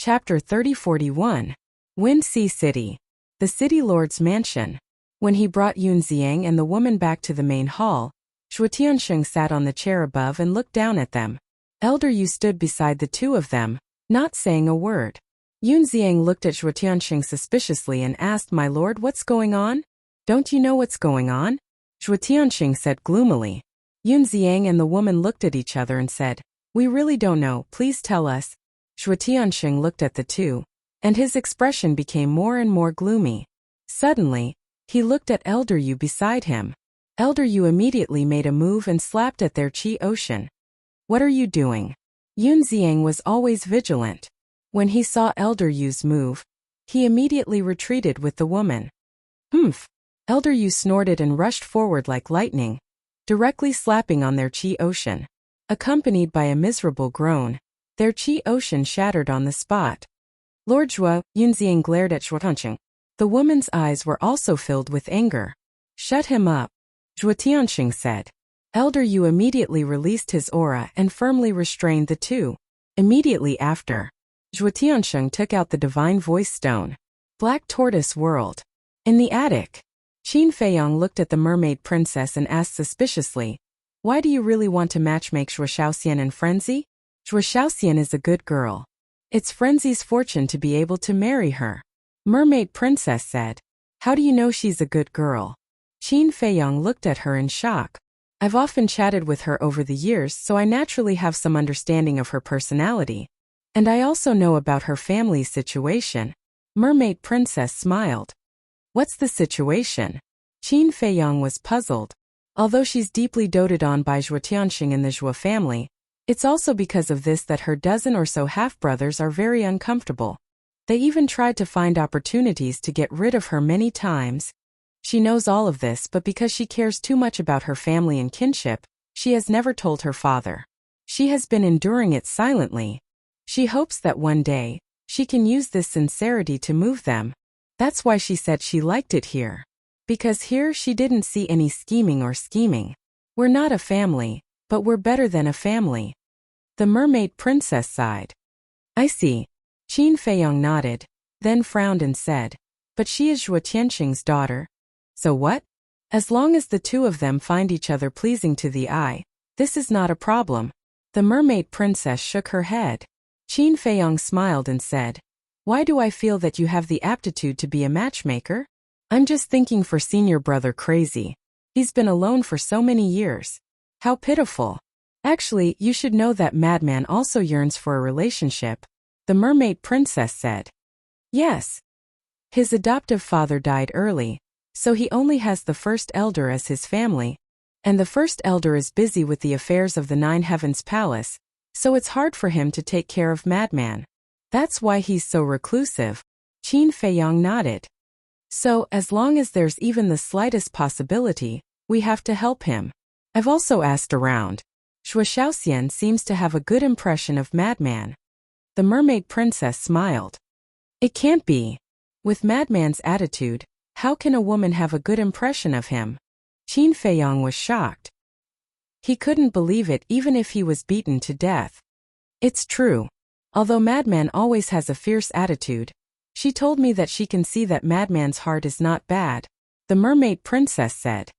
Chapter 3041. Wind Sea City. The City Lord's Mansion. When he brought Yun Xiang and the woman back to the main hall, Zhuo Tiansheng sat on the chair above and looked down at them. Elder Yu stood beside the two of them, not saying a word. Yun Xiang looked at Zhuo Tiansheng suspiciously and asked, "My lord, what's going on? Don't you know what's going on?" Zhuo Tiansheng said gloomily. Yun Xiang and the woman looked at each other and said, "We really don't know, please tell us." Zhuo Tiansheng looked at the two, and his expression became more and more gloomy. Suddenly, he looked at Elder Yu beside him. Elder Yu immediately made a move and slapped at their Qi Ocean. "What are you doing?" Yun Xiang was always vigilant. When he saw Elder Yu's move, he immediately retreated with the woman. "Humph!" Elder Yu snorted and rushed forward like lightning, directly slapping on their Qi Ocean. Accompanied by a miserable groan, their Qi Ocean shattered on the spot. "Lord Zhuo," Yun Xiang glared at Zhuo Tiansheng. The woman's eyes were also filled with anger. "Shut him up," Zhuo Tiansheng said. Elder Yu immediately released his aura and firmly restrained the two. Immediately after, Zhuo Tiansheng took out the divine voice stone. Black Tortoise World. In the attic, Qin Feiyang looked at the mermaid princess and asked suspiciously, "Why do you really want to matchmake Zhuo Shaoxian and Frenzy? Zhuo Shaoxian is a good girl. It's Frenzy's fortune to be able to marry her." Mermaid princess said, "How do you know she's a good girl?" Qin Feiyang looked at her in shock. "I've often chatted with her over the years, so I naturally have some understanding of her personality. And I also know about her family's situation." Mermaid princess smiled. "What's the situation?" Qin Feiyang was puzzled. Although she's deeply doted on by Zhuo Tiansheng and the Zhuo family, it's also because of this that her dozen or so half-brothers are very uncomfortable. They even tried to find opportunities to get rid of her many times. She knows all of this, but because she cares too much about her family and kinship, she has never told her father. She has been enduring it silently. She hopes that one day, she can use this sincerity to move them. That's why she said she liked it here. Because here she didn't see any scheming. "We're not a family, but we're better than a family." The mermaid princess sighed. "I see." Qin Feiyang nodded, then frowned and said, "But she is Zhuo Tiansheng's daughter. So what? As long as the two of them find each other pleasing to the eye, this is not a problem." The mermaid princess shook her head. Qin Feiyang smiled and said, "Why do I feel that you have the aptitude to be a matchmaker? I'm just thinking for senior brother Crazy. He's been alone for so many years. How pitiful. Actually, you should know that Madman also yearns for a relationship," the mermaid princess said. "Yes. His adoptive father died early, so he only has the first elder as his family, and the first elder is busy with the affairs of the Nine Heavens Palace, so it's hard for him to take care of Madman. That's why he's so reclusive." Qin Feiyang nodded. "So, as long as there's even the slightest possibility, we have to help him. I've also asked around. Zhuo Shaoxian seems to have a good impression of Madman." The mermaid princess smiled. "It can't be. With Madman's attitude, how can a woman have a good impression of him?" Qin Feiyang was shocked. He couldn't believe it even if he was beaten to death. "It's true. Although Madman always has a fierce attitude, she told me that she can see that Madman's heart is not bad," the mermaid princess said.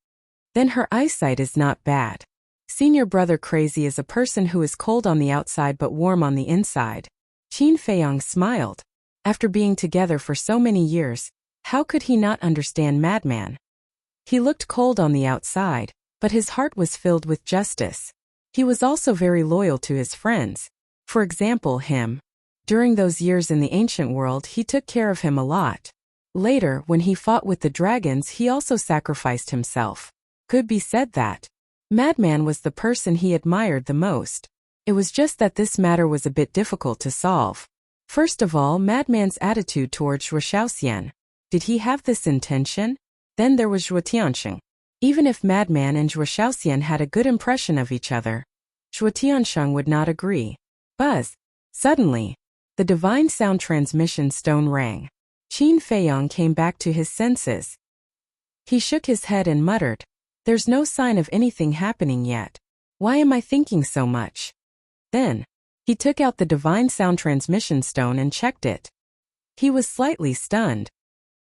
"Then her eyesight is not bad. Senior brother Crazy is a person who is cold on the outside but warm on the inside." Qin Feiyang smiled. After being together for so many years, how could he not understand Madman? He looked cold on the outside, but his heart was filled with justice. He was also very loyal to his friends. For example, him. During those years in the ancient world, he took care of him a lot. Later, when he fought with the dragons, he also sacrificed himself. Could be said that Madman was the person he admired the most. It was just that this matter was a bit difficult to solve. First of all, Madman's attitude towards Zhuo Shaoxian. Did he have this intention? Then there was Zhuo Tiansheng. Even if Madman and Zhuo Shaoxian had a good impression of each other, Zhuo Tiansheng would not agree. Buzz. Suddenly, the divine sound transmission stone rang. Qin Feiyang came back to his senses. He shook his head and muttered, "There's no sign of anything happening yet. Why am I thinking so much?" Then, He took out the divine sound transmission stone and checked it. He was slightly stunned.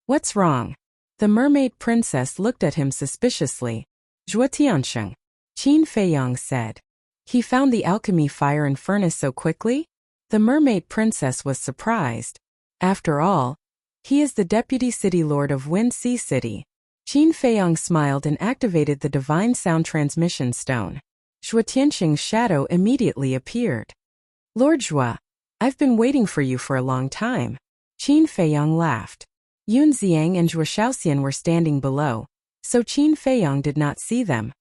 What's wrong? The mermaid princess looked at him suspiciously. Zhuotiansheng, Qin Feiyang said. He found the alchemy fire and furnace so quickly? The mermaid princess was surprised. After all, he is the deputy city lord of Wind Sea City. Qin Feiyang smiled and activated the divine sound transmission stone. Zhuotiansheng's shadow immediately appeared. Lord Zhua, I've been waiting for you for a long time. Qin Feiyang laughed. Yun Xiang and Zhuo Shaoxian were standing below, so Qin Feiyang did not see them.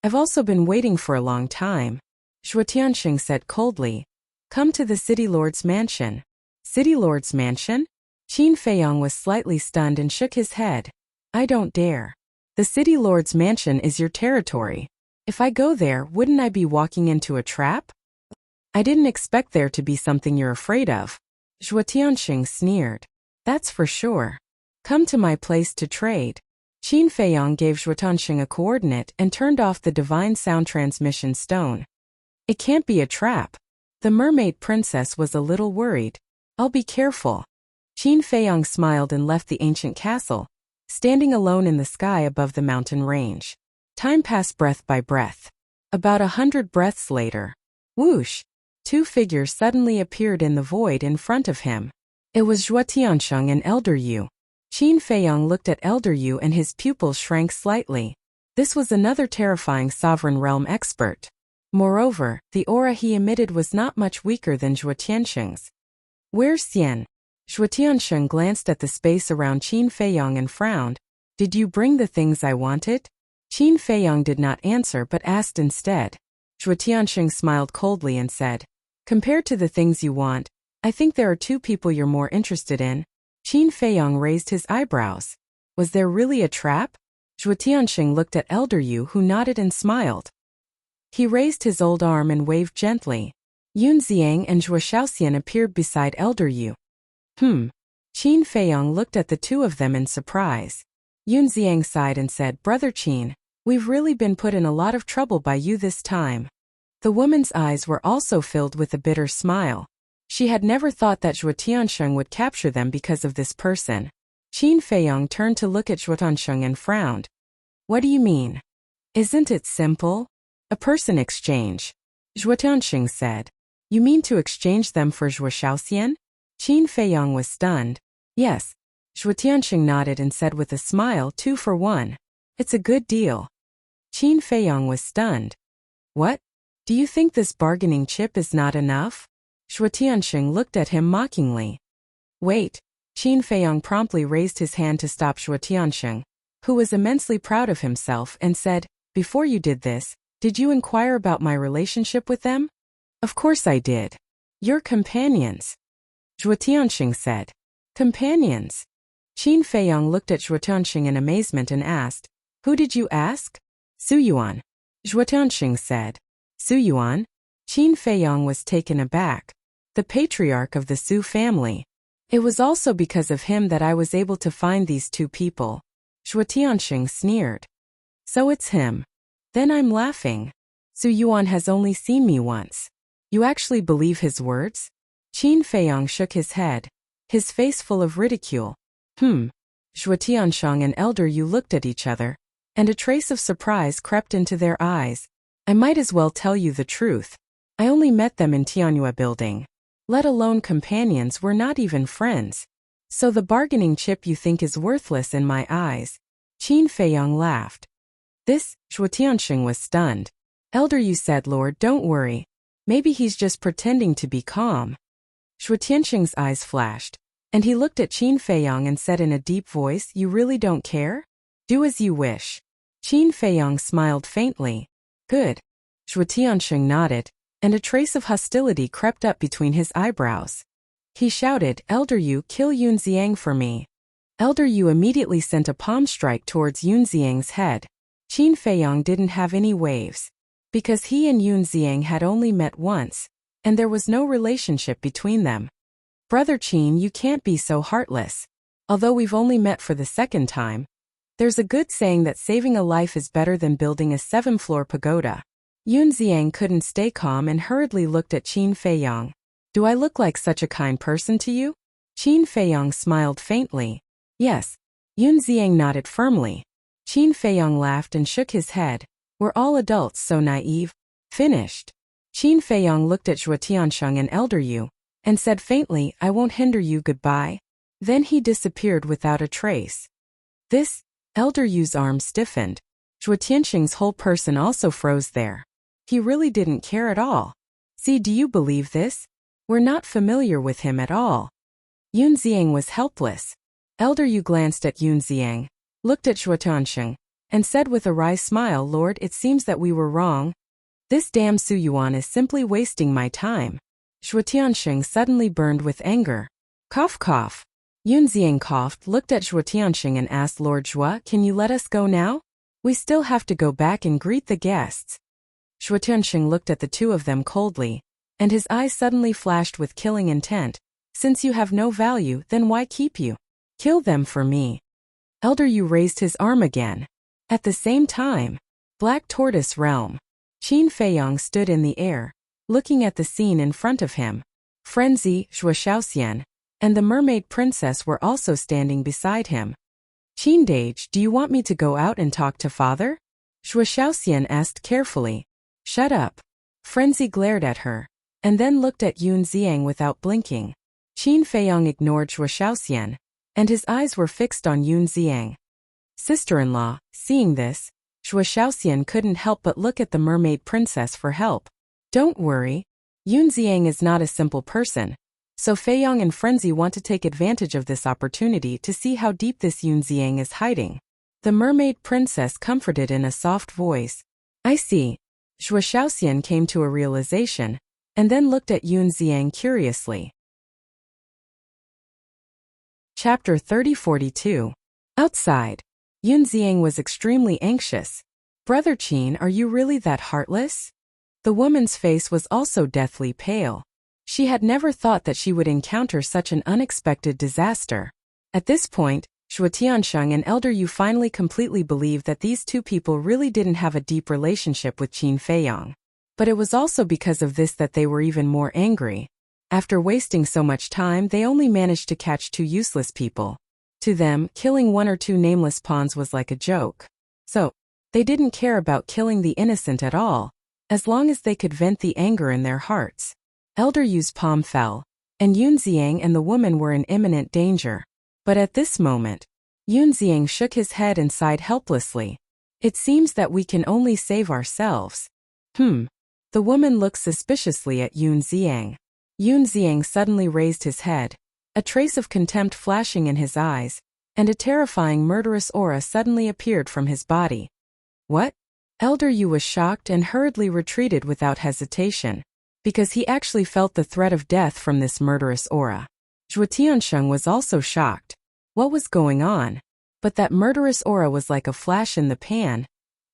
I've also been waiting for a long time, Zhuotiansheng said coldly. Come to the City Lord's mansion. City Lord's mansion? Qin Feiyang was slightly stunned and shook his head. I don't dare. The City Lord's mansion is your territory. If I go there, wouldn't I be walking into a trap? I didn't expect there to be something you're afraid of. Zhuotiansheng sneered. That's for sure. Come to my place to trade. Qin Feiyang gave Zhuotiansheng a coordinate and turned off the divine sound transmission stone. It can't be a trap. The mermaid princess was a little worried. I'll be careful. Qin Feiyang smiled and left the ancient castle, standing alone in the sky above the mountain range. Time passed breath by breath. About 100 breaths later, whoosh, two figures suddenly appeared in the void in front of him. It was Zhuotiansheng and Elder Yu. Qin Feiyang looked at Elder Yu and his pupils shrank slightly. This was another terrifying sovereign realm expert. Moreover, the aura he emitted was not much weaker than Zhuotiansheng's. Where's Xian? Zhuotiansheng glanced at the space around Qin Feiyang and frowned. Did you bring the things I wanted? Qin Feiyang did not answer but asked instead. Zhuotiansheng smiled coldly and said, compared to the things you want, I think there are two people you're more interested in. Qin Feiyang raised his eyebrows. Was there really a trap? Zhuotiansheng looked at Elder Yu, who nodded and smiled. He raised his old arm and waved gently. Yun Xiang and Zhuo Shaoxian appeared beside Elder Yu. Qin Feiyang looked at the two of them in surprise. Yun Xiang sighed and said, Brother Qin, we've really been put in a lot of trouble by you this time. The woman's eyes were also filled with a bitter smile. She had never thought that Zhuotiansheng would capture them because of this person. Qin Feiyang turned to look at Zhuotiansheng and frowned. What do you mean? Isn't it simple? A person exchange. Zhuotiansheng said. You mean to exchange them for Zhuo Shaoxian? Qin Feiyang was stunned. Yes. Zhuotiansheng nodded and said with a smile, 2 for 1. It's a good deal. Qin Feiyang was stunned. What? Do you think this bargaining chip is not enough? Zhuotiansheng looked at him mockingly. Wait. Qin Feiyang promptly raised his hand to stop Zhuotiansheng, who was immensely proud of himself, and said, Before you did this, did you inquire about my relationship with them? Of course I did. You're companions. Zhuotiansheng said. Companions? Qin Feiyang looked at Zhuotiansheng in amazement and asked, Who did you ask? Su Yuan. Zhuotiansheng said. Su Yuan? Qin Feiyang was taken aback. The patriarch of the Su family. It was also because of him that I was able to find these two people. Zhuotiansheng sneered. So it's him. Then I'm laughing. Su Yuan has only seen me once. You actually believe his words? Qin Feiyang shook his head, his face full of ridicule. Zhuotiansheng and Elder Yu looked at each other, and a trace of surprise crept into their eyes. I might as well tell you the truth. I only met them in Tianyue building. Let alone companions, we're not even friends. So the bargaining chip you think is worthless in my eyes. Qin Feiyang laughed. This, Zhuotiansheng was stunned. Elder Yu said, Lord, don't worry. Maybe he's just pretending to be calm. Zhuotiansheng's eyes flashed, and he looked at Qin Feiyang and said in a deep voice, You really don't care? Do as you wish. Qin Feiyang smiled faintly. Good. Zhuotiansheng nodded, and a trace of hostility crept up between his eyebrows. He shouted, Elder Yu, kill Yun Xiang for me. Elder Yu immediately sent a palm strike towards Yun Xiang's head. Qin Feiyang didn't have any waves, because he and Yun Xiang had only met once, and there was no relationship between them. Brother Qin, you can't be so heartless. Although we've only met for the second time, there's a good saying that saving a life is better than building a 7-floor pagoda. Yun Ziang couldn't stay calm and hurriedly looked at Qin Feiyang. Do I look like such a kind person to you? Qin Feiyang smiled faintly. Yes. Yun Ziang nodded firmly. Qin Feiyang laughed and shook his head. We're all adults, so naive. Finished. Qin Feiyang looked at Zhuo Tiansheng and Elder Yu, and said faintly, I won't hinder you, goodbye. Then he disappeared without a trace. This, Elder Yu's arm stiffened. Zhuo Tiansheng's whole person also froze there. He really didn't care at all. See, do you believe this? We're not familiar with him at all. Yun Ziang was helpless. Elder Yu glanced at Yun Ziang, looked at Zhuo Tiansheng, and said with a wry smile, Lord, it seems that we were wrong. This damn Su Yuan is simply wasting my time. Zhuo Tiansheng suddenly burned with anger. Cough cough. Yun Ziang coughed, looked at Zhuo Tiansheng and asked, Lord Zhuo, can you let us go now? We still have to go back and greet the guests. Zhuo Tiansheng looked at the two of them coldly, and his eyes suddenly flashed with killing intent. Since you have no value, then why keep you? Kill them for me. Elder Yu raised his arm again. At the same time, Black Tortoise Realm. Qin Feiyang stood in the air, looking at the scene in front of him. Frenzy, Zhuo Shaoxian, and the mermaid princess were also standing beside him. Qin Dage, do you want me to go out and talk to father? Zhuo Shaoxian asked carefully. Shut up. Frenzy glared at her, and then looked at Yun Ziang without blinking. Qin Feiyang ignored Zhuo Shaoxian, and his eyes were fixed on Yun Ziang. Sister-in-law, seeing this, Zhuo Shaoxian couldn't help but look at the mermaid princess for help. Don't worry. Yun Ziang is not a simple person, so Feiyang and Frenzy want to take advantage of this opportunity to see how deep this Yun Ziang is hiding. The mermaid princess comforted in a soft voice. I see. Zhuo Shaoxian came to a realization, and then looked at Yun Ziang curiously. Chapter 3042. Outside. Yun Ziang was extremely anxious. Brother Qin, are you really that heartless? The woman's face was also deathly pale. She had never thought that she would encounter such an unexpected disaster. At this point, Zhuo Tiansheng and Elder Yu finally completely believed that these two people really didn't have a deep relationship with Qin Feiyang. But it was also because of this that they were even more angry. After wasting so much time, they only managed to catch two useless people. To them, killing one or two nameless pawns was like a joke. So, they didn't care about killing the innocent at all, as long as they could vent the anger in their hearts. Elder Yu's palm fell, and Yun Ziang and the woman were in imminent danger. But at this moment, Yun Ziang shook his head and sighed helplessly. It seems that we can only save ourselves. The woman looked suspiciously at Yun Ziang. Yun Ziang suddenly raised his head, a trace of contempt flashing in his eyes, and a terrifying murderous aura suddenly appeared from his body. What? Elder Yu was shocked and hurriedly retreated without hesitation, because he actually felt the threat of death from this murderous aura. Zhuo Tiansheng was also shocked. What was going on? But that murderous aura was like a flash in the pan,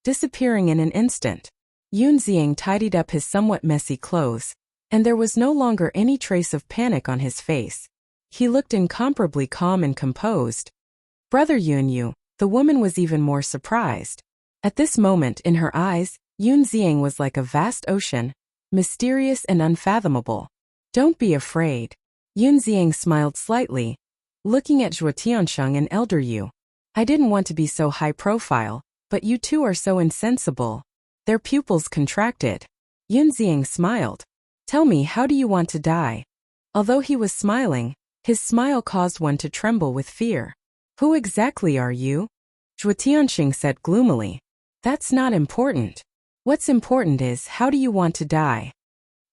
disappearing in an instant. Yun Ziang tidied up his somewhat messy clothes, and there was no longer any trace of panic on his face. He looked incomparably calm and composed. Brother Yun Yu, the woman was even more surprised. At this moment in her eyes, Yun Ziang was like a vast ocean, mysterious and unfathomable. Don't be afraid. Yun Ziang smiled slightly, looking at Zhuo Tiansheng and Elder Yu. I didn't want to be so high profile, but you two are so insensible. Their pupils contracted. Yun Ziang smiled. Tell me, how do you want to die? Although he was smiling, his smile caused one to tremble with fear. Who exactly are you? Zhuo Tiansheng said gloomily. That's not important. What's important is, how do you want to die?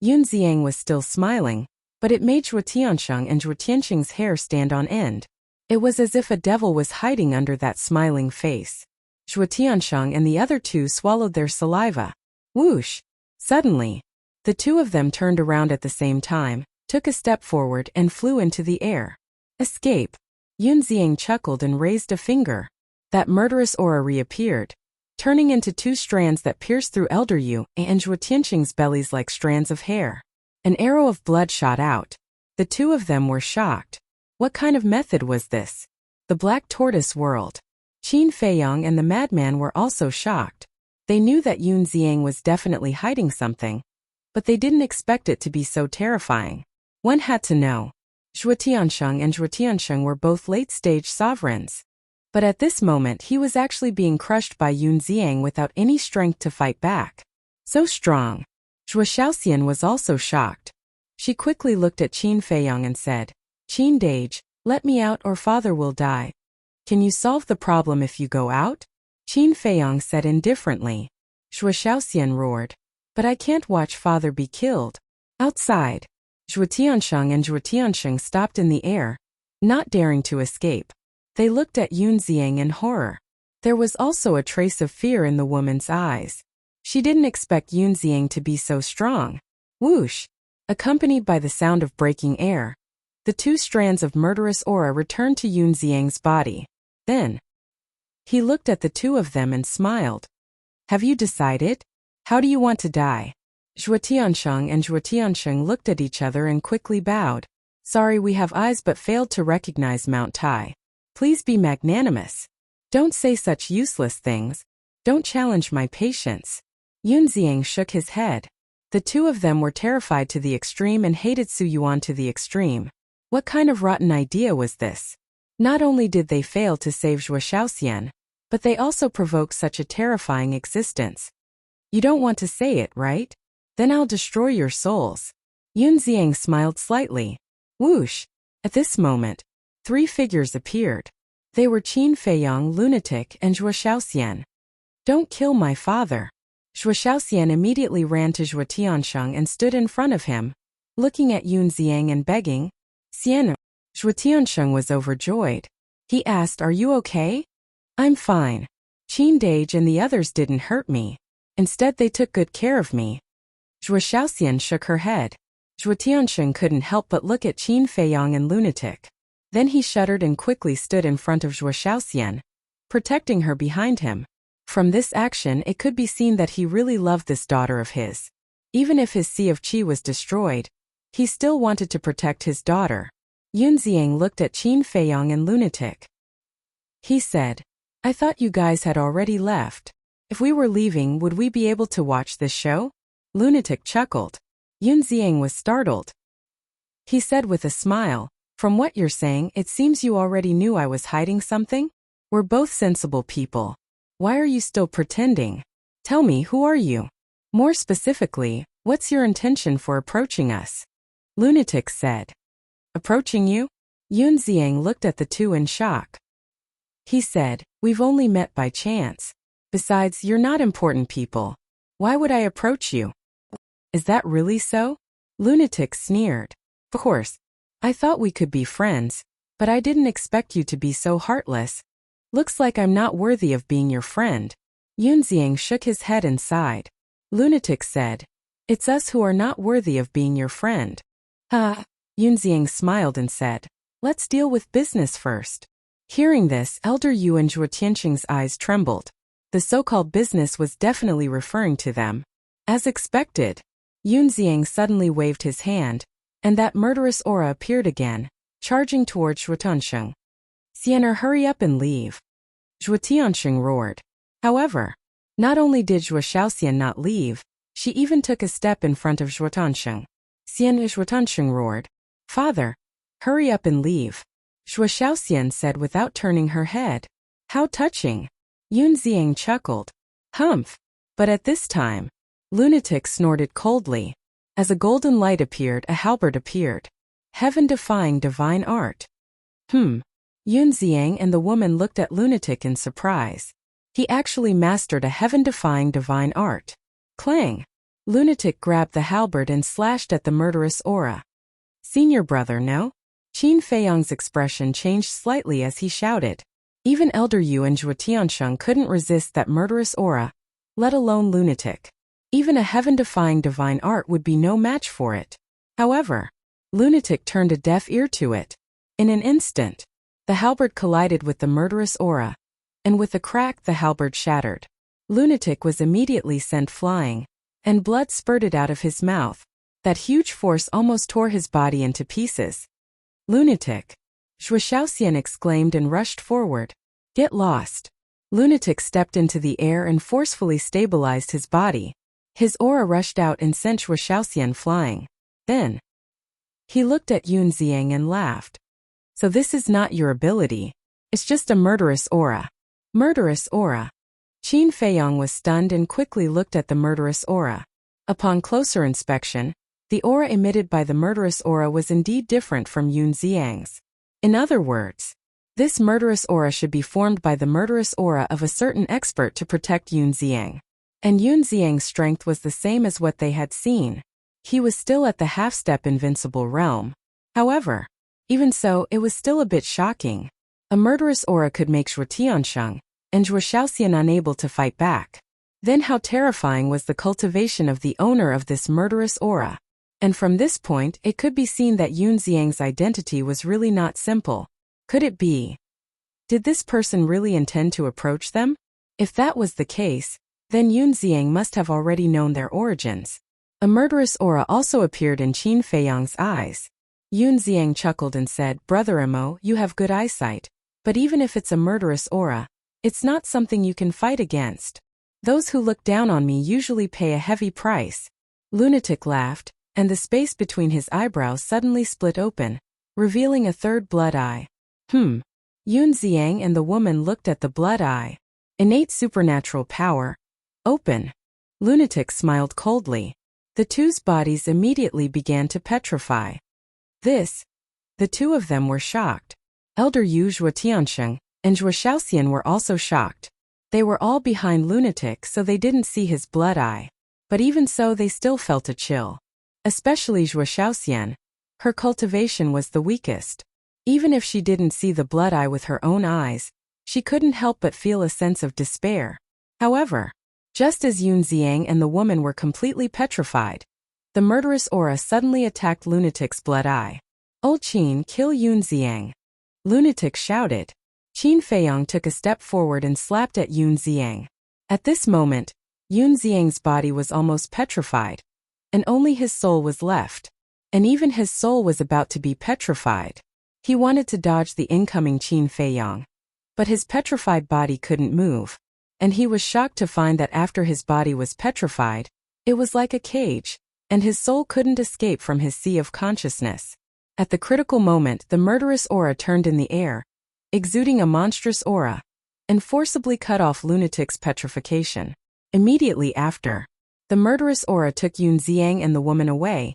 Yun Ziang was still smiling, but it made Zhuo Tiansheng and Zhuo Tiansheng's hair stand on end. It was as if a devil was hiding under that smiling face. Zhuo Tiansheng and the other two swallowed their saliva. Whoosh! Suddenly, the two of them turned around at the same time, took a step forward and flew into the air. Escape! Yun Ziang chuckled and raised a finger. That murderous aura reappeared, turning into two strands that pierced through Elder Yu and Zhuo Tiansheng's bellies like strands of hair. An arrow of blood shot out. The two of them were shocked. What kind of method was this? The Black Tortoise world. Qin Feiyang and the madman were also shocked. They knew that Yun Ziang was definitely hiding something, but they didn't expect it to be so terrifying. One had to know. Zhuo Tiansheng and Zhuo Tiansheng were both late-stage sovereigns. But at this moment he was actually being crushed by Yun Ziang without any strength to fight back. So strong. Zhuo Xiaoxian was also shocked. She quickly looked at Qin Feiyang and said, "Qin Dage, let me out or father will die. Can you solve the problem if you go out?" Qin Feiyang said indifferently. Zhuo Xiaoxian roared, "But I can't watch father be killed." Outside, Zhuo Tiansheng and Zhuo Tiansheng stopped in the air, not daring to escape. They looked at Yun Ziang in horror. There was also a trace of fear in the woman's eyes. She didn't expect Yun Ziang to be so strong. Whoosh! Accompanied by the sound of breaking air, the two strands of murderous aura returned to Yun Ziang's body. Then, he looked at the two of them and smiled. "Have you decided? How do you want to die?" Zhuo Tiansheng and Zhuo Tiansheng looked at each other and quickly bowed. "Sorry, we have eyes but failed to recognize Mount Tai. Please be magnanimous. Don't say such useless things. Don't challenge my patience." Yun Ziang shook his head. The two of them were terrified to the extreme and hated Su Yuan to the extreme. What kind of rotten idea was this? Not only did they fail to save Zhuo Xiaoxian, but they also provoked such a terrifying existence. "You don't want to say it, right? Then I'll destroy your souls." Yun Ziang smiled slightly. Whoosh! At this moment, three figures appeared. They were Qin Feiyang, lunatic, and Zhuo Xiaoxian. "Don't kill my father." Zhuo Xiaoxian immediately ran to Zhuo Tiansheng and stood in front of him, looking at Yun Ziang and begging, "Xian." Zhuo Tiansheng was overjoyed. He asked, "Are you okay?" "I'm fine. Qin Dage and the others didn't hurt me. Instead they took good care of me." Zhuo Xiaoxian shook her head. Zhuo Tiansheng couldn't help but look at Qin Feiyang and lunatic. Then he shuddered and quickly stood in front of Zhuo Xiaoxian, protecting her behind him. From this action it could be seen that he really loved this daughter of his. Even if his Sea of Qi was destroyed, he still wanted to protect his daughter. Yun Ziang looked at Qin Feiyang and lunatic. He said, "I thought you guys had already left. If we were leaving, would we be able to watch this show?" Lunatic chuckled. Yun Ziang was startled. He said with a smile, "From what you're saying, it seems you already knew I was hiding something? We're both sensible people. Why are you still pretending? Tell me, who are you? More specifically, what's your intention for approaching us?" Lunatic said. "Approaching you?" Yun Ziang looked at the two in shock. He said, "We've only met by chance. Besides, you're not important people. Why would I approach you?" "Is that really so?" Lunatic sneered. "Of course. I thought we could be friends, but I didn't expect you to be so heartless. Looks like I'm not worthy of being your friend." Yun Ziang shook his head and sighed. Lunatic said, "It's us who are not worthy of being your friend." Yun Ziang smiled and said, "Let's deal with business first." Hearing this, Elder Yu and Zhuo Tiansheng's eyes trembled. The so-called business was definitely referring to them. As expected, Yun Ziang suddenly waved his hand, and that murderous aura appeared again, charging towards Zhuo Tiansheng. "Xianer, hurry up and leave." Zhuo Tiansheng roared. However, not only did Zhuo Xiaoxian not leave, she even took a step in front of Zhuo Tiansheng. Zhuo Tiansheng roared, "Father, hurry up and leave." Zhuo Xiaoxian said without turning her head. "How touching." Yun Ziang chuckled. Humph. But at this time, Lunatic snorted coldly. As a golden light appeared, a halberd appeared. Heaven-defying divine art. Yun Ziang and the woman looked at Lunatic in surprise. He actually mastered a heaven-defying divine art. Clang! Lunatic grabbed the halberd and slashed at the murderous aura. "Senior brother, no?" Qin Feiyang's expression changed slightly as he shouted. Even Elder Yu and Zhuo Tiansheng couldn't resist that murderous aura, let alone Lunatic. Even a heaven-defying divine art would be no match for it. However, Lunatic turned a deaf ear to it. In an instant, the halberd collided with the murderous aura, and with a crack the halberd shattered. Lunatic was immediately sent flying, and blood spurted out of his mouth. That huge force almost tore his body into pieces. "Lunatic!" Zhuo Xiaoxian exclaimed and rushed forward. "Get lost." Lunatic stepped into the air and forcefully stabilized his body. His aura rushed out and sent Zhuo Xiaoxian flying. Then, he looked at Yun Xiang and laughed. So this is not your ability. It's just a murderous aura. Murderous aura. Qin Feiyang was stunned and quickly looked at the murderous aura. Upon closer inspection, the aura emitted by the murderous aura was indeed different from Yun Xiang's. In other words, this murderous aura should be formed by the murderous aura of a certain expert to protect Yun Xiang. And Yun Xiang's strength was the same as what they had seen. He was still at the half-step invincible realm. However, even so, it was still a bit shocking. A murderous aura could make Zhuo Tiansheng and Zhuo Xiaoxian unable to fight back. Then how terrifying was the cultivation of the owner of this murderous aura. And from this point, it could be seen that Yun Xiang's identity was really not simple. Could it be? Did this person really intend to approach them? If that was the case, then Yun Xiang must have already known their origins. A murderous aura also appeared in Qin Feiyang's eyes. Yun Xiang chuckled and said, "Brother Emo, you have good eyesight. But even if it's a murderous aura, it's not something you can fight against. Those who look down on me usually pay a heavy price." Lunatic laughed, and the space between his eyebrows suddenly split open, revealing a third blood eye. Yun Xiang and the woman looked at the blood eye. Innate supernatural power. Open. Lunatic smiled coldly. The two's bodies immediately began to petrify. The two of them were shocked. Elder Yu Zhuo Tiansheng and Zhuo Xiaoxian were also shocked. They were all behind Lunatic, so they didn't see his blood eye. But even so, they still felt a chill. Especially Zhuo Xiaoxian. Her cultivation was the weakest. Even if she didn't see the blood eye with her own eyes, she couldn't help but feel a sense of despair. However, just as Yun Xiang and the woman were completely petrified, the murderous aura suddenly attacked Lunatic's blood eye. "Old Qin, kill Yun Xiang!" Lunatic shouted. Qin Feiyang took a step forward and slapped at Yun Xiang. At this moment, Yun Xiang's body was almost petrified, and only his soul was left. And even his soul was about to be petrified. He wanted to dodge the incoming Qin Feiyang, but his petrified body couldn't move. And he was shocked to find that after his body was petrified, it was like a cage, and his soul couldn't escape from his sea of consciousness. At the critical moment, the murderous aura turned in the air, exuding a monstrous aura, and forcibly cut off Lunatic's petrification. Immediately after, the murderous aura took Yun Xiang and the woman away,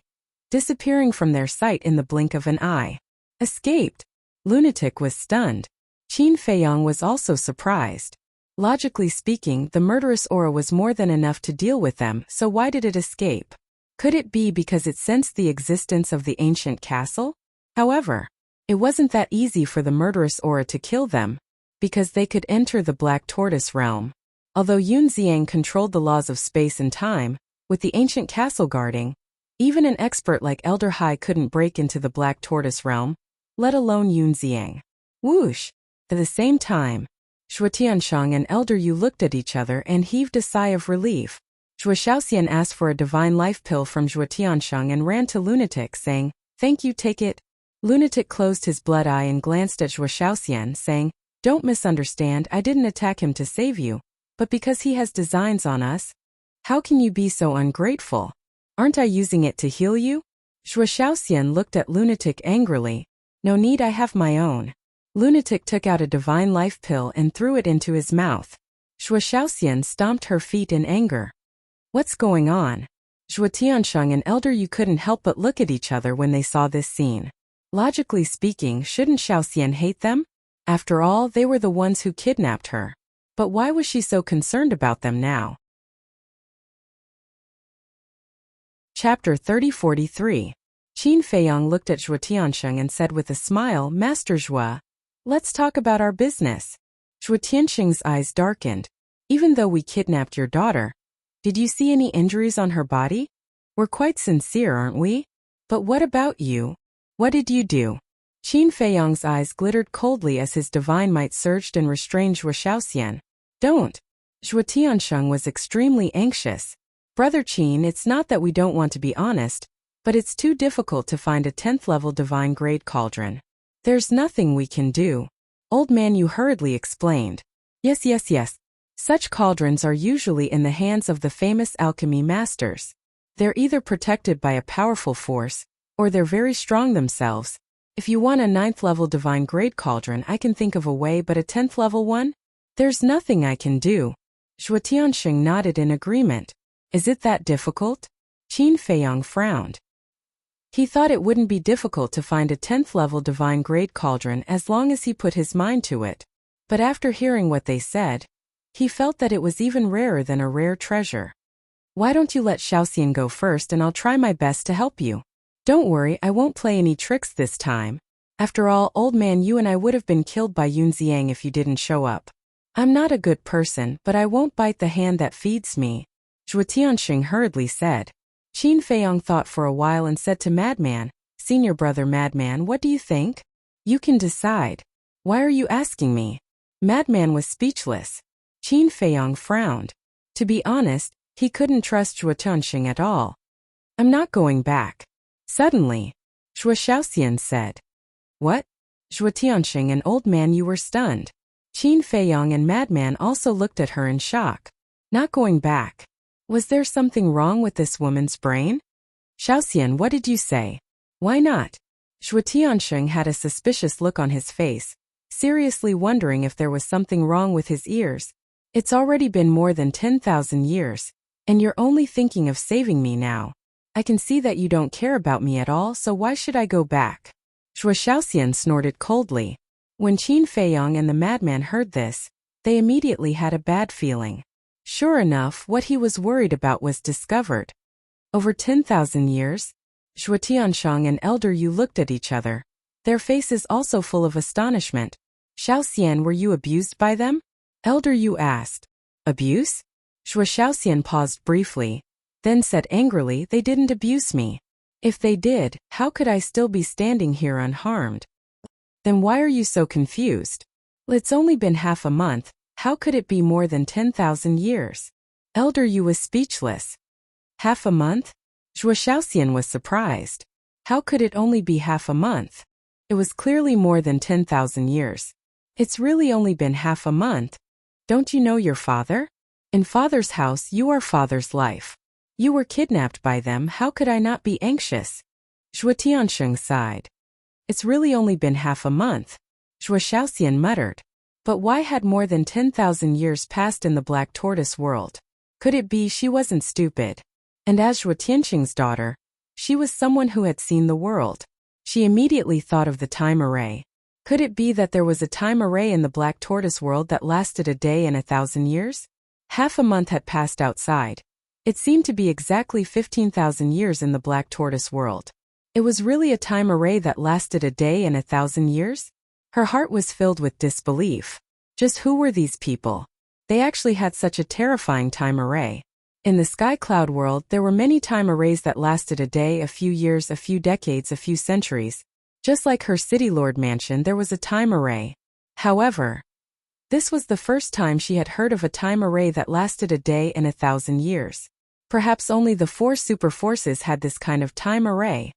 disappearing from their sight in the blink of an eye. Escaped. Lunatic was stunned. Qin Feiyang was also surprised. Logically speaking, the murderous aura was more than enough to deal with them, so why did it escape? Could it be because it sensed the existence of the ancient castle? However, it wasn't that easy for the murderous aura to kill them, because they could enter the Black Tortoise realm. Although Yun Xiang controlled the laws of space and time, with the ancient castle guarding, even an expert like Elder Hai couldn't break into the Black Tortoise realm, let alone Yun Xiang. Whoosh! At the same time, Zhuo Tiansheng and Elder Yu looked at each other and heaved a sigh of relief. Zhuo Xiaoxian asked for a divine life pill from Zhuo Tiansheng and ran to Lunatic, saying, "Thank you, take it." Lunatic closed his blood eye and glanced at Zhuo Xiaoxian, saying, "Don't misunderstand, I didn't attack him to save you, but because he has designs on us. How can you be so ungrateful? Aren't I using it to heal you?" Zhuo Xiaoxian looked at Lunatic angrily. "No need, I have my own." Lunatic took out a divine life pill and threw it into his mouth. Zhuo Xiaoxian stomped her feet in anger. What's going on? Zhuo Tiansheng and Elder Yu couldn't help but look at each other when they saw this scene. Logically speaking, shouldn't Xiaoxian hate them? After all, they were the ones who kidnapped her. But why was she so concerned about them now? Chapter 3043. Qin Feiyang looked at Zhuo Tiansheng and said with a smile, "Master Zhuo, let's talk about our business." Zhuo Tiansheng's eyes darkened. "Even though we kidnapped your daughter, did you see any injuries on her body? We're quite sincere, aren't we? But what about you? What did you do?" Qin Feiyang's eyes glittered coldly as his divine might surged and restrained Zhuo Xiaoxian. "Don't." Zhuo Tiansheng was extremely anxious. "Brother Qin, it's not that we don't want to be honest, but it's too difficult to find a 10th level divine grade cauldron. There's nothing we can do." Old man Yu hurriedly explained. Yes, yes, yes. Such cauldrons are usually in the hands of the famous alchemy masters. They're either protected by a powerful force, or they're very strong themselves. If you want a 9th level divine grade cauldron, I can think of a way, but a 10th level one? There's nothing I can do. Zhuo Tianxing nodded in agreement. Is it that difficult? Qin Feiyang frowned. He thought it wouldn't be difficult to find a 10th level divine grade cauldron as long as he put his mind to it. But after hearing what they said, he felt that it was even rarer than a rare treasure. Why don't you let Xiaoxian go first and I'll try my best to help you? Don't worry, I won't play any tricks this time. After all, old man, you and I would have been killed by Yunxiang if you didn't show up. I'm not a good person, but I won't bite the hand that feeds me, Zhuo Tianxing hurriedly said. Qin Feiyang thought for a while and said to Madman, Senior brother Madman, what do you think? You can decide. Why are you asking me? Madman was speechless. Qin Feiyang frowned. To be honest, he couldn't trust Zhuo Tianxing at all. I'm not going back. Suddenly, Zhuo Xiaoxian said. What? Zhuo Tianxing and old man, you were stunned. Qin Feiyang and Madman also looked at her in shock. Not going back. Was there something wrong with this woman's brain? Xiaoxian, what did you say? Why not? Zhuo Tianxing had a suspicious look on his face, seriously wondering if there was something wrong with his ears. It's already been more than 10,000 years, and you're only thinking of saving me now. I can see that you don't care about me at all, so why should I go back? Zhuo Xiaoxian snorted coldly. When Qin Feiyang and the madman heard this, they immediately had a bad feeling. Sure enough, what he was worried about was discovered. Over 10,000 years? Zhuo Tianxing and Elder Yu looked at each other, their faces also full of astonishment. Xiaoxian, were you abused by them? Elder Yu asked. Abuse? Zhuo Xiaoxian paused briefly, then said angrily, they didn't abuse me. If they did, how could I still be standing here unharmed? Then why are you so confused? It's only been half a month, how could it be more than 10,000 years? Elder Yu was speechless. Half a month? Zhuo Xiaoxian was surprised. How could it only be half a month? It was clearly more than 10,000 years. It's really only been half a month. Don't you know your father? In father's house you are father's life. You were kidnapped by them, how could I not be anxious? Zhuo Tianxing sighed. It's really only been half a month. Zhuo Xiaoxian muttered. But why had more than 10,000 years passed in the Black Tortoise world? Could it be she wasn't stupid? And as Zhuo Tianxing's daughter, she was someone who had seen the world. She immediately thought of the time array. Could it be that there was a time array in the Black Tortoise world that lasted a day and 1,000 years? Half a month had passed outside. It seemed to be exactly 15,000 years in the Black Tortoise world. It was really a time array that lasted a day and 1,000 years? Her heart was filled with disbelief. Just who were these people? They actually had such a terrifying time array. In the Sky Cloud world, there were many time arrays that lasted a day, a few years, a few decades, a few centuries. Just like her City Lord mansion, there was a time array. However, this was the first time she had heard of a time array that lasted a day and 1,000 years. Perhaps only the 4 super forces had this kind of time array.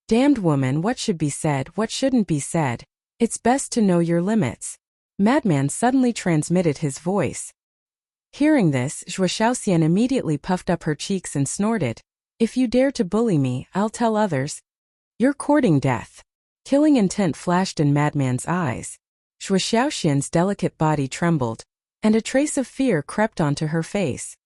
Damned woman, what should be said, what shouldn't be said? It's best to know your limits. Madman suddenly transmitted his voice. Hearing this, Zhuo Xiaoxian immediately puffed up her cheeks and snorted. If you dare to bully me, I'll tell others. You're courting death. Killing intent flashed in Madman's eyes. Zhuo Xiaoxian's delicate body trembled, and a trace of fear crept onto her face.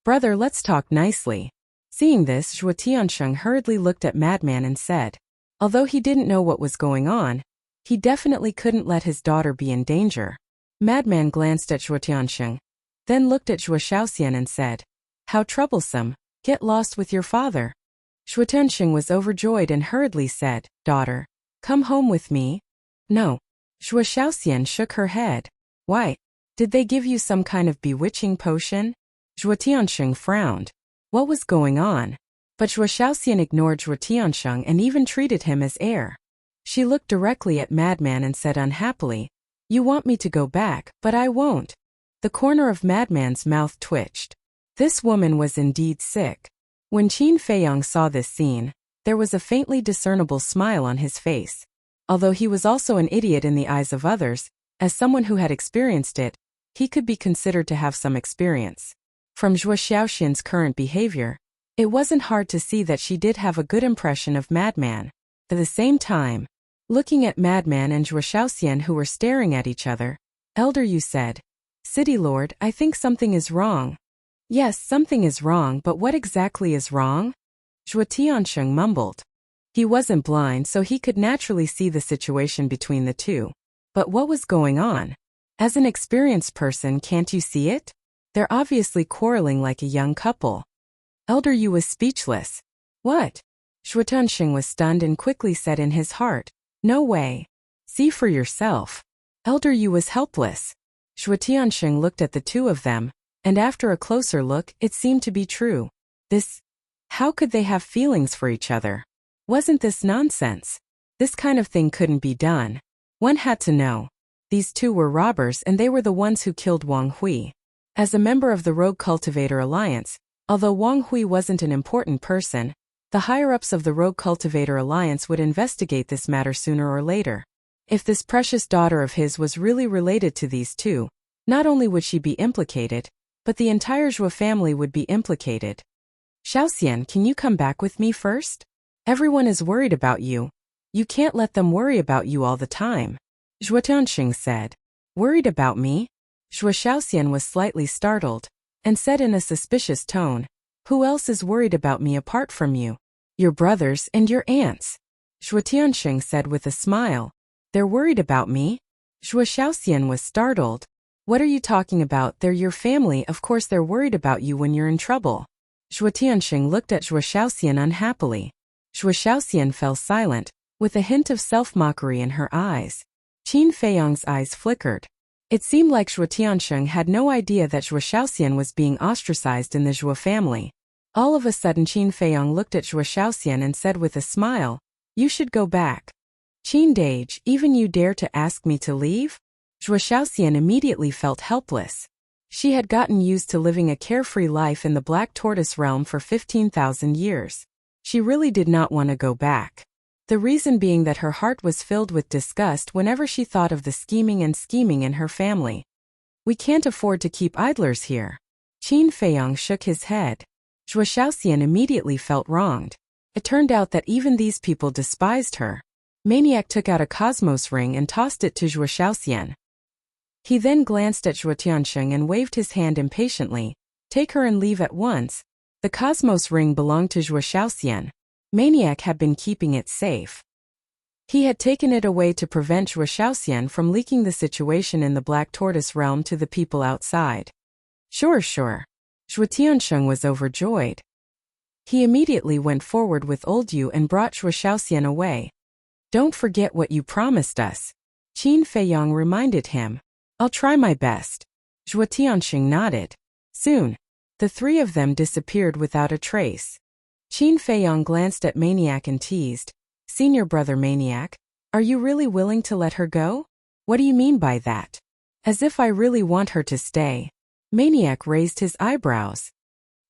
Brother, let's talk nicely. Seeing this, Zhuo Tianxing hurriedly looked at Madman and said, although he didn't know what was going on, he definitely couldn't let his daughter be in danger. Madman glanced at Zhuo Tianxing, then looked at Zhuo Xiaoxian and said, how troublesome, get lost with your father. Zhuo Tianxing was overjoyed and hurriedly said, daughter, come home with me. No. Zhuo Xiaoxian shook her head. Why? Did they give you some kind of bewitching potion? Zhuo Tianxing frowned. What was going on? But Zhuo Xiaoxian ignored Zhuo Tianxing and even treated him as heir. She looked directly at Madman and said unhappily, you want me to go back, but I won't. The corner of Madman's mouth twitched. This woman was indeed sick. When Qin Feiyang saw this scene, there was a faintly discernible smile on his face. Although he was also an idiot in the eyes of others, as someone who had experienced it, he could be considered to have some experience. From Zhuo Xiaoxian's current behavior, it wasn't hard to see that she did have a good impression of Madman. At the same time, looking at Madman and Zhuo Xiaoxian who were staring at each other, Elder Yu said, "City Lord, I think something is wrong." "Yes, something is wrong, but what exactly is wrong?" Zhuo Tiansheng mumbled. He wasn't blind, so he could naturally see the situation between the two. But what was going on? As an experienced person, can't you see it? They're obviously quarreling like a young couple. Elder Yu was speechless. What? Zhuo Tiansheng was stunned and quickly said in his heart, "No way. See for yourself." Elder Yu was helpless. Zhuo Tiansheng looked at the two of them, and after a closer look, it seemed to be true. How could they have feelings for each other? Wasn't this nonsense? This kind of thing couldn't be done. One had to know. These two were robbers and they were the ones who killed Wang Hui. As a member of the Rogue Cultivator Alliance, although Wang Hui wasn't an important person, the higher-ups of the Rogue Cultivator Alliance would investigate this matter sooner or later. If this precious daughter of his was really related to these two, not only would she be implicated, but the entire Zhuo family would be implicated. "Xiaoxian, can you come back with me first? Everyone is worried about you. You can't let them worry about you all the time," Zhuo Tianxing said. "Worried about me?" Zhuo Xiaoxian was slightly startled, and said in a suspicious tone, "Who else is worried about me apart from you? Your brothers and your aunts." Zhuo Tianxing said with a smile, "They're worried about me?" Zhuo Xiaoxian was startled. "What are you talking about? They're your family, of course they're worried about you when you're in trouble." Zhuo Tianxing looked at Zhuo Xiaoxian unhappily. Zhuo Xiaoxian fell silent, with a hint of self-mockery in her eyes. Qin Feiyang's eyes flickered. It seemed like Zhuo Tiansheng had no idea that Zhuo Xiaoxian was being ostracized in the Zhuo family. All of a sudden Qin Feiyang looked at Zhuo Xiaoxian and said with a smile, "You should go back." "Qin Dage, even you dare to ask me to leave?" Zhuo Xiaoxian immediately felt helpless. She had gotten used to living a carefree life in the Black Tortoise realm for 15,000 years. She really did not want to go back. The reason being that her heart was filled with disgust whenever she thought of the scheming in her family. "We can't afford to keep idlers here." Qin Feiyang shook his head. Zhuo Xiaoxian immediately felt wronged. It turned out that even these people despised her. Maniac took out a cosmos ring and tossed it to Zhuo Xiaoxian. He then glanced at Zhuo Tiansheng and waved his hand impatiently. "Take her and leave at once." The cosmos ring belonged to Zhuo Xiaoxian. Maniac had been keeping it safe. He had taken it away to prevent Zhuo Xiaoxian from leaking the situation in the Black Tortoise realm to the people outside. Sure. Zhuo Tiansheng was overjoyed. He immediately went forward with Old Yu and brought Zhuo Xiaoxian away. "Don't forget what you promised us," Qin Feiyang reminded him. "I'll try my best." Zhuo Tiansheng nodded. Soon, the three of them disappeared without a trace. Qin Feiyang glanced at Maniac and teased, "Senior brother Maniac, are you really willing to let her go? What do you mean by that?" "As if I really want her to stay." Maniac raised his eyebrows.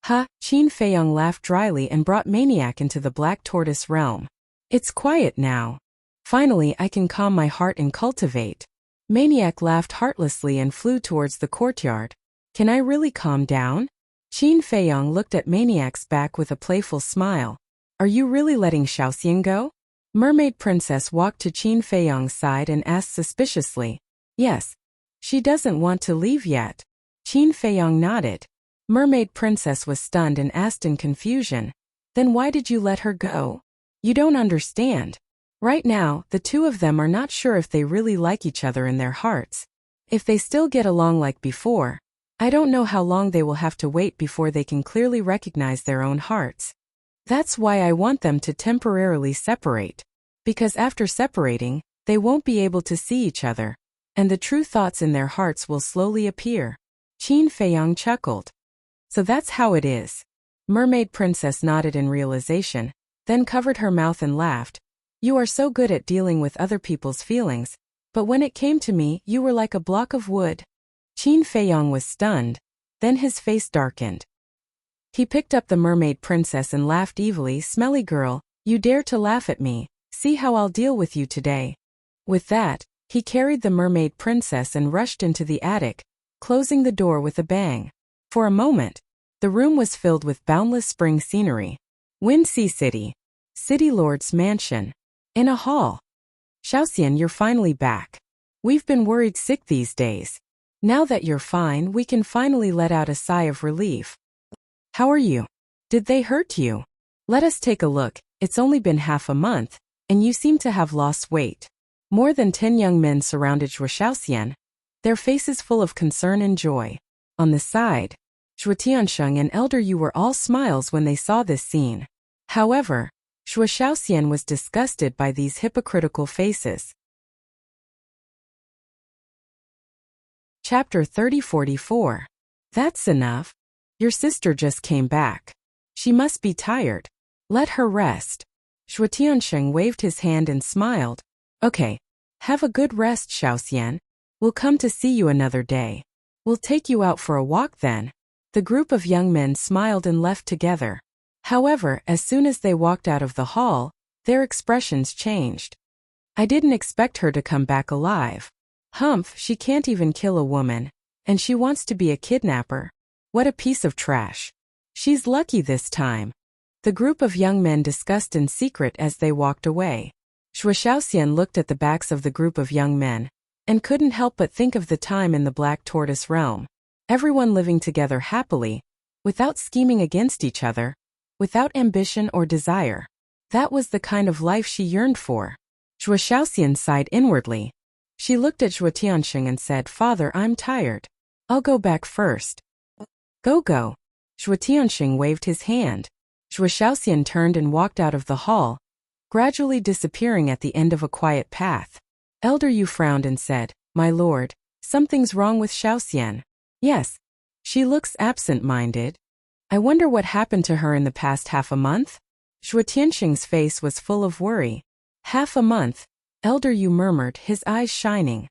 "Ha!" Qin Feiyang laughed dryly and brought Maniac into the Black Tortoise realm. "It's quiet now. Finally I can calm my heart and cultivate." Maniac laughed heartlessly and flew towards the courtyard. "Can I really calm down?" Qin Feiyang looked at Maniac's back with a playful smile. "Are you really letting Xiaoxian go?" Mermaid Princess walked to Qin Feiyang's side and asked suspiciously. "Yes. She doesn't want to leave yet." Qin Feiyang nodded. Mermaid Princess was stunned and asked in confusion, "Then why did you let her go?" "You don't understand. Right now, the two of them are not sure if they really like each other in their hearts. If they still get along like before, I don't know how long they will have to wait before they can clearly recognize their own hearts. That's why I want them to temporarily separate. Because after separating, they won't be able to see each other, and the true thoughts in their hearts will slowly appear." Qin Feiyang chuckled. "So that's how it is." Mermaid Princess nodded in realization, then covered her mouth and laughed. "You are so good at dealing with other people's feelings, but when it came to me, you were like a block of wood." Qin Feiyang was stunned, then his face darkened. He picked up the Mermaid Princess and laughed evilly. "Smelly girl, you dare to laugh at me, see how I'll deal with you today." With that, he carried the Mermaid Princess and rushed into the attic, closing the door with a bang. For a moment, the room was filled with boundless spring scenery. Wind Sea City. City Lord's mansion. In a hall. Xiaoxian, you're finally back. We've been worried sick these days. Now that you're fine, we can finally let out a sigh of relief. How are you? Did they hurt you? Let us take a look. It's only been half a month, and you seem to have lost weight. More than 10 young men surrounded Xiaoxian, their faces full of concern and joy. On the side, Tiansheng and Elder Yu were all smiles when they saw this scene. However, Xiaoxian was disgusted by these hypocritical faces. Chapter 30-44. That's enough. Your sister just came back. She must be tired. Let her rest. Tiansheng waved his hand and smiled. Okay. Have a good rest, Xiaoxian. We'll come to see you another day. We'll take you out for a walk then. The group of young men smiled and left together. However, as soon as they walked out of the hall, their expressions changed. I didn't expect her to come back alive. Humph, she can't even kill a woman, and she wants to be a kidnapper. What a piece of trash. She's lucky this time. The group of young men discussed in secret as they walked away. Xiaoxian looked at the backs of the group of young men, and couldn't help but think of the time in the Black Tortoise realm. Everyone living together happily, without scheming against each other, without ambition or desire. That was the kind of life she yearned for. Xiaoxian sighed inwardly. She looked at Tiansheng and said, Father, I'm tired. I'll go back first. Go. Tiansheng waved his hand. Xiaoxian turned and walked out of the hall, gradually disappearing at the end of a quiet path. Elder Yu frowned and said, My lord, something's wrong with Xiaoxian. Yes. She looks absent-minded. I wonder what happened to her in the past half a month? Tiansheng's face was full of worry. Half a month, Elder Yu murmured, his eyes shining.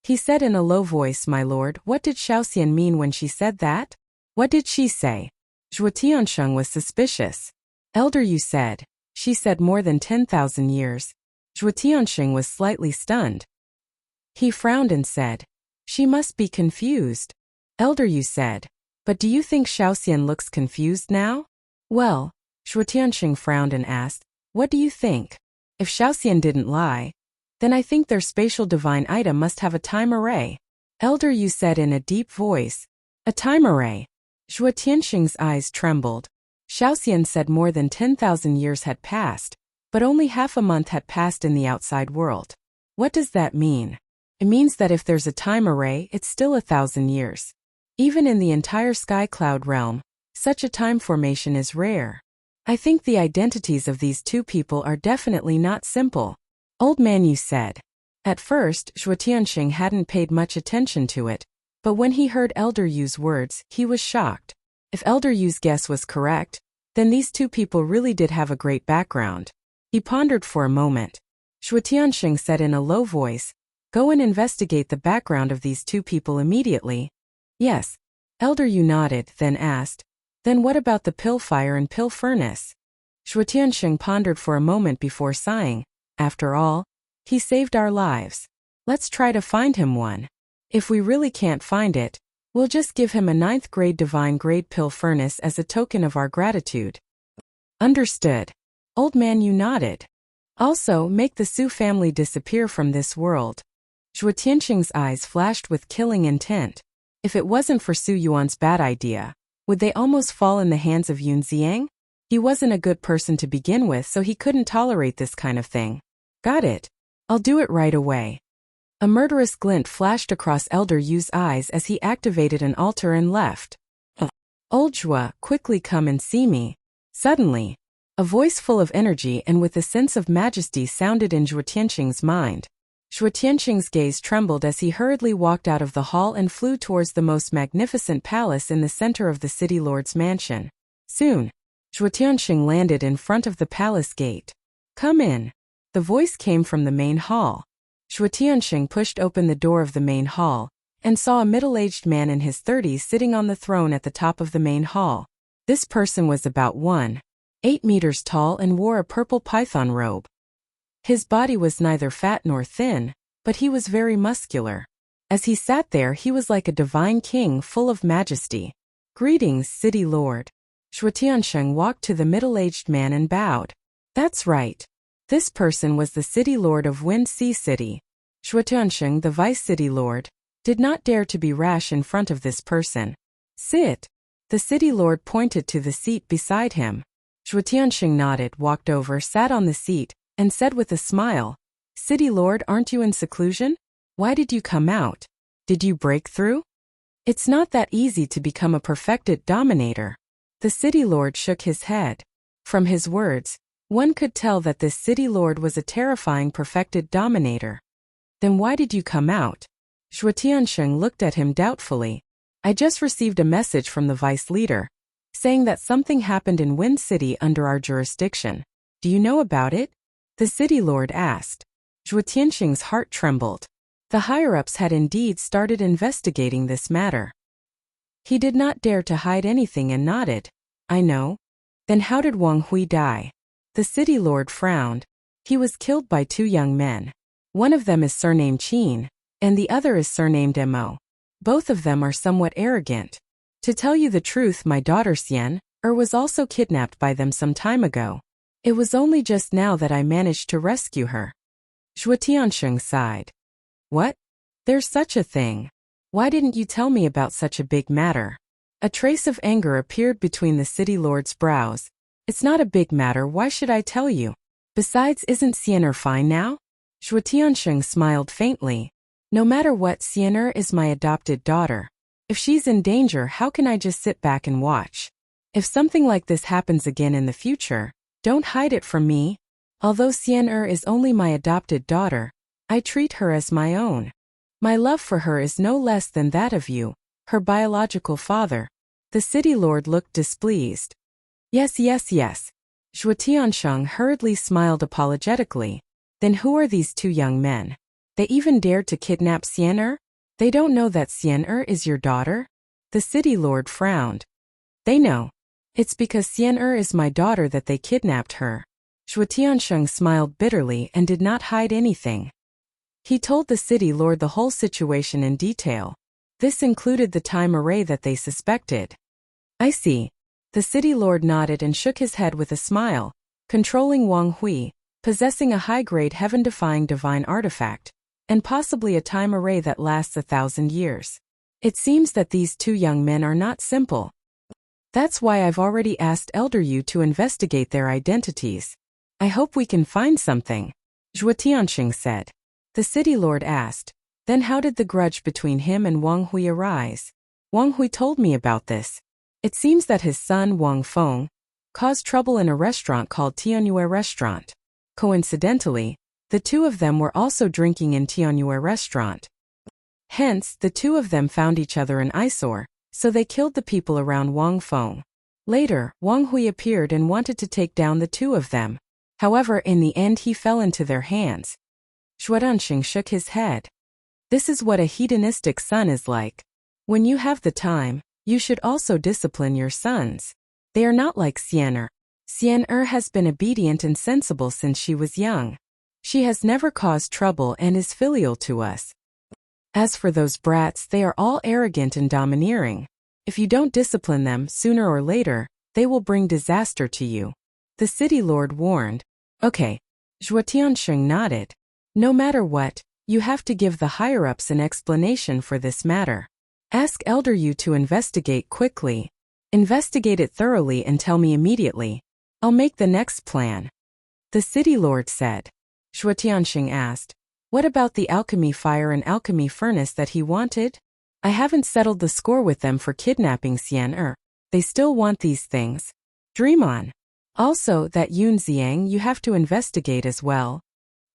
He said in a low voice, My lord, what did Xiaoxian mean when she said that? What did she say? Tiansheng was suspicious. Elder Yu said, She said more than 10,000 years. Tiansheng was slightly stunned. He frowned and said, She must be confused. Elder Yu said, But do you think Xiaoxian looks confused now? Well, Tiansheng frowned and asked, What do you think? If Xiaoxian didn't lie, then I think their spatial divine item must have a time array. Elder Yu said in a deep voice, A time array. Tiansheng's eyes trembled. Xiaoxian said more than 10,000 years had passed, but only half a month had passed in the outside world. What does that mean? It means that if there's a time array, it's still 1,000 years. Even in the entire sky cloud realm, such a time formation is rare. I think the identities of these two people are definitely not simple. Old Man Yu said. At first, Tiansheng hadn't paid much attention to it, but when he heard Elder Yu's words, he was shocked. If Elder Yu's guess was correct, then these two people really did have a great background. He pondered for a moment. Tiansheng said in a low voice, Go and investigate the background of these two people immediately. Yes. Elder Yu nodded, then asked, Then what about the pill fire and pill furnace? Tiansheng pondered for a moment before sighing. After all, he saved our lives. Let's try to find him one. If we really can't find it, we'll just give him a 9th grade divine grade pill furnace as a token of our gratitude. Understood. Old Man Yu nodded. Also, make the Su family disappear from this world. Tiansheng's eyes flashed with killing intent. If it wasn't for Su Yuan's bad idea, would they almost fall in the hands of Yun Ziang? He wasn't a good person to begin with, so he couldn't tolerate this kind of thing. Got it. I'll do it right away. A murderous glint flashed across Elder Yu's eyes as he activated an altar and left. Old Zhua, quickly come and see me. Suddenly, a voice full of energy and with a sense of majesty sounded in Tiansheng's mind. Tiansheng's gaze trembled as he hurriedly walked out of the hall and flew towards the most magnificent palace in the center of the city lord's mansion. Soon, Tiansheng landed in front of the palace gate. Come in. The voice came from the main hall. Tiansheng pushed open the door of the main hall, and saw a middle-aged man in his 30s sitting on the throne at the top of the main hall. This person was about 1.8 meters tall and wore a purple python robe. His body was neither fat nor thin, but he was very muscular. As he sat there, he was like a divine king full of majesty. "Greetings, city lord." Shuatiansheng walked to the middle-aged man and bowed. That's right. This person was the city lord of Wind Sea City. Shuatiansheng, the vice city lord, did not dare to be rash in front of this person. "Sit." The city lord pointed to the seat beside him. Shuatiansheng nodded, walked over, sat on the seat, and said with a smile, "City lord, aren't you in seclusion? Why did you come out? Did you break through? It's not that easy to become a perfected dominator." The city lord shook his head. From his words, one could tell that this city lord was a terrifying perfected dominator. "Then why did you come out?" Shuatiansheng looked at him doubtfully. "I just received a message from the vice leader, saying that something happened in Wind City under our jurisdiction. Do you know about it?" The city lord asked. Shuatiansheng's heart trembled. The higher-ups had indeed started investigating this matter. He did not dare to hide anything and nodded. "I know." "Then how did Wang Hui die?" The city lord frowned. "He was killed by two young men. One of them is surnamed Qin, and the other is surnamed Mo. Both of them are somewhat arrogant. To tell you the truth, my daughter Xian was also kidnapped by them some time ago. It was only just now that I managed to rescue her." Shuatiansheng sighed. "What? There's such a thing. Why didn't you tell me about such a big matter?" A trace of anger appeared between the city lord's brows. "It's not a big matter, why should I tell you? Besides, isn't Xian fine now?" Shuatiansheng smiled faintly. "No matter what, Xian is my adopted daughter. If she's in danger, how can I just sit back and watch? If something like this happens again in the future, don't hide it from me. Although Xian is only my adopted daughter, I treat her as my own. My love for her is no less than that of you, her biological father." The city lord looked displeased. Yes. Shuatiansheng hurriedly smiled apologetically. "Then who are these two young men? They even dared to kidnap Xian? They don't know that Xian is your daughter?" The city lord frowned. "They know. It's because Xian is my daughter that they kidnapped her." Shuatiansheng smiled bitterly and did not hide anything. He told the city lord the whole situation in detail. This included the time array that they suspected. "I see." The city lord nodded and shook his head with a smile. "Controlling Wang Hui, possessing a high-grade heaven-defying divine artifact, and possibly a time array that lasts 1,000 years. It seems that these two young men are not simple. That's why I've already asked Elder Yu to investigate their identities. I hope we can find something," Shuatiansheng said. The city lord asked, "Then how did the grudge between him and Wang Hui arise?" "Wang Hui told me about this. It seems that his son, Wang Feng, caused trouble in a restaurant called Tianyue Restaurant. Coincidentally, the two of them were also drinking in Tianyue Restaurant. Hence, the two of them found each other an eyesore, so they killed the people around Wang Feng. Later, Wang Hui appeared and wanted to take down the two of them. However, in the end he fell into their hands." Shuatiansheng shook his head. "This is what a hedonistic son is like. When you have the time, you should also discipline your sons. They are not like Xian. Xian has been obedient and sensible since she was young. She has never caused trouble and is filial to us. As for those brats, they are all arrogant and domineering. If you don't discipline them, sooner or later, they will bring disaster to you," the city lord warned. "Okay." Shuatiansheng nodded. "No matter what, you have to give the higher-ups an explanation for this matter. Ask Elder Yu to investigate quickly. Investigate it thoroughly and tell me immediately. I'll make the next plan," the city lord said. Shuatiansheng asked, "What about the alchemy fire and alchemy furnace that he wanted?" "I haven't settled the score with them for kidnapping Xian. They still want these things. Dream on. Also, that Yun Xiang you have to investigate as well.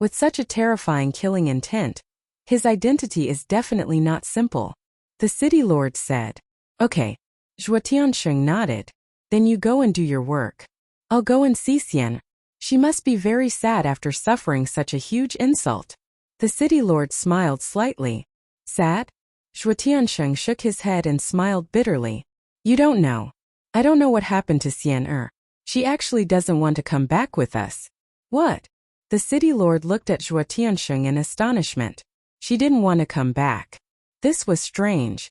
With such a terrifying killing intent, his identity is definitely not simple," the city lord said. "Okay." Shuatiansheng nodded. "Then you go and do your work. I'll go and see Xian. She must be very sad after suffering such a huge insult." The city lord smiled slightly. "Sad?" Shuatiansheng shook his head and smiled bitterly. "You don't know. I don't know what happened to Xian. She actually doesn't want to come back with us." "What?" The city lord looked at Shuatiansheng in astonishment. "She didn't want to come back." This was strange.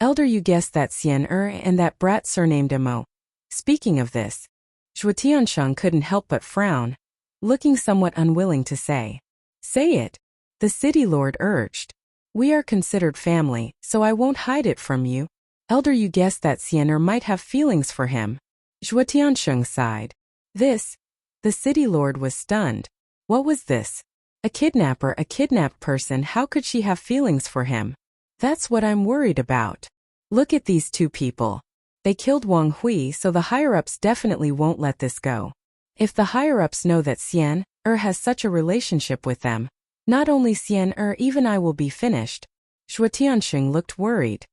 Elder, you guessed that Xian and that brat surnamed Mo. Speaking of this, Zhuo Tiansheng couldn't help but frown, looking somewhat unwilling to say. Say it, the city lord urged. We are considered family, so I won't hide it from you. Elder, you guessed that Xian might have feelings for him. Zhuo Tiansheng sighed. This? The city lord was stunned. What was this? A kidnapper, a kidnapped person, how could she have feelings for him? That's what I'm worried about. Look at these two people. They killed Wang Hui, so the higher-ups definitely won't let this go. If the higher-ups know that Xian has such a relationship with them, not only Xian even I will be finished. Zhuo Tiansheng looked worried.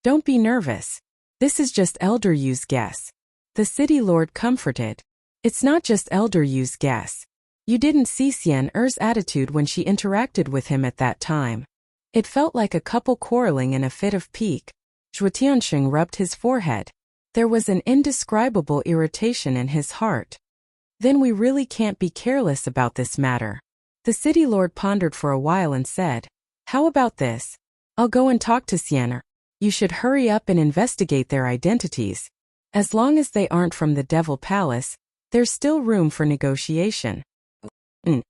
Don't be nervous. This is just Elder Yu's guess. The city lord comforted. It's not just Elder Yu's guess. You didn't see Xian's attitude when she interacted with him at that time. It felt like a couple quarreling in a fit of pique. Zhuo Tiansheng rubbed his forehead. There was an indescribable irritation in his heart. Then we really can't be careless about this matter. The city lord pondered for a while and said, how about this? I'll go and talk to Xian. You should hurry up and investigate their identities. As long as they aren't from the Devil Palace, there's still room for negotiation. Zhuo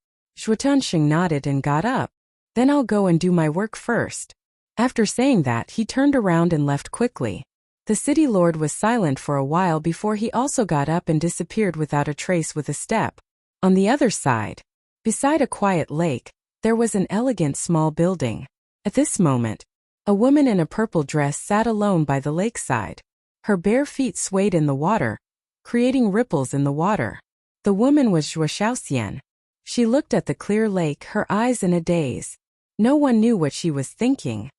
Tiansheng nodded and got up. Then I'll go and do my work first. After saying that, he turned around and left quickly. The city lord was silent for a while before he also got up and disappeared without a trace with a step. On the other side, beside a quiet lake, there was an elegant small building. At this moment, a woman in a purple dress sat alone by the lakeside. Her bare feet swayed in the water, creating ripples in the water. The woman was Zhuo Xiaoxian. She looked at the clear lake, her eyes in a daze. No one knew what she was thinking.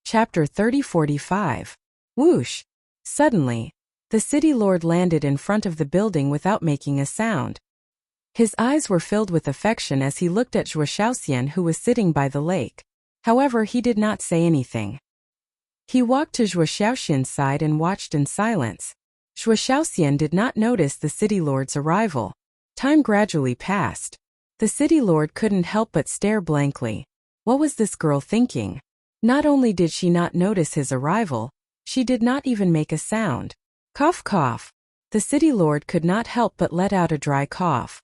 Chapter 30-45. Whoosh! Suddenly, the city lord landed in front of the building without making a sound. His eyes were filled with affection as he looked at Zhuo Xiaoxian, who was sitting by the lake. However, he did not say anything. He walked to Zhuo Xiaoxian's side and watched in silence. Zhuo Xiaoxian did not notice the city lord's arrival. Time gradually passed. The city lord couldn't help but stare blankly. What was this girl thinking? Not only did she not notice his arrival, she did not even make a sound. Cough, cough. The city lord could not help but let out a dry cough.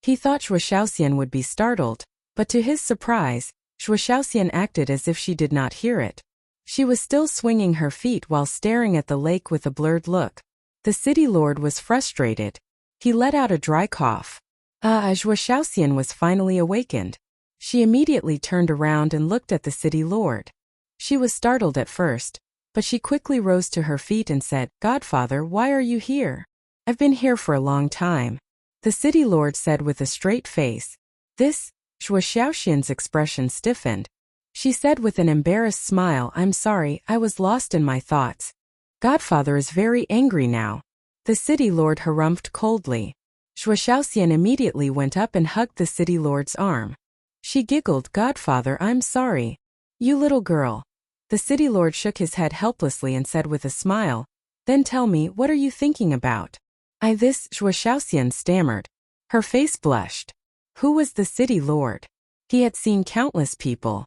He thought Zhuo Xiaoxian would be startled, but to his surprise, Zhuo Xiaoxian acted as if she did not hear it. She was still swinging her feet while staring at the lake with a blurred look. The city lord was frustrated. He let out a dry cough. Zhuo Xiaoxian was finally awakened. She immediately turned around and looked at the city lord. She was startled at first, but she quickly rose to her feet and said, Godfather, why are you here? I've been here for a long time. The city lord said with a straight face. This? Zhuo Xiaoxian's expression stiffened. She said with an embarrassed smile, I'm sorry, I was lost in my thoughts. Godfather is very angry now. The city lord harumphed coldly. Zhuo Xiaoxian immediately went up and hugged the city lord's arm. She giggled, Godfather, I'm sorry. You little girl. The city lord shook his head helplessly and said with a smile, then tell me, what are you thinking about? This, Zhuo Xiaoxian stammered. Her face blushed. Who was the city lord? He had seen countless people.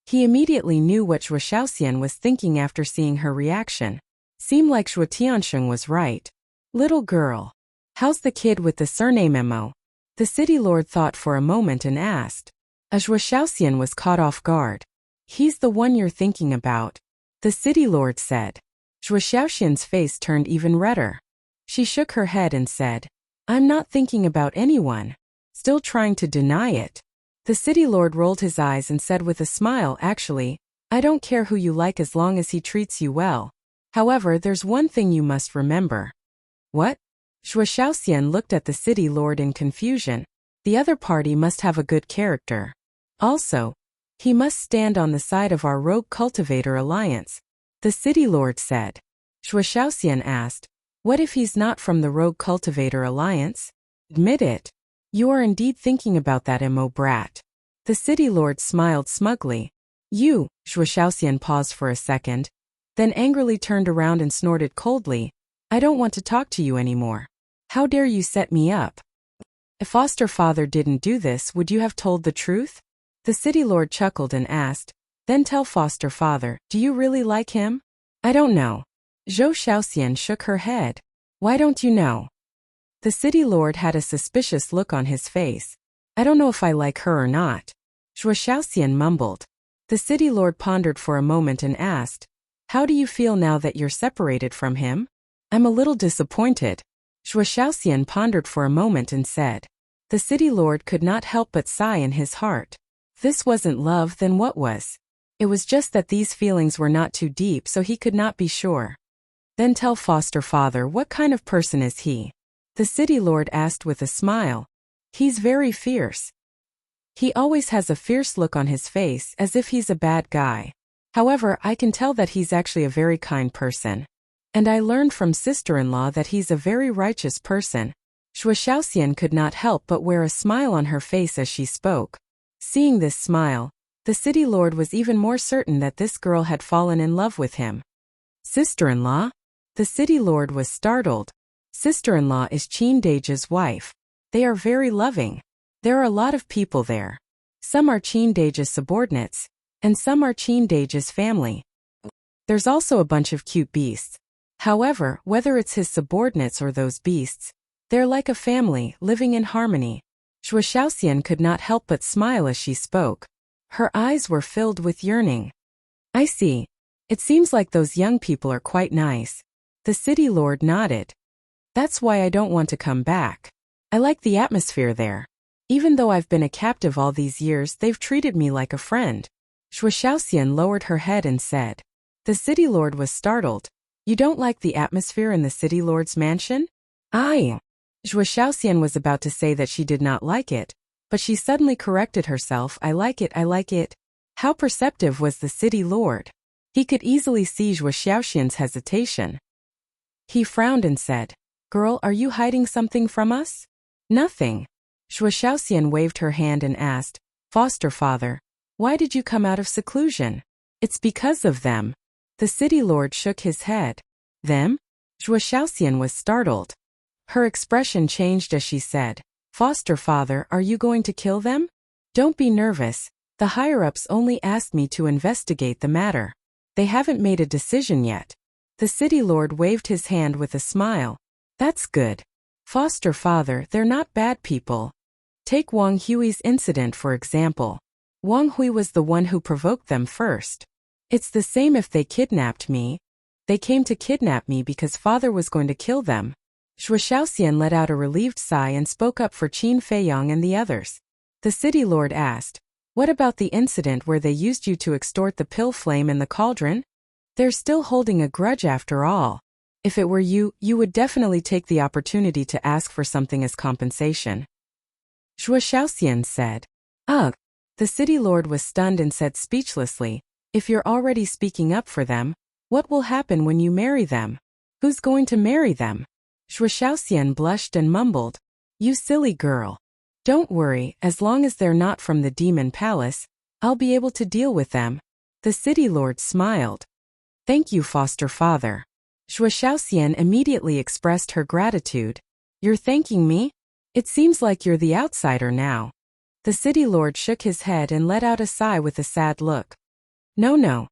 He immediately knew what Zhuo Xiaoxian was thinking after seeing her reaction. Seemed like Zhuo Tiansheng was right. Little girl. How's the kid with the surname Mo? The city lord thought for a moment and asked. Zhuo Xiaoxian was caught off guard. He's the one you're thinking about. The city lord said. Zhuo Xiaoxian's face turned even redder. She shook her head and said, I'm not thinking about anyone. Still trying to deny it. The city lord rolled his eyes and said with a smile, actually, I don't care who you like as long as he treats you well. However, there's one thing you must remember. What? Zhuo Xiaoxian looked at the city lord in confusion. The other party must have a good character. Also, he must stand on the side of our rogue cultivator alliance. The city lord said. Zhuo Xiaoxian asked, what if he's not from the rogue cultivator alliance? Admit it. You are indeed thinking about that Mo brat. The city lord smiled smugly. You, Zhuo Xiaoxian paused for a second, then angrily turned around and snorted coldly, I don't want to talk to you anymore. How dare you set me up? If foster father didn't do this, would you have told the truth? The city lord chuckled and asked, then tell foster father, do you really like him? I don't know. Zhou Xiaoxian shook her head. Why don't you know? The city lord had a suspicious look on his face. I don't know if I like her or not. Zhou Xiaoxian mumbled. The city lord pondered for a moment and asked, how do you feel now that you're separated from him? I'm a little disappointed. Zhou Xiaoxian pondered for a moment and said. The city lord could not help but sigh in his heart. If this wasn't love, then what was? It was just that these feelings were not too deep, so he could not be sure. Then tell foster father, what kind of person is he? The city lord asked with a smile. He's very fierce. He always has a fierce look on his face, as if he's a bad guy. However, I can tell that he's actually a very kind person. And I learned from sister-in-law that he's a very righteous person. Zhou Xiaoxian could not help but wear a smile on her face as she spoke. Seeing this smile, the city lord was even more certain that this girl had fallen in love with him. Sister-in-law? The city lord was startled. Sister-in-law is Qin Deji's wife. They are very loving. There are a lot of people there. Some are Qin Deji's subordinates, and some are Qin Deji's family. There's also a bunch of cute beasts. However, whether it's his subordinates or those beasts, they're like a family, living in harmony. Zhou Xiaoxian could not help but smile as she spoke. Her eyes were filled with yearning. I see. It seems like those young people are quite nice. The city lord nodded. That's why I don't want to come back. I like the atmosphere there. Even though I've been a captive all these years, they've treated me like a friend. Zhou Xiaoxian lowered her head and said. The city lord was startled. You don't like the atmosphere in the city lord's mansion? Zhou Xiaoxian was about to say that she did not like it, but she suddenly corrected herself. I like it, I like it. How perceptive was the city lord? He could easily see Zhou Xiaoxian's hesitation. He frowned and said, Girl, are you hiding something from us? Nothing. Zhou Xiaoxian waved her hand and asked, Foster father, why did you come out of seclusion? It's because of them. The city lord shook his head. Them? Zhou Xiaoxian was startled. Her expression changed as she said, Foster father, are you going to kill them? Don't be nervous. The higher-ups only asked me to investigate the matter. They haven't made a decision yet. The city lord waved his hand with a smile. That's good. Foster father, they're not bad people. Take Wang Hui's incident for example. Wang Hui was the one who provoked them first. It's the same if they kidnapped me. They came to kidnap me because father was going to kill them. Zhou Xiaoxian let out a relieved sigh and spoke up for Qin Feiyang and the others. The city lord asked, What about the incident where they used you to extort the pill flame in the cauldron? They're still holding a grudge after all. If it were you, you would definitely take the opportunity to ask for something as compensation. Zhou Xiaoxian said. Ugh. The city lord was stunned and said speechlessly, If you're already speaking up for them, what will happen when you marry them? Who's going to marry them? Zhou Xiaoxian blushed and mumbled, You silly girl. Don't worry, as long as they're not from the demon palace, I'll be able to deal with them. The city lord smiled. Thank you, foster father. Zhou Xiaoxian immediately expressed her gratitude. You're thanking me? It seems like you're the outsider now. The city lord shook his head and let out a sigh with a sad look. No.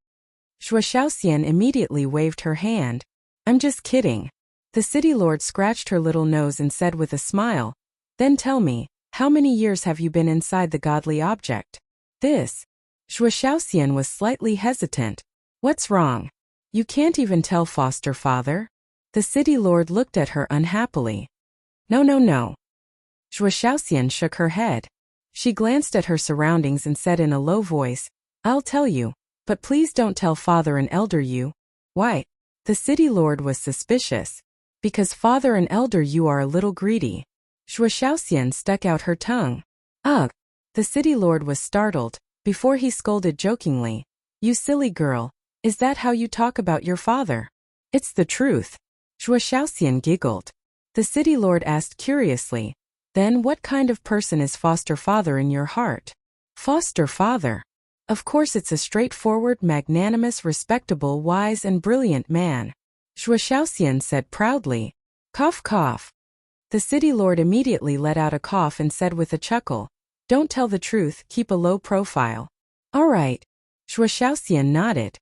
Zhou Xiaoxian immediately waved her hand. I'm just kidding. The city lord scratched her little nose and said with a smile, Then tell me, how many years have you been inside the godly object? This. Zhou Xiaoxian was slightly hesitant. What's wrong? You can't even tell, foster father? The city lord looked at her unhappily. No. Zhou Xiaoxian shook her head. She glanced at her surroundings and said in a low voice, I'll tell you, but please don't tell father and elder you. Why? The city lord was suspicious. Because father and elder you are a little greedy. Zhou Xiaoxian stuck out her tongue. Ugh. The city lord was startled. Before he scolded jokingly, You silly girl, is that how you talk about your father? It's the truth. Zhou Xiaoxian giggled. The city lord asked curiously, Then what kind of person is foster father in your heart? Foster father. Of course it's a straightforward, magnanimous, respectable, wise and brilliant man. Zhou Xiaoxian said proudly. Cough cough. The city lord immediately let out a cough and said with a chuckle, "Don't tell the truth, keep a low profile." "All right." Xue Xiaoxian nodded.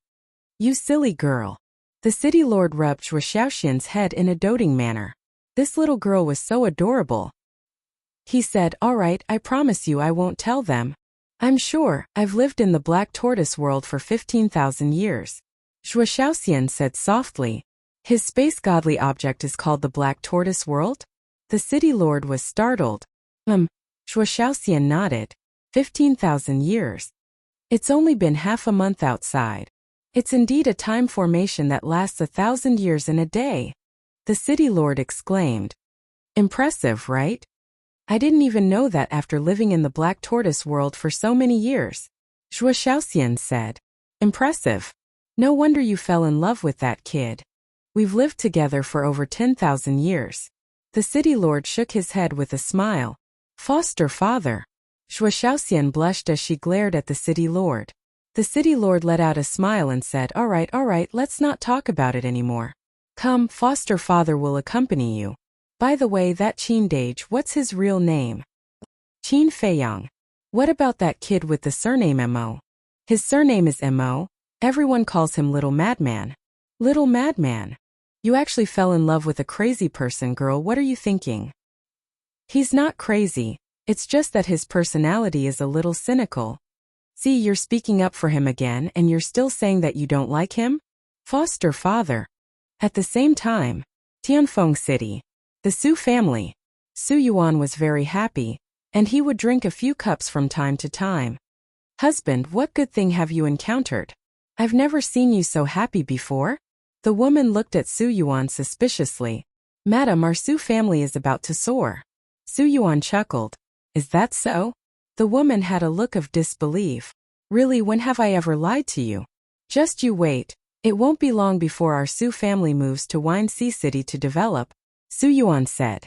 "You silly girl." The city lord rubbed Xue Xiaoxian's head in a doting manner. This little girl was so adorable. He said, "All right, I promise you I won't tell them. I'm sure, I've lived in the Black Tortoise world for 15,000 years. Xue Xiaoxian said softly. "His space godly object is called the Black Tortoise world?" The city lord was startled. Xue Xiaoxian nodded. 15,000 years. It's only been half a month outside. It's indeed a time formation that lasts 1,000 years in a day. The city lord exclaimed. Impressive, right? I didn't even know that after living in the Black Tortoise world for so many years. Xue Xiaoxian said. Impressive. No wonder you fell in love with that kid. We've lived together for over 10,000 years. The city lord shook his head with a smile. Foster father. Xue Xiaoxian blushed as she glared at the city lord. The city lord let out a smile and said, all right, let's not talk about it anymore. Come, foster father will accompany you. By the way, that Qin Dage, what's his real name? Qin Feiyang. What about that kid with the surname Mo? His surname is Mo. Everyone calls him Little Madman. Little Madman. You actually fell in love with a crazy person, girl. What are you thinking? He's not crazy. It's just that his personality is a little cynical. See, you're speaking up for him again and you're still saying that you don't like him? Foster father. At the same time, Tianfeng City. The Su family. Su Yuan was very happy, and he would drink a few cups from time to time. Husband, what good thing have you encountered? I've never seen you so happy before. The woman looked at Su Yuan suspiciously. Madam, our Su family is about to soar. Su Yuan chuckled. Is that so? The woman had a look of disbelief. Really, when have I ever lied to you? Just you wait. It won't be long before our Su family moves to Wine Sea City to develop, Su Yuan said.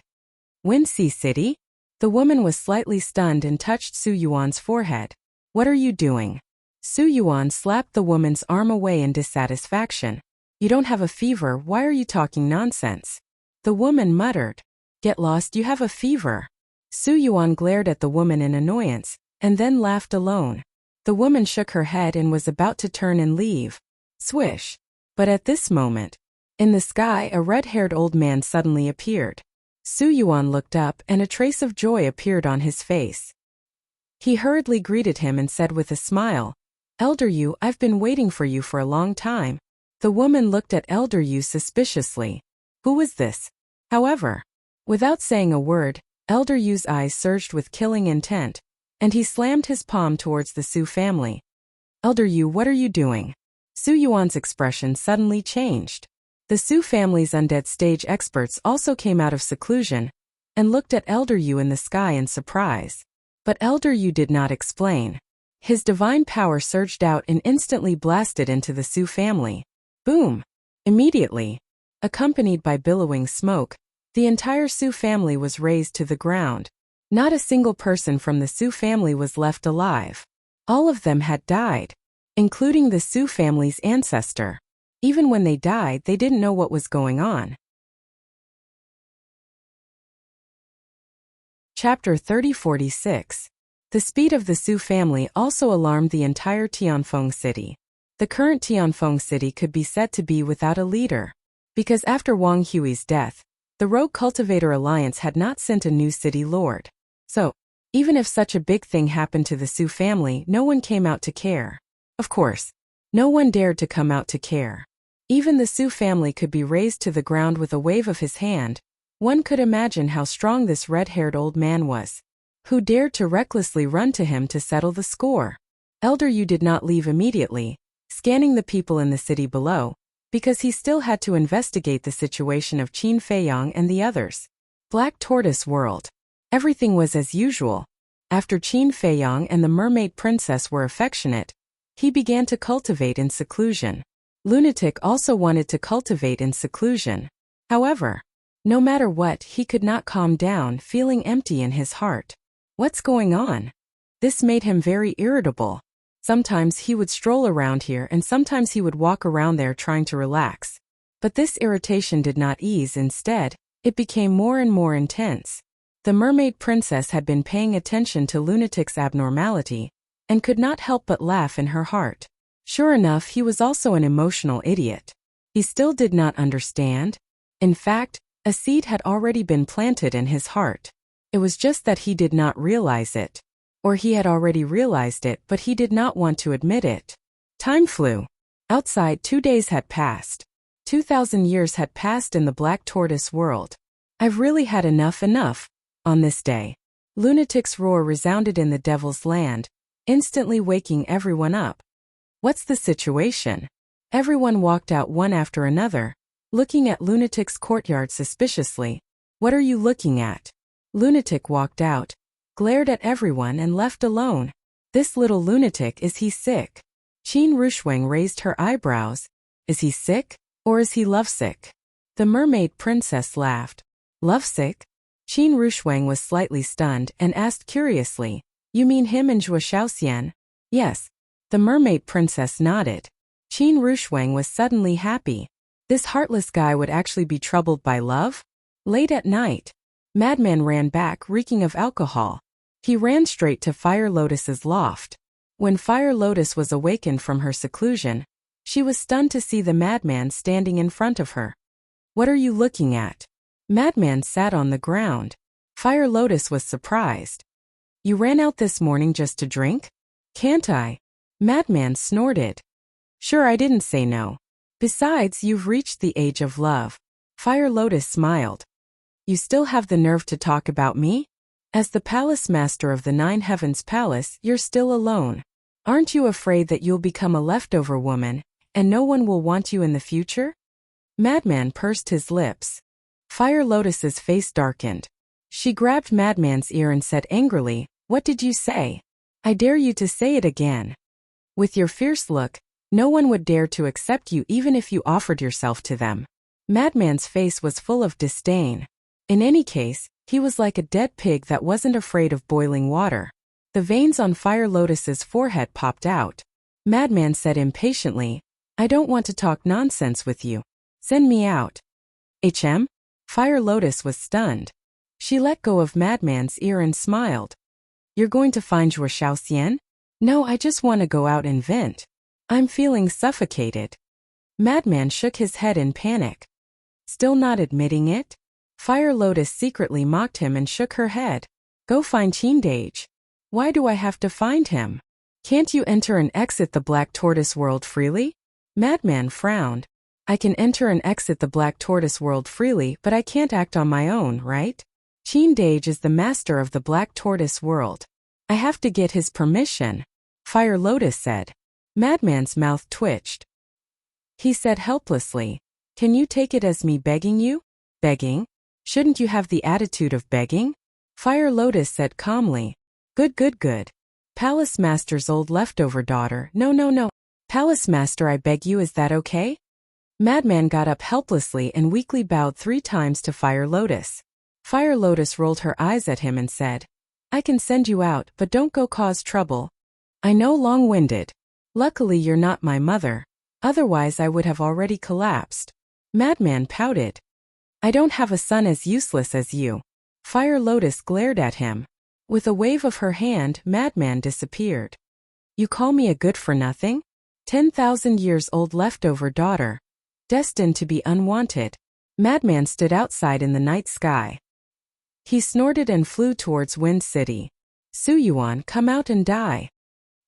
Wine Sea City? The woman was slightly stunned and touched Su Yuan's forehead. What are you doing? Su Yuan slapped the woman's arm away in dissatisfaction. You don't have a fever, why are you talking nonsense? The woman muttered. Get lost, you have a fever. Su Yuan glared at the woman in annoyance, and then laughed alone. The woman shook her head and was about to turn and leave. Swish. But at this moment, in the sky a red-haired old man suddenly appeared. Su Yuan looked up and a trace of joy appeared on his face. He hurriedly greeted him and said with a smile, Elder Yu, I've been waiting for you for a long time. The woman looked at Elder Yu suspiciously. Who was this? However, without saying a word, Elder Yu's eyes surged with killing intent, and he slammed his palm towards the Su family. Elder Yu, what are you doing? Su Yuan's expression suddenly changed. The Su family's undead stage experts also came out of seclusion and looked at Elder Yu in the sky in surprise. But Elder Yu did not explain. His divine power surged out and instantly blasted into the Su family. Boom! Immediately, accompanied by billowing smoke, the entire Su family was razed to the ground. Not a single person from the Su family was left alive. All of them had died, including the Su family's ancestor. Even when they died, they didn't know what was going on. Chapter 3046. The speed of the Su family also alarmed the entire Tianfeng City. The current Tianfeng City could be said to be without a leader, because after Wang Hui's death, the Rogue Cultivator Alliance had not sent a new city lord. So, even if such a big thing happened to the Su family, no one came out to care. Of course, no one dared to come out to care. Even the Su family could be razed to the ground with a wave of his hand. One could imagine how strong this red-haired old man was. Who dared to recklessly run to him to settle the score? Elder Yu did not leave immediately, scanning the people in the city below, because he still had to investigate the situation of Qin Feiyang and the others. Black Tortoise World. Everything was as usual. After Qin Feiyang and the mermaid princess were affectionate, he began to cultivate in seclusion. Lunatic also wanted to cultivate in seclusion. However, no matter what, he could not calm down, feeling empty in his heart. What's going on? This made him very irritable. Sometimes he would stroll around here and sometimes he would walk around there trying to relax. But this irritation did not ease. Instead, It became more and more intense. The mermaid princess had been paying attention to Lunatic's abnormality, and could not help but laugh in her heart. Sure enough, he was also an emotional idiot. He still did not understand. In fact, a seed had already been planted in his heart. It was just that he did not realize it. Or he had already realized it, but he did not want to admit it. Time flew. Outside, 2 days had passed. 2,000 years had passed in the Black Tortoise world. I've really had enough. On this day, Lunatic's roar resounded in the Devil's Land, instantly waking everyone up. What's the situation? Everyone walked out one after another, looking at Lunatic's courtyard suspiciously. What are you looking at? Lunatic walked out, glared at everyone and left alone. This little lunatic, is he sick? Qin Rushuang raised her eyebrows. Is he sick, or is he lovesick? The mermaid princess laughed. Lovesick? Qin Rushuang was slightly stunned and asked curiously, you mean him and Zhuo Shaoxian? Yes. The mermaid princess nodded. Qin Rushuang was suddenly happy. This heartless guy would actually be troubled by love? Late at night, Madman ran back reeking of alcohol. He ran straight to Fire Lotus's loft. When Fire Lotus was awakened from her seclusion, she was stunned to see the madman standing in front of her. What are you looking at? Madman sat on the ground. Fire Lotus was surprised. You ran out this morning just to drink? Can't I? Madman snorted. Sure, I didn't say no. Besides, you've reached the age of love. Fire Lotus smiled. You still have the nerve to talk about me? As the palace master of the Nine Heavens Palace, you're still alone. Aren't you afraid that you'll become a leftover woman, and no one will want you in the future? Madman pursed his lips. Fire Lotus's face darkened. She grabbed Madman's ear and said angrily, what did you say? I dare you to say it again. With your fierce look, no one would dare to accept you even if you offered yourself to them. Madman's face was full of disdain. In any case, he was like a dead pig that wasn't afraid of boiling water. The veins on Fire Lotus's forehead popped out. Madman said impatiently, I don't want to talk nonsense with you. Send me out. HM? Fire Lotus was stunned. She let go of Madman's ear and smiled. You're going to find Zhuo Shaoxian? No, I just want to go out and vent. I'm feeling suffocated. Madman shook his head in panic. Still not admitting it? Fire Lotus secretly mocked him and shook her head. Go find Deity. Why do I have to find him? Can't you enter and exit the Black Tortoise world freely? Madman frowned. I can enter and exit the Black Tortoise world freely, but I can't act on my own, right? Deity is the master of the Black Tortoise world. I have to get his permission, Fire Lotus said. Madman's mouth twitched. He said helplessly, can you take it as me begging you? Begging? Shouldn't you have the attitude of begging? Fire Lotus said calmly. Good. Palace Master's old leftover daughter. No. Palace Master, I beg you, is that okay? Madman got up helplessly and weakly bowed 3 times to Fire Lotus. Fire Lotus rolled her eyes at him and said, I can send you out, but don't go cause trouble. I know, long-winded. Luckily you're not my mother. Otherwise I would have already collapsed. Madman pouted. I don't have a son as useless as you. Fire Lotus glared at him. With a wave of her hand, Madman disappeared. You call me a good-for-nothing? 10,000 years old leftover daughter. Destined to be unwanted. Madman stood outside in the night sky. He snorted and flew towards Wind City. Su Yuan, come out and die.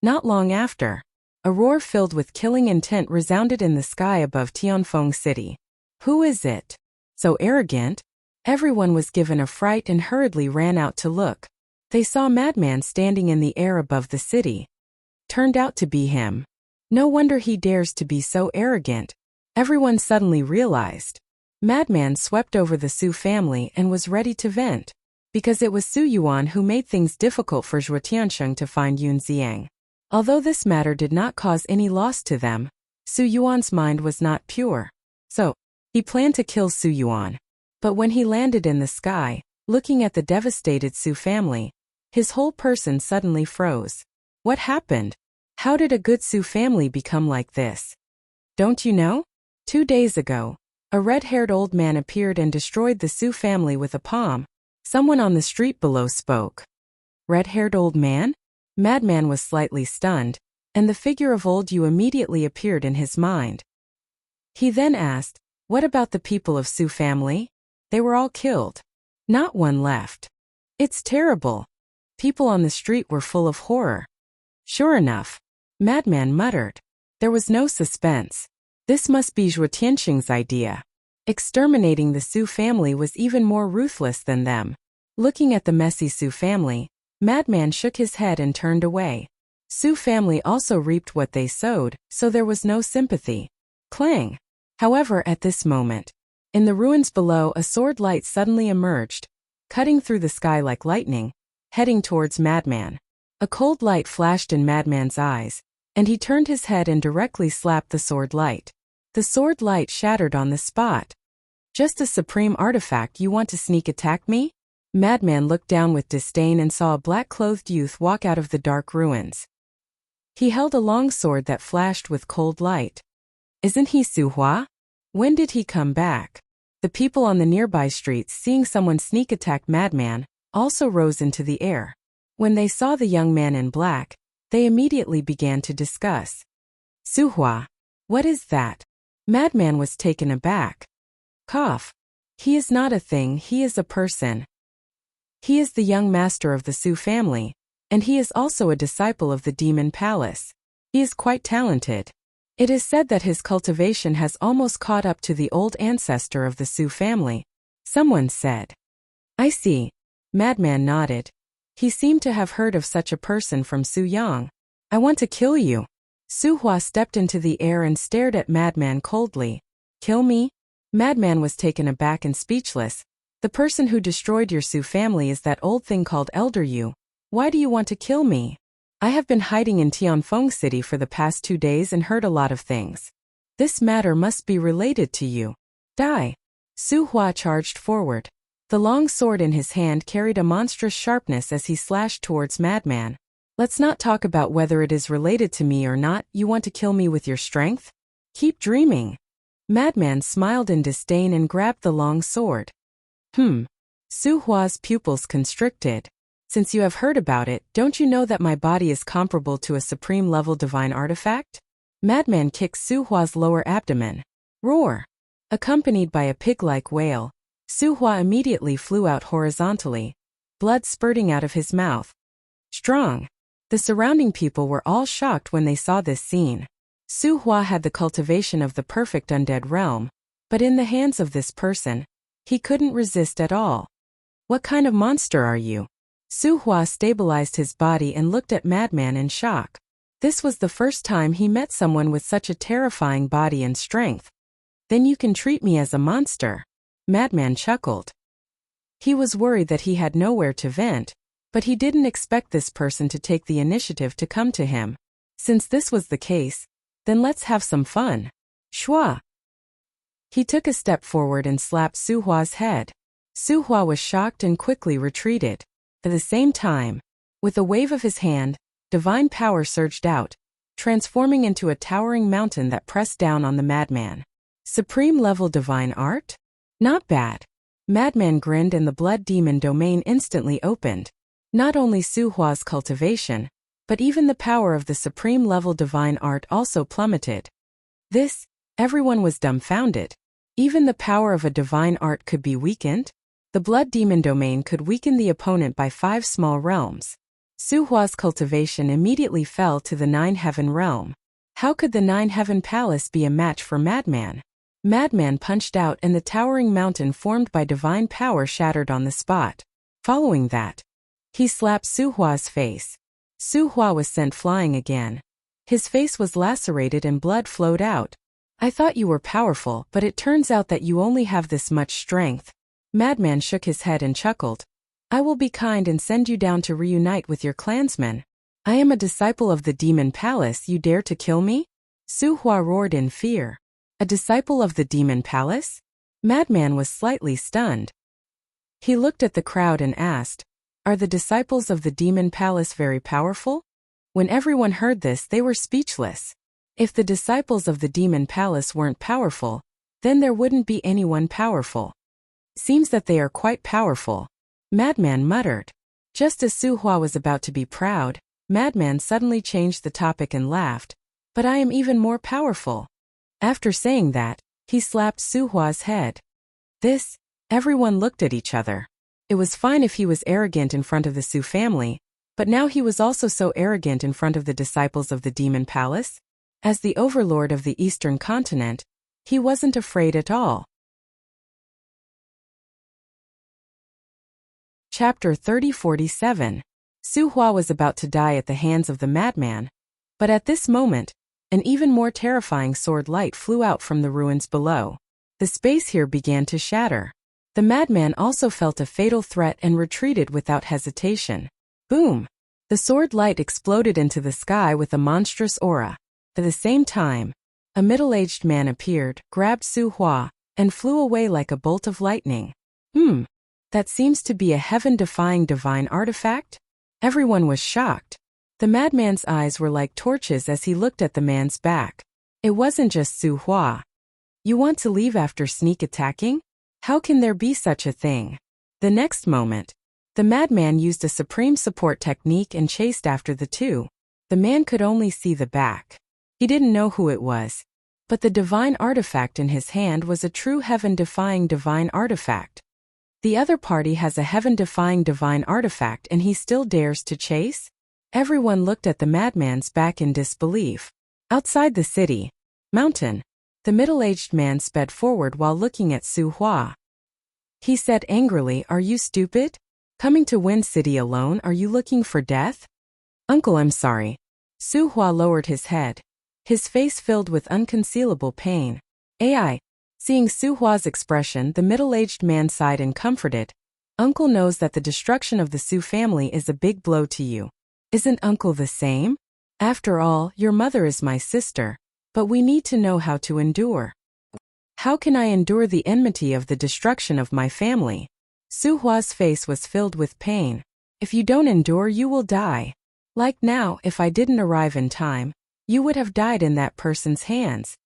Not long after, a roar filled with killing intent resounded in the sky above Tianfeng City. Who is it? So arrogant? Everyone was given a fright and hurriedly ran out to look. They saw Madman standing in the air above the city. Turned out to be him. No wonder he dares to be so arrogant. Everyone suddenly realized. Madman swept over the Su family and was ready to vent. Because it was Su Yuan who made things difficult for Zhuo Tiansheng to find Yun Ziang. Although this matter did not cause any loss to them, Su Yuan's mind was not pure. So, he planned to kill Su Yuan. But when he landed in the sky, looking at the devastated Su family, his whole person suddenly froze. What happened? How did a good Su family become like this? Don't you know? 2 days ago, A red-haired old man appeared and destroyed the Su family with a palm. Someone on the street below spoke. Red-haired old man? Madman was slightly stunned, and the figure of old Yu immediately appeared in his mind. He then asked, what about the people of Su family? They were all killed. Not one left. It's terrible. People on the street were full of horror. Sure enough, Madman muttered. There was no suspense. This must be Zhuo Tianxing's idea. Exterminating the Su family was even more ruthless than them. Looking at the messy Su family, Madman shook his head and turned away. Su family also reaped what they sowed, so there was no sympathy. Clang! However, at this moment, in the ruins below, a sword light suddenly emerged, cutting through the sky like lightning, heading towards Madman. A cold light flashed in Madman's eyes, and he turned his head and directly slapped the sword light. The sword light shattered on the spot. Just a supreme artifact, you want to sneak attack me? Madman looked down with disdain and saw a black-clothed youth walk out of the dark ruins. He held a long sword that flashed with cold light. Isn't he Su Hua? When did he come back? The people on the nearby streets, seeing someone sneak attack Madman, also rose into the air. When they saw the young man in black, they immediately began to discuss. Su Hua, what is that? Madman was taken aback. Cough. He is not a thing, he is a person. He is the young master of the Su family, and he is also a disciple of the Demon Palace. He is quite talented. It is said that his cultivation has almost caught up to the old ancestor of the Su family. Someone said. I see. Madman nodded. He seemed to have heard of such a person from Su Yang. I want to kill you. Su Hua stepped into the air and stared at Madman coldly. Kill me? Madman was taken aback and speechless. The person who destroyed your Su family is that old thing called Elder Yu. Why do you want to kill me? I have been hiding in Tianfeng City for the past 2 days and heard a lot of things. This matter must be related to you. Die. Su Hua charged forward. The long sword in his hand carried a monstrous sharpness as he slashed towards Madman. Let's not talk about whether it is related to me or not. You want to kill me with your strength? Keep dreaming. Madman smiled in disdain and grabbed the long sword. Su Hua's pupils constricted. Since you have heard about it, don't you know that my body is comparable to a supreme-level divine artifact? Madman kicked Su Hua's lower abdomen. Roar! Accompanied by a pig-like wail, Su Hua immediately flew out horizontally, blood spurting out of his mouth. Strong! The surrounding people were all shocked when they saw this scene. Su Hua had the cultivation of the perfect undead realm, but in the hands of this person, he couldn't resist at all. What kind of monster are you? Su Hua stabilized his body and looked at Madman in shock. This was the first time he met someone with such a terrifying body and strength. Then you can treat me as a monster. Madman chuckled. He was worried that he had nowhere to vent, but he didn't expect this person to take the initiative to come to him. Since this was the case, then let's have some fun. Shua! He took a step forward and slapped Su Hua's head. Su Hua was shocked and quickly retreated. At the same time, with a wave of his hand, divine power surged out, transforming into a towering mountain that pressed down on the madman. Supreme-level divine art? Not bad. Madman grinned and the blood demon domain instantly opened. Not only Su Hua's cultivation, but even the power of the supreme-level divine art also plummeted. Everyone was dumbfounded. Even the power of a divine art could be weakened? The blood demon domain could weaken the opponent by 5 small realms. Su Hua's cultivation immediately fell to the 9-heaven realm. How could the 9-heaven palace be a match for Madman? Madman punched out and the towering mountain formed by divine power shattered on the spot. Following that, he slapped Su Hua's face. Su Hua was sent flying again. His face was lacerated and blood flowed out. I thought you were powerful, but it turns out that you only have this much strength. Madman shook his head and chuckled. I will be kind and send you down to reunite with your clansmen. I am a disciple of the Demon Palace. You dare to kill me? Su Hua roared in fear. A disciple of the Demon Palace? Madman was slightly stunned. He looked at the crowd and asked, Are the disciples of the Demon Palace very powerful? When everyone heard this, they were speechless. If the disciples of the Demon Palace weren't powerful, Then there wouldn't be anyone powerful. Seems that they are quite powerful. Madman muttered. Just as Su Hua was about to be proud, Madman suddenly changed the topic and laughed. But I am even more powerful. After saying that, he slapped Su Hua's head. Everyone looked at each other. It was fine if he was arrogant in front of the Su family, but now he was also so arrogant in front of the disciples of the Demon Palace. As the overlord of the Eastern continent, he wasn't afraid at all. Chapter 3047. Su Hua was about to die at the hands of the madman, but at this moment, an even more terrifying sword light flew out from the ruins below. The space here began to shatter. The madman also felt a fatal threat and retreated without hesitation. Boom! The sword light exploded into the sky with a monstrous aura. At the same time, a middle-aged man appeared, grabbed Su Hua, and flew away like a bolt of lightning. That seems to be a heaven-defying divine artifact? Everyone was shocked. The madman's eyes were like torches as he looked at the man's back. It wasn't just Su Hua. You want to leave after sneak attacking? How can there be such a thing? The next moment, the madman used a supreme support technique and chased after the two. The man could only see the back. He didn't know who it was. But the divine artifact in his hand was a true heaven-defying divine artifact. The other party has a heaven-defying divine artifact and he still dares to chase? Everyone looked at the madman's back in disbelief. Outside the city, mountain, the middle-aged man sped forward while looking at Su Hua. He said angrily, "Are you stupid? Coming to Wind City alone, are you looking for death?" "Uncle, I'm sorry." Su Hua lowered his head, his face filled with unconcealable pain. "Ai." Seeing Su Hua's expression, the middle-aged man sighed and comforted. "Uncle knows that the destruction of the Su family is a big blow to you. Isn't Uncle the same? After all, your mother is my sister, but we need to know how to endure." "How can I endure the enmity of the destruction of my family?" Su Hua's face was filled with pain. "If you don't endure, you will die. Like now, if I didn't arrive in time, you would have died in that person's hands,"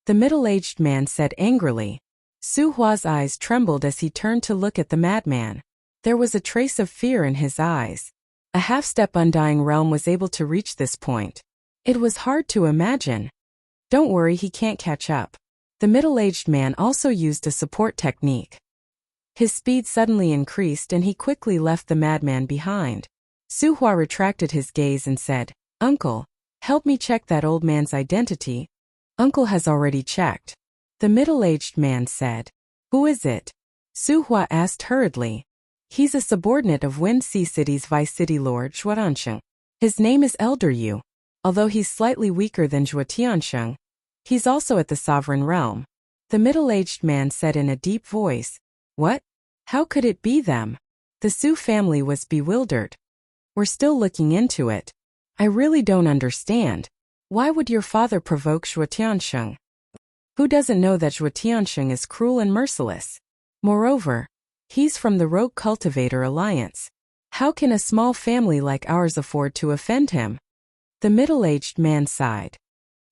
the middle-aged man said angrily. Su Hua's eyes trembled as he turned to look at the madman. There was a trace of fear in his eyes. A half-step undying realm was able to reach this point. It was hard to imagine. "Don't worry, he can't catch up." The middle-aged man also used a support technique. His speed suddenly increased and he quickly left the madman behind. Su Hua retracted his gaze and said, "Uncle, help me check that old man's identity." "Uncle has already checked." The middle-aged man said. "Who is it?" Su Hua asked hurriedly. "He's a subordinate of Wind Sea City's Vice City Lord Zhuotiansheng. His name is Elder Yu. Although he's slightly weaker than Zhuotiansheng, he's also at the sovereign realm." The middle-aged man said in a deep voice. "What? How could it be them?" The Su family was bewildered. "We're still looking into it. I really don't understand. Why would your father provoke Zhuotiansheng? Who doesn't know that Zhuotiansheng is cruel and merciless? Moreover, he's from the Rogue Cultivator Alliance. How can a small family like ours afford to offend him?" The middle-aged man sighed.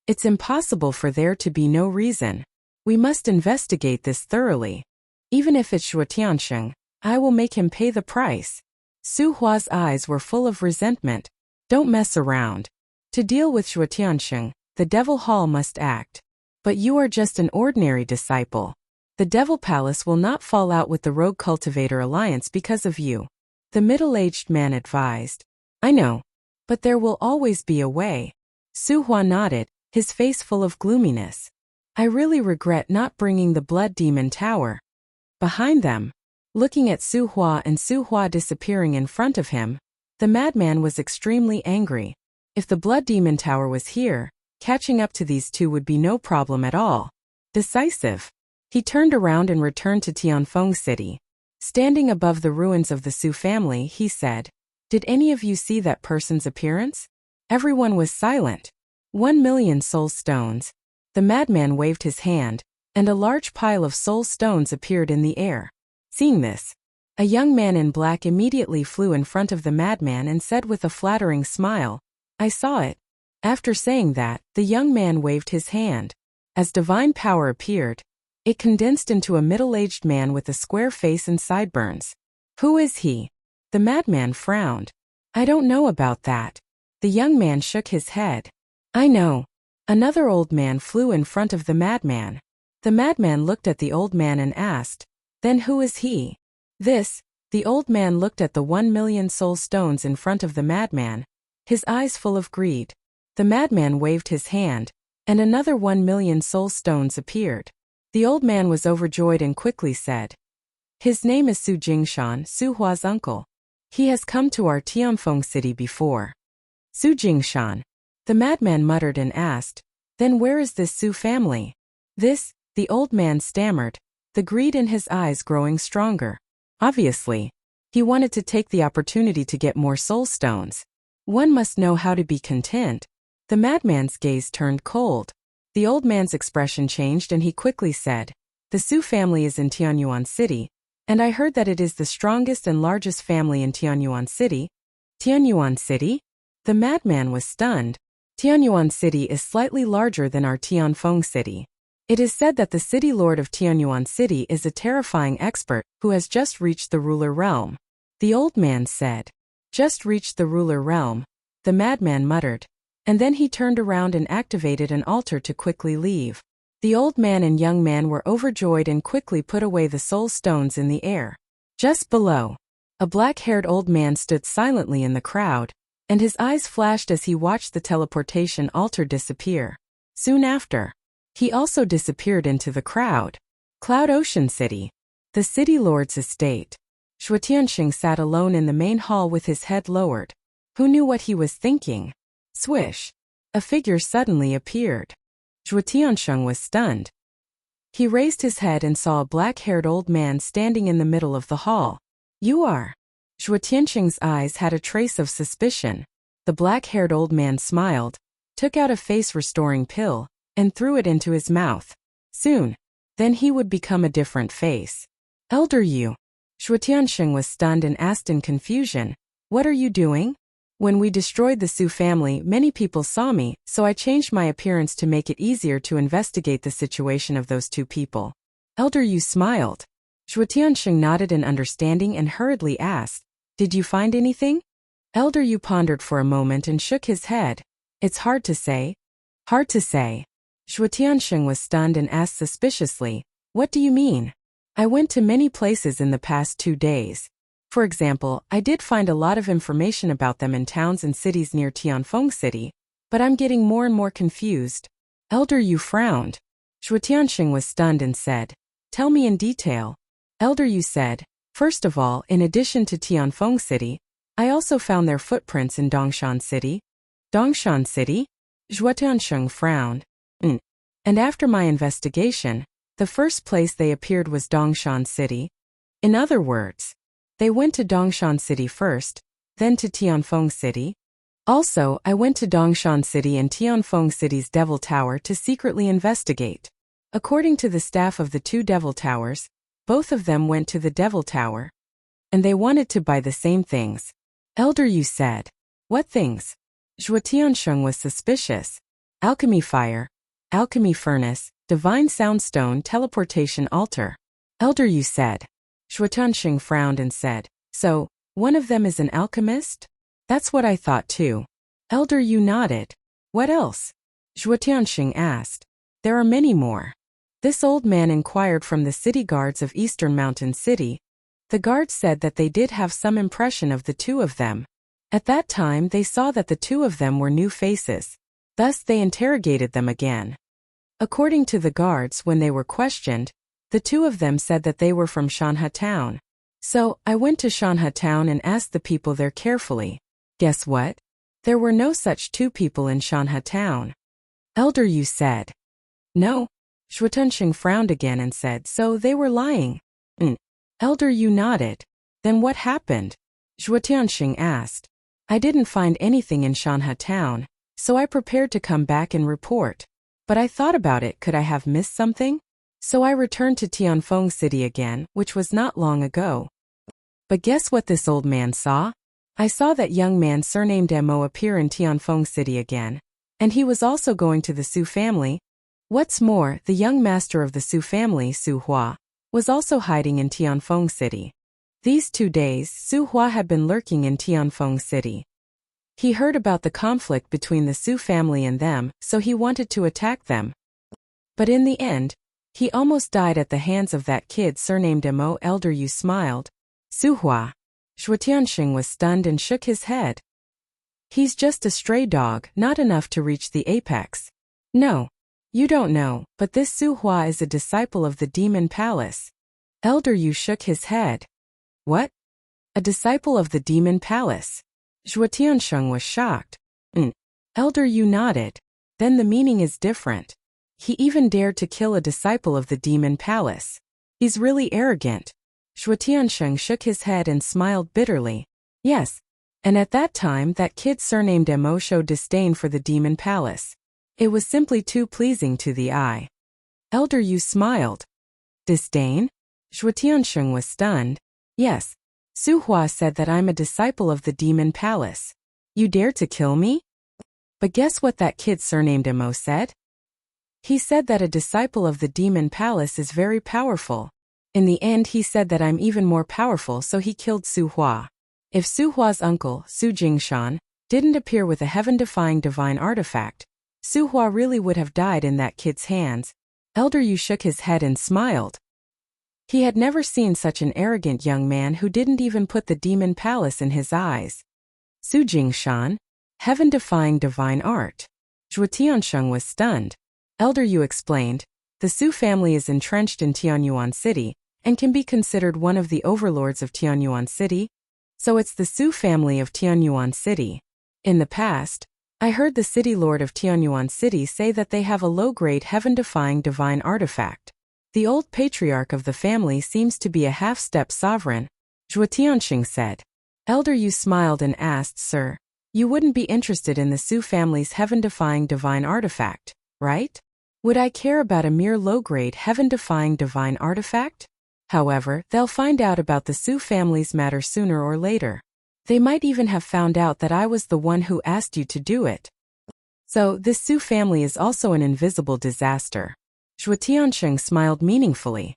"It's impossible for there to be no reason. We must investigate this thoroughly. Even if it's Zhuotiansheng, I will make him pay the price." Su Hua's eyes were full of resentment. "Don't mess around. To deal with Zhuotiansheng, the Devil Hall must act. But you are just an ordinary disciple. The Devil Palace will not fall out with the Rogue Cultivator Alliance because of you," the middle-aged man advised. "I know. But there will always be a way." Su Hua nodded, his face full of gloominess. "I really regret not bringing the Blood Demon Tower." Behind them, looking at Su Hua and Su Hua disappearing in front of him, the madman was extremely angry. If the Blood Demon Tower was here, catching up to these two would be no problem at all. Decisive. He turned around and returned to Tianfeng City. Standing above the ruins of the Su family, he said, "Did any of you see that person's appearance?" Everyone was silent. 1,000,000 soul stones. The madman waved his hand, and a large pile of soul stones appeared in the air. Seeing this, a young man in black immediately flew in front of the madman and said with a flattering smile, "I saw it." After saying that, the young man waved his hand. As divine power appeared, It condensed into a middle-aged man with a square face and sideburns. Who is he? The madman frowned. I don't know about that. The young man shook his head. I know. Another old man flew in front of the madman. The madman looked at the old man and asked, Then who is he? The old man looked at the 1,000,000 soul stones in front of the madman, his eyes full of greed. The madman waved his hand, and another 1,000,000 soul stones appeared. The old man was overjoyed and quickly said, His name is Su Jingshan, Su Hua's uncle. He has come to our Tianfeng city before. Su Jingshan. The madman muttered and asked, Then where is this Su family? The old man stammered, the greed in his eyes growing stronger. Obviously, he wanted to take the opportunity to get more soul stones. One must know how to be content. The madman's gaze turned cold. The old man's expression changed and he quickly said, The Su family is in Tianyuan City, and I heard that it is the strongest and largest family in Tianyuan City. Tianyuan City? The madman was stunned. Tianyuan City is slightly larger than our Tianfeng City. It is said that the city lord of Tianyuan City is a terrifying expert who has just reached the ruler realm. The old man said, Just reached the ruler realm. The madman muttered. And then he turned around and activated an altar to quickly leave. The old man and young man were overjoyed and quickly put away the soul stones in the air. Just below, a black-haired old man stood silently in the crowd, and his eyes flashed as he watched the teleportation altar disappear. Soon after, he also disappeared into the crowd. Cloud Ocean City. The city lord's estate. Shu Tianxing sat alone in the main hall with his head lowered. Who knew what he was thinking? Swish. A figure suddenly appeared. Shu Tianxing was stunned. He raised his head and saw a black-haired old man standing in the middle of the hall. You are. Shu Tianxing's eyes had a trace of suspicion. The black-haired old man smiled, took out a face-restoring pill, and threw it into his mouth. Soon, then he would become a different face. Elder Yu. Shu Tianxing was stunned and asked in confusion, What are you doing? When we destroyed the Su family, many people saw me, so I changed my appearance to make it easier to investigate the situation of those two people. Elder Yu smiled. Shu Tianxing nodded in understanding and hurriedly asked, Did you find anything? Elder Yu pondered for a moment and shook his head. It's hard to say. Hard to say. Shu Tianxing was stunned and asked suspiciously, What do you mean? I went to many places in the past 2 days. For example, I did find a lot of information about them in towns and cities near Tianfeng City, but I'm getting more and more confused. Elder Yu frowned. Shu Tianxing was stunned and said, Tell me in detail. Elder Yu said, First of all, in addition to Tianfeng City, I also found their footprints in Dongshan City. Dongshan City? Shu Tianxing frowned. And after my investigation, the first place they appeared was Dongshan City. In other words, they went to Dongshan City first, then to Tianfeng City. Also, I went to Dongshan City and Tianfeng City's Devil Tower to secretly investigate. According to the staff of the 2 Devil Towers, both of them went to the Devil Tower. And they wanted to buy the same things. Elder Yu said, What things? Shu Tianxing was suspicious. Alchemy fire, alchemy furnace, divine soundstone, teleportation altar. Elder Yu said. Shu Tianxing frowned and said, So, one of them is an alchemist? That's what I thought too. Elder Yu nodded. What else? Shu Tianxing asked. There are many more. This old man inquired from the city guards of Eastern Mountain City. The guards said that they did have some impression of the 2 of them. At that time they saw that the 2 of them were new faces. Thus they interrogated them again. According to the guards, when they were questioned, the 2 of them said that they were from Shanha Town. So, I went to Shanha Town and asked the people there carefully. Guess what? There were no such 2 people in Shanha Town. Elder Yu said. No. Shu Tianxing frowned again and said, So they were lying. Elder Yu nodded. Then what happened? Shu Tianxing asked. I didn't find anything in Shanha Town, so I prepared to come back and report. But I thought about it, could I have missed something? So I returned to Tianfeng City again, which was not long ago. But guess what this old man saw? I saw that young man surnamed Mo appear in Tianfeng City again. And he was also going to the Su family. What's more, the young master of the Su family, Su Hua, was also hiding in Tianfeng City. These 2 days, Su Hua had been lurking in Tianfeng City. He heard about the conflict between the Su family and them, so he wanted to attack them. But in the end, he almost died at the hands of that kid surnamed Mo. Elder Yu smiled. Su Hua. Shuatianxing was stunned and shook his head. He's just a stray dog, not enough to reach the apex. No. You don't know, but this Su Hua is a disciple of the Demon Palace. Elder Yu shook his head. What? A disciple of the Demon Palace? Zhuotiansheng was shocked. Elder Yu nodded. Then the meaning is different. He even dared to kill a disciple of the Demon Palace. He's really arrogant. Zhuotiansheng shook his head and smiled bitterly. Yes. And at that time that kid surnamed Mo showed disdain for the Demon Palace. It was simply too pleasing to the eye. Elder Yu smiled. Disdain? Zhuotiansheng was stunned. Yes. Su Hua said that I'm a disciple of the Demon Palace. You dare to kill me? But guess what that kid surnamed Mo said? He said that a disciple of the Demon Palace is very powerful. In the end he said that I'm even more powerful, so he killed Su Hua. If Su Hua's uncle, Su Jingshan, didn't appear with a heaven-defying divine artifact, Su Hua really would have died in that kid's hands. Elder Yu shook his head and smiled. He had never seen such an arrogant young man who didn't even put the Demon Palace in his eyes. Su Jingshan? Heaven-defying divine art. Zhuotiansheng was stunned. Elder Yu explained, the Su family is entrenched in Tianyuan City, and can be considered one of the overlords of Tianyuan City. So it's the Su family of Tianyuan City. In the past, I heard the city lord of Tianyuan City say that they have a low-grade heaven-defying divine artifact. The old patriarch of the family seems to be a half-step sovereign, Zhuotianxing said. Elder Yu smiled and asked, Sir, you wouldn't be interested in the Su family's heaven-defying divine artifact, right? Would I care about a mere low-grade heaven-defying divine artifact? However, they'll find out about the Su family's matter sooner or later. They might even have found out that I was the one who asked you to do it. So, this Su family is also an invisible disaster. Zhuotiansheng smiled meaningfully.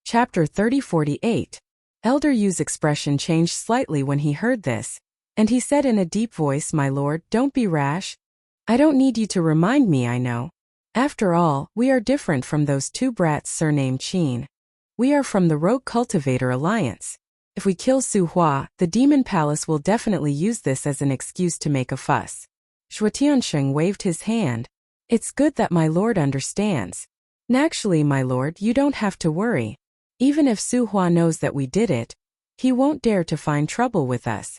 Chapter 3048. Elder Yu's expression changed slightly when he heard this, and he said in a deep voice, My lord, don't be rash. I don't need you to remind me, I know. After all, we are different from those 2 brats surnamed Qin. We are from the Rogue Cultivator Alliance. If we kill Su Hua, the Demon Palace will definitely use this as an excuse to make a fuss. Zhuotiansheng waved his hand. It's good that my lord understands. Naturally, my lord, you don't have to worry. Even if Su Hua knows that we did it, he won't dare to find trouble with us.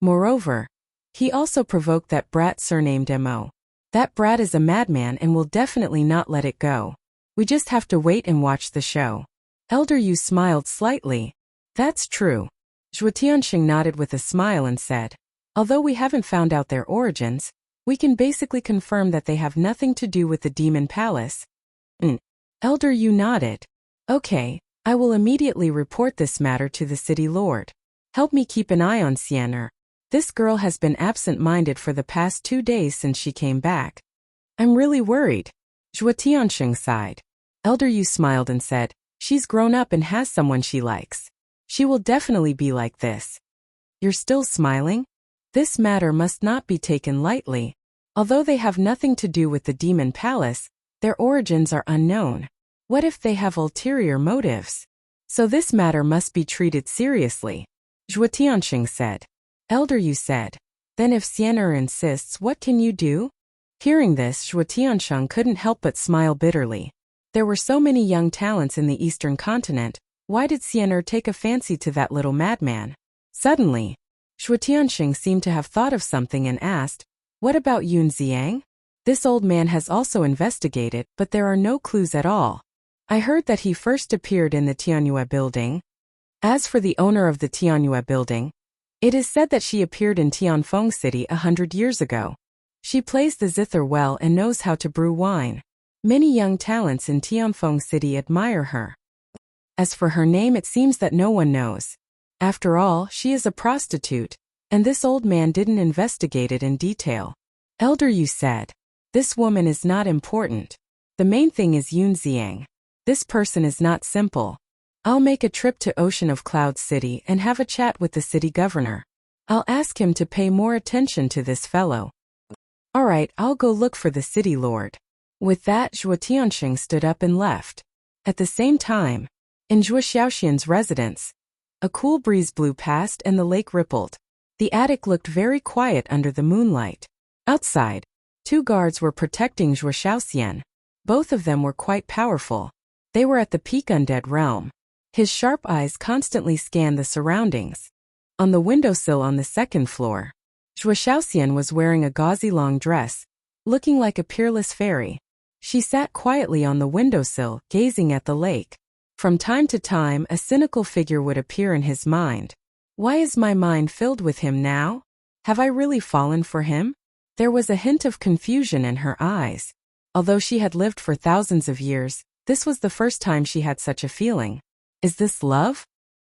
Moreover, he also provoked that brat surnamed Mo. That brat is a madman and will definitely not let it go. We just have to wait and watch the show. Elder Yu smiled slightly. That's true. Zhuotiansheng nodded with a smile and said, although we haven't found out their origins, we can basically confirm that they have nothing to do with the Demon Palace. Elder Yu nodded. Okay, I will immediately report this matter to the city lord. Help me keep an eye on Xiener. This girl has been absent-minded for the past 2 days since she came back. I'm really worried. Zhuotiansheng sighed. Elder Yu smiled and said, she's grown up and has someone she likes. She will definitely be like this. You're still smiling? This matter must not be taken lightly. Although they have nothing to do with the Demon Palace, their origins are unknown. What if they have ulterior motives? So this matter must be treated seriously. Zhuotiansheng said. Elder Yu said, then if Xiener insists, what can you do? Hearing this, Zhuotiansheng couldn't help but smile bitterly. There were so many young talents in the eastern continent, why did Xiener take a fancy to that little madman? Suddenly, Zhuotiansheng seemed to have thought of something and asked, what about Yun Xiang? This old man has also investigated, but there are no clues at all. I heard that he first appeared in the Tianyue building. As for the owner of the Tianyue building, it is said that she appeared in Tianfeng City 100 years ago. She plays the zither well and knows how to brew wine. Many young talents in Tianfeng City admire her. As for her name, it seems that no one knows. After all, she is a prostitute, and this old man didn't investigate it in detail. Elder Yu said. This woman is not important. The main thing is Yunziang. This person is not simple. I'll make a trip to Ocean of Cloud City and have a chat with the city governor. I'll ask him to pay more attention to this fellow. Alright, I'll go look for the city lord. With that, Zhuo Tianxing stood up and left. At the same time, in Zhuo Xiaoxian's residence, a cool breeze blew past and the lake rippled. The attic looked very quiet under the moonlight. Outside, 2 guards were protecting Zhuo Xiaoxian. Both of them were quite powerful. They were at the peak undead realm. His sharp eyes constantly scanned the surroundings. On the windowsill on the 2nd floor, Zhuo Xiaoxian was wearing a gauzy long dress, looking like a peerless fairy. She sat quietly on the windowsill, gazing at the lake. From time to time, a cynical figure would appear in his mind. Why is my mind filled with him now? Have I really fallen for him? There was a hint of confusion in her eyes. Although she had lived for thousands of years, this was the first time she had such a feeling. Is this love?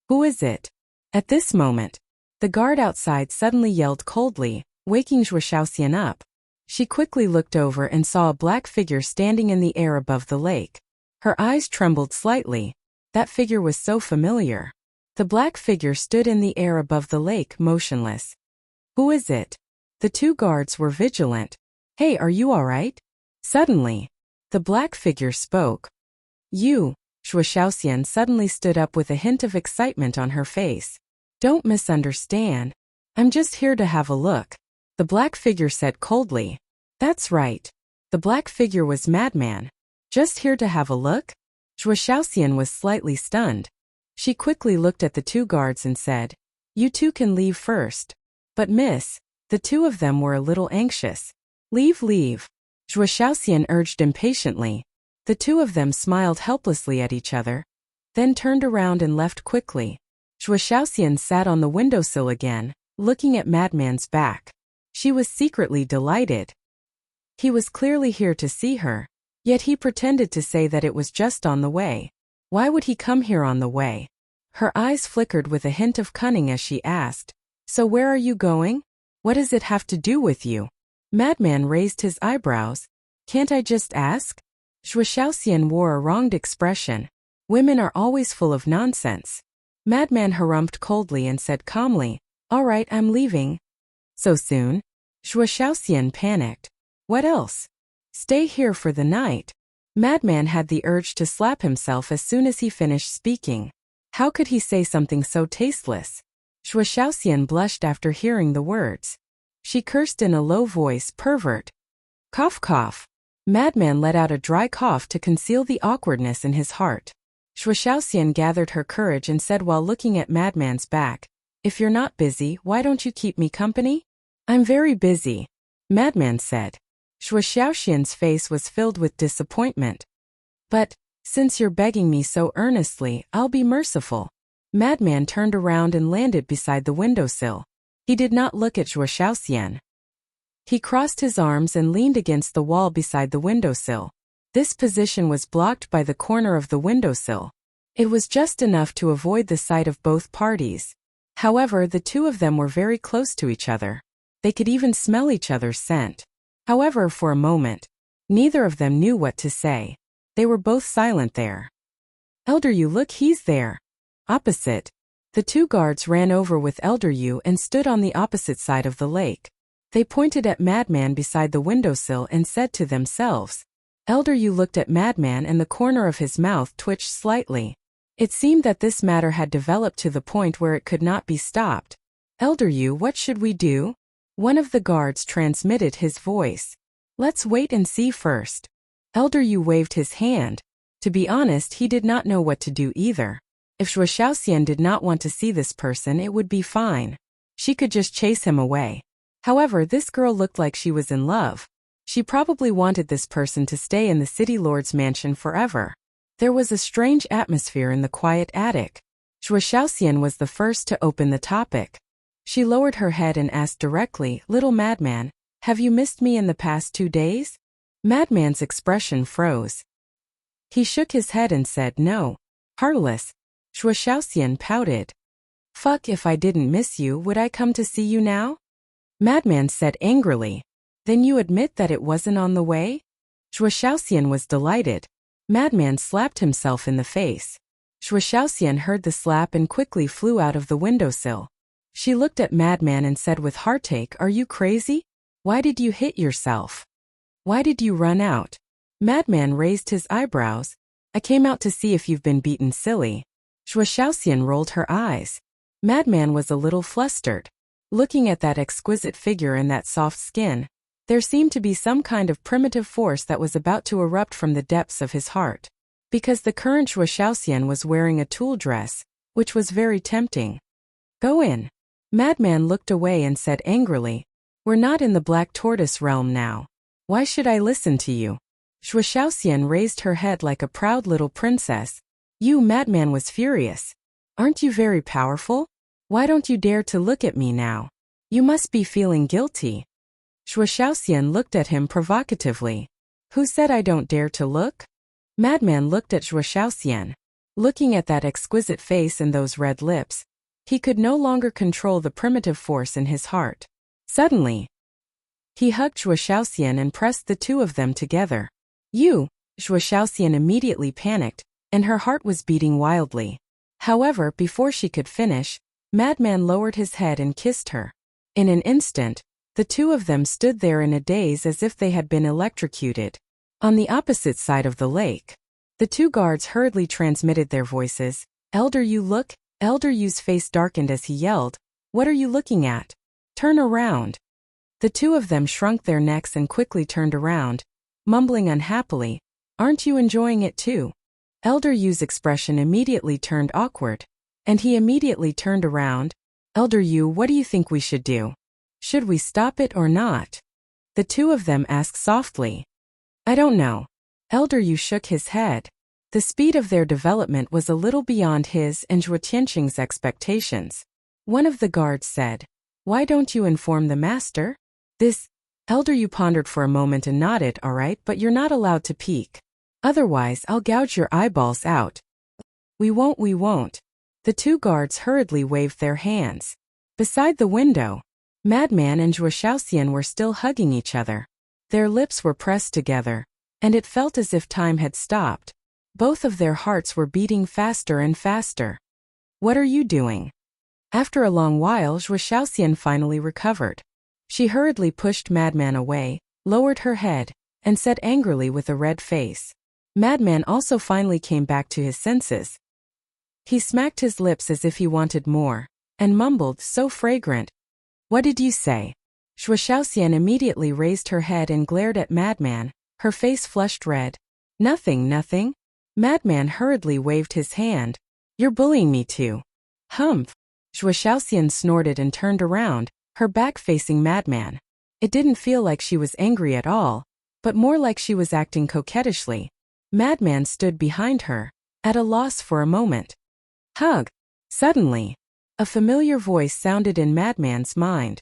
Who is it? At this moment, the guard outside suddenly yelled coldly, waking Zhuo Xiaoxian up. She quickly looked over and saw a black figure standing in the air above the lake. Her eyes trembled slightly. That figure was so familiar. The black figure stood in the air above the lake, motionless. Who is it? The 2 guards were vigilant. Hey, are you alright? Suddenly, the black figure spoke. You. Zhuo Xiaoxian suddenly stood up with a hint of excitement on her face. Don't misunderstand. I'm just here to have a look. The black figure said coldly. That's right. The black figure was Madman. Just here to have a look? Zhuo Xiaoxian was slightly stunned. She quickly looked at the 2 guards and said, You 2 can leave first. But miss, the 2 of them were a little anxious. Leave. Zhuo Xiaoxian urged impatiently. The 2 of them smiled helplessly at each other, then turned around and left quickly. Zhuo Xiaoxian sat on the windowsill again, looking at Madman's back. She was secretly delighted. He was clearly here to see her, yet he pretended to say that it was just on the way. Why would he come here on the way? Her eyes flickered with a hint of cunning as she asked, So where are you going? What does it have to do with you? Madman raised his eyebrows. Can't I just ask? Zhuo Xiaoxian wore a wronged expression. Women are always full of nonsense. Madman harumphed coldly and said calmly, Alright, I'm leaving. So soon? Zhuo Xiaoxian panicked. What else? Stay here for the night. Madman had the urge to slap himself as soon as he finished speaking. How could he say something so tasteless? Zhuo Xiaoxian blushed after hearing the words. She cursed in a low voice, pervert. Cough cough. Madman let out a dry cough to conceal the awkwardness in his heart. Zhuo Xiaoxian gathered her courage and said while looking at Madman's back, If you're not busy, why don't you keep me company? I'm very busy, Madman said. Zhuo Xiaoxian's face was filled with disappointment. But, since you're begging me so earnestly, I'll be merciful. Madman turned around and landed beside the windowsill. He did not look at Zhuo Xiaoxian. He crossed his arms and leaned against the wall beside the windowsill. This position was blocked by the corner of the windowsill. It was just enough to avoid the sight of both parties. However, the 2 of them were very close to each other. They could even smell each other's scent. However, for a moment, neither of them knew what to say. They were both silent there. Elder Yu, look, he's there. Opposite. The 2 guards ran over with Elder Yu and stood on the opposite side of the lake. They pointed at Madman beside the windowsill and said to themselves. Elder Yu looked at Madman and the corner of his mouth twitched slightly. It seemed that this matter had developed to the point where it could not be stopped. Elder Yu, what should we do? One of the guards transmitted his voice. Let's wait and see first. Elder Yu waved his hand. To be honest, he did not know what to do either. If Zhuo Xiaoxian did not want to see this person, it would be fine. She could just chase him away. However, this girl looked like she was in love. She probably wanted this person to stay in the city lord's mansion forever. There was a strange atmosphere in the quiet attic. Zhuo Xiaoxian was the first to open the topic. She lowered her head and asked directly, Little Madman, have you missed me in the past 2 days? Madman's expression froze. He shook his head and said no. Heartless. Zhuo Xiaoxian pouted. Fuck, if I didn't miss you, would I come to see you now? Madman said angrily. Then you admit that it wasn't on the way? Zhuo Shaoxian was delighted. Madman slapped himself in the face. Zhuo Shaoxian heard the slap and quickly flew out of the windowsill. She looked at Madman and said with heartache, "Are you crazy? Why did you hit yourself? Why did you run out?" Madman raised his eyebrows. "I came out to see if you've been beaten, silly." Zhuo Shaoxian rolled her eyes. Madman was a little flustered. Looking at that exquisite figure and that soft skin, there seemed to be some kind of primitive force that was about to erupt from the depths of his heart. Because the current Zhuo Shaoxian was wearing a tulle dress, which was very tempting. "Go in." Madman looked away and said angrily, "We're not in the Black Tortoise realm now. Why should I listen to you?" Zhuo Shaoxian raised her head like a proud little princess. "You," Madman was furious. "Aren't you very powerful? Why don't you dare to look at me now? You must be feeling guilty." Zhuo Shaoxian looked at him provocatively. "Who said I don't dare to look?" Madman looked at Zhuo Shaoxian. Looking at that exquisite face and those red lips, he could no longer control the primitive force in his heart. Suddenly, he hugged Zhuo Shaoxian and pressed the two of them together. "You!" Zhuo Shaoxian immediately panicked, and her heart was beating wildly. However, before she could finish, Madman lowered his head and kissed her. In an instant, the two of them stood there in a daze as if they had been electrocuted. On the opposite side of the lake, the two guards hurriedly transmitted their voices. "Elder Yu, look!" Elder Yu's face darkened as he yelled, "What are you looking at? Turn around." The two of them shrunk their necks and quickly turned around, mumbling unhappily, "Aren't you enjoying it too?" Elder Yu's expression immediately turned awkward, and he immediately turned around. "Elder Yu, what do you think we should do? Should we stop it or not?" The two of them asked softly. "I don't know." Elder Yu shook his head. The speed of their development was a little beyond his and Zhuo Tianqing's expectations. One of the guards said, "Why don't you inform the master?" This Elder Yu pondered for a moment and nodded. "All right, but you're not allowed to peek. Otherwise, I'll gouge your eyeballs out." We won't. The two guards hurriedly waved their hands. Beside the window, Madman and Zhuo Shaoxian were still hugging each other. Their lips were pressed together, and it felt as if time had stopped. Both of their hearts were beating faster and faster. "What are you doing?" After a long while, Zhuo Shaoxian finally recovered. She hurriedly pushed Madman away, lowered her head, and said angrily with a red face. Madman also finally came back to his senses. He smacked his lips as if he wanted more, and mumbled, "So fragrant." "What did you say?" Zhuo Shaoxian immediately raised her head and glared at Madman, her face flushed red. Nothing. Madman hurriedly waved his hand. "You're bullying me too." "Humph." Zhuo Shaoxian snorted and turned around, her back facing Madman. It didn't feel like she was angry at all, but more like she was acting coquettishly. Madman stood behind her, at a loss for a moment. "Hug." Suddenly, a familiar voice sounded in Madman's mind.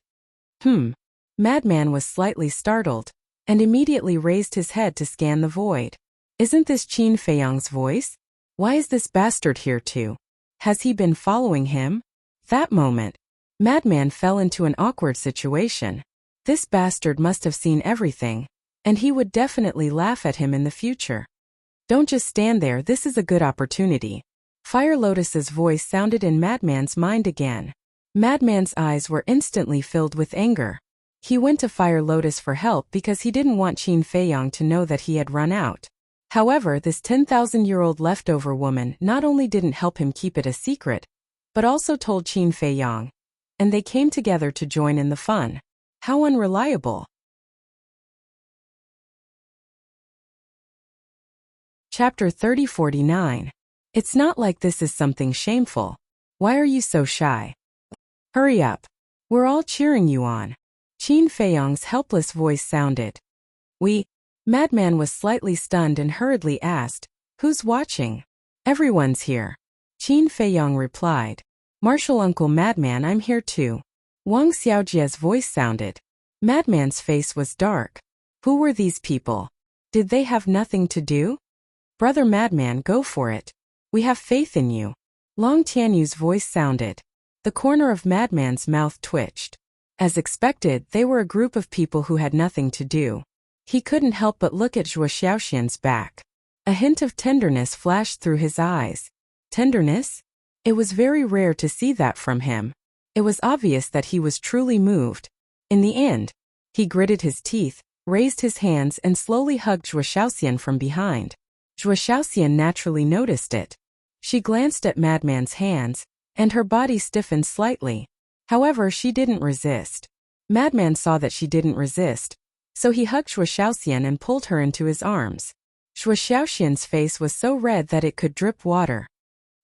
Madman was slightly startled, and immediately raised his head to scan the void. Isn't this Qin Feiyang's voice? Why is this bastard here too? Has he been following him? That moment, Madman fell into an awkward situation. This bastard must have seen everything, and he would definitely laugh at him in the future. "Don't just stand there, this is a good opportunity." Fire Lotus's voice sounded in Madman's mind again. Madman's eyes were instantly filled with anger. He went to Fire Lotus for help because he didn't want Qin Feiyang to know that he had run out. However, this 10,000-year-old leftover woman not only didn't help him keep it a secret, but also told Qin Feiyang, and they came together to join in the fun. How unreliable. Chapter 3049. It's not like this is something shameful. Why are you so shy? Hurry up. We're all cheering you on. Qin Feiyang's helpless voice sounded. Madman was slightly stunned and hurriedly asked, "Who's watching?" "Everyone's here." Qin Feiyang replied. "Martial Uncle Madman, I'm here too." Wang Xiaojie's voice sounded. Madman's face was dark. Who were these people? Did they have nothing to do? "Brother Madman, go for it. We have faith in you." Long Tianyu's voice sounded. The corner of Madman's mouth twitched. As expected, they were a group of people who had nothing to do. He couldn't help but look at Zhuo Xiaoxian's back. A hint of tenderness flashed through his eyes. Tenderness? It was very rare to see that from him. It was obvious that he was truly moved. In the end, he gritted his teeth, raised his hands and slowly hugged Zhuo Xiaoxian from behind. Zhuo Xiaoxian naturally noticed it. She glanced at Madman's hands, and her body stiffened slightly. However, she didn't resist. Madman saw that she didn't resist, so he hugged Zhuo Xiaoxian and pulled her into his arms. Zhuo Xiaoxian's face was so red that it could drip water.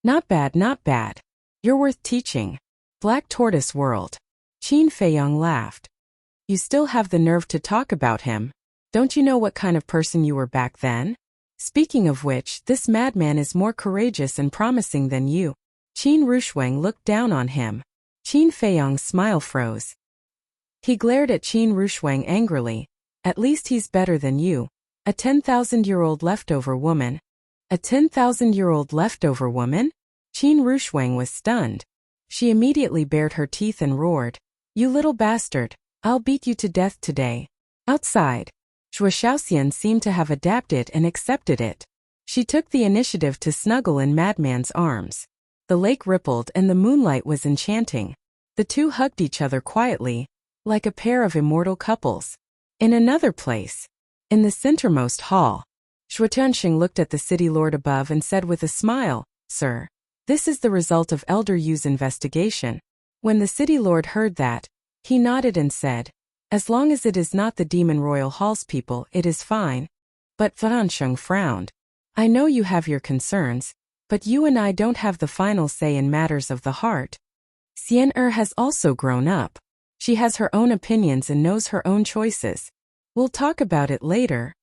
Not bad, not bad. You're worth teaching. Black Tortoise World. Qin Feiyang laughed. You still have the nerve to talk about him. Don't you know what kind of person you were back then? Speaking of which, this madman is more courageous and promising than you. Qin Rushuang looked down on him. Qin Feiyang's smile froze. He glared at Qin Rushuang angrily. At least he's better than you. A 10,000-year-old leftover woman. A 10,000-year-old leftover woman? Qin Rushuang was stunned. She immediately bared her teeth and roared. You little bastard. I'll beat you to death today. Outside. Zhuo Xiaoxian seemed to have adapted and accepted it. She took the initiative to snuggle in Madman's arms. The lake rippled and the moonlight was enchanting. The two hugged each other quietly, like a pair of immortal couples. In another place, in the centermost hall, Zhuo Tianxing looked at the city lord above and said with a smile, Sir, this is the result of Elder Yu's investigation. When the city lord heard that, he nodded and said, As long as it is not the Demon Royal Hall's people, it is fine. But Tianxing frowned. I know you have your concerns, but you and I don't have the final say in matters of the heart. Xian has also grown up. She has her own opinions and knows her own choices. We'll talk about it later.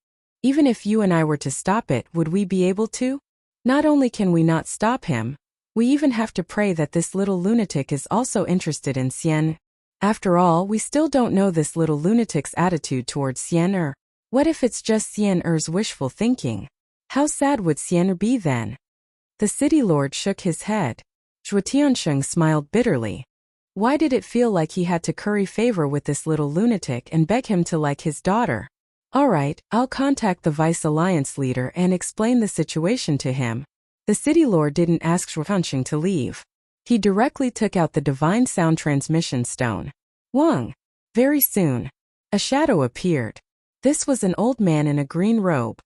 Even if you and I were to stop it, would we be able to? Not only can we not stop him, we even have to pray that this little lunatic is also interested in Xian. After all, we still don't know this little lunatic's attitude towards Xian. What if it's just Xian's wishful thinking? How sad would Xian be then? The city lord shook his head. Zhuo Tianxing smiled bitterly. Why did it feel like he had to curry favor with this little lunatic and beg him to like his daughter? All right, I'll contact the Vice Alliance leader and explain the situation to him. The city lord didn't ask Zhuo Tianxing to leave. He directly took out the divine sound transmission stone. Wang. Very soon, a shadow appeared. This was an old man in a green robe.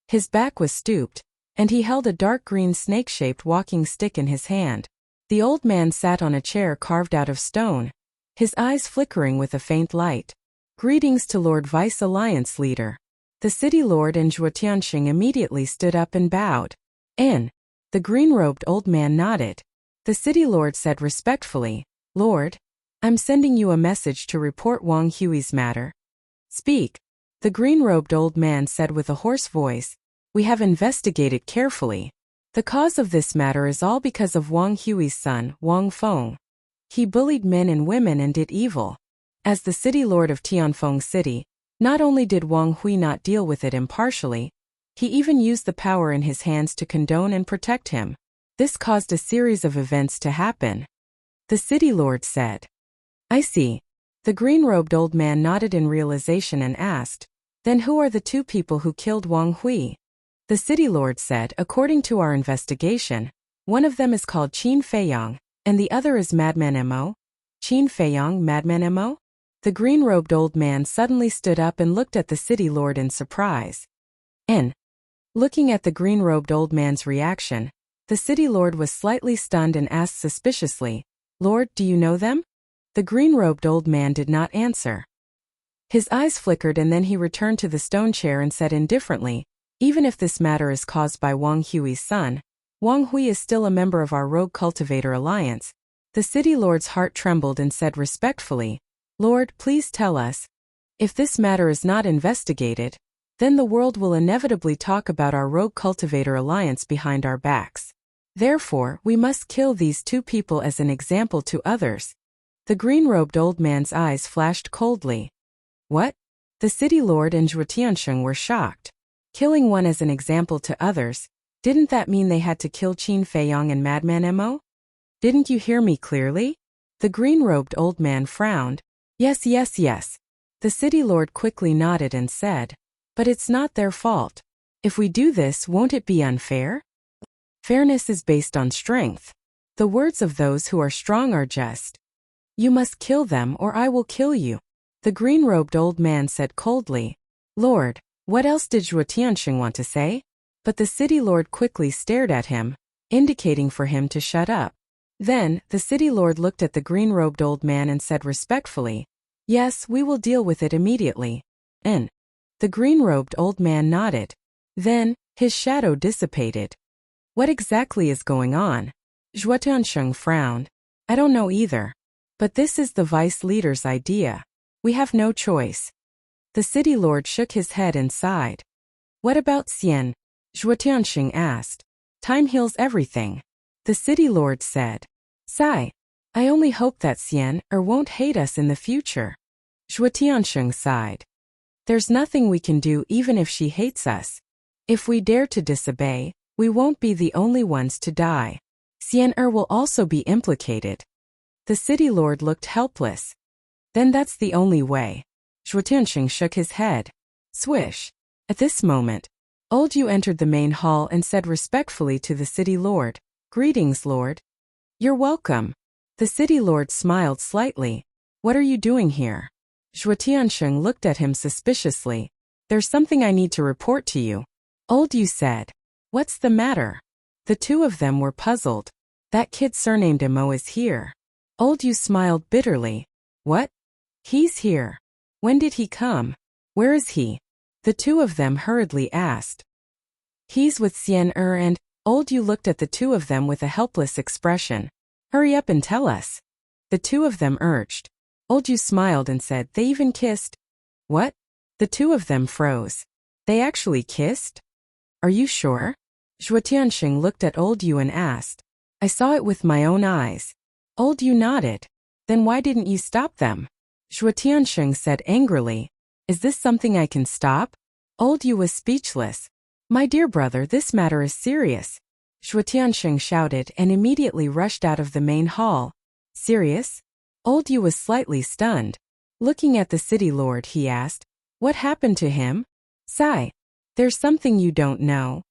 His back was stooped, and he held a dark green snake-shaped walking stick in his hand. The old man sat on a chair carved out of stone, his eyes flickering with a faint light. Greetings to Lord Vice Alliance Leader. The city lord and Zhuo Tianxing immediately stood up and bowed. The green-robed old man nodded. The city lord said respectfully, Lord, I'm sending you a message to report Wang Hui's matter. Speak. The green-robed old man said with a hoarse voice, We have investigated carefully. The cause of this matter is all because of Wang Hui's son, Wang Feng. He bullied men and women and did evil. As the city lord of Tianfeng City, not only did Wang Hui not deal with it impartially, he even used the power in his hands to condone and protect him. This caused a series of events to happen. The city lord said. I see. The green-robed old man nodded in realization and asked, Then who are the two people who killed Wang Hui? The city lord said, According to our investigation, one of them is called Qin Feiyang, and the other is Madman Mo. Qin Feiyang, Madman Mo? The green-robed old man suddenly stood up and looked at the city lord in surprise. Looking at the green-robed old man's reaction, the city lord was slightly stunned and asked suspiciously, Lord, do you know them? The green-robed old man did not answer. His eyes flickered and then he returned to the stone chair and said indifferently, Even if this matter is caused by Wang Hui's son, Wang Hui is still a member of our Rogue Cultivator Alliance. The city lord's heart trembled and said respectfully, Lord, please tell us. If this matter is not investigated, then the world will inevitably talk about our Rogue Cultivator Alliance behind our backs. Therefore, we must kill these two people as an example to others. The green-robed old man's eyes flashed coldly. What? The city lord and Zhuo Tianxing were shocked. Killing one as an example to others, didn't that mean they had to kill Qin Feiyang and Madman Mo? Didn't you hear me clearly? The green-robed old man frowned. Yes, yes, yes. The city lord quickly nodded and said, but it's not their fault. If we do this, won't it be unfair? Fairness is based on strength. The words of those who are strong are just. You must kill them or I will kill you. The green-robed old man said coldly. Lord, what else did Zhuo Tianxing want to say? But the city lord quickly stared at him, indicating for him to shut up. Then, the city lord looked at the green-robed old man and said respectfully, yes, we will deal with it immediately. And the green-robed old man nodded. Then, his shadow dissipated. What exactly is going on? Zhuo Tianxing frowned. I don't know either. But this is the vice leader's idea. We have no choice. The city lord shook his head and sighed. What about Xian? Zhuo Tianxing asked. Time heals everything. The city lord said. Sigh. I only hope that Xian won't hate us in the future. Zhuo Tianxing sighed. There's nothing we can do even if she hates us. If we dare to disobey, we won't be the only ones to die. Xian will also be implicated. The city lord looked helpless. Then that's the only way. Zhuo Tianxing shook his head. Swish. At this moment, Old Yu entered the main hall and said respectfully to the city lord, Greetings, Lord. You're welcome. The city lord smiled slightly. What are you doing here? Zhuo Tianxing looked at him suspiciously. There's something I need to report to you. Old Yu said. What's the matter? The two of them were puzzled. That kid surnamed Mo is here. Old Yu smiled bitterly. What? He's here. When did he come? Where is he? The two of them hurriedly asked. He's with Xian and Old Yu looked at the two of them with a helpless expression. Hurry up and tell us. The two of them urged. Old Yu smiled and said they even kissed. What? The two of them froze. They actually kissed? Are you sure? Zhuo Tianxing looked at Old Yu and asked. I saw it with my own eyes. Old Yu nodded. Then why didn't you stop them? Zhuo Tianxing said angrily. Is this something I can stop? Old Yu was speechless. My dear brother, this matter is serious. Zhuo Tianxing shouted and immediately rushed out of the main hall. Serious? Old Yu was slightly stunned. Looking at the city lord, he asked, what happened to him? Sigh. There's something you don't know.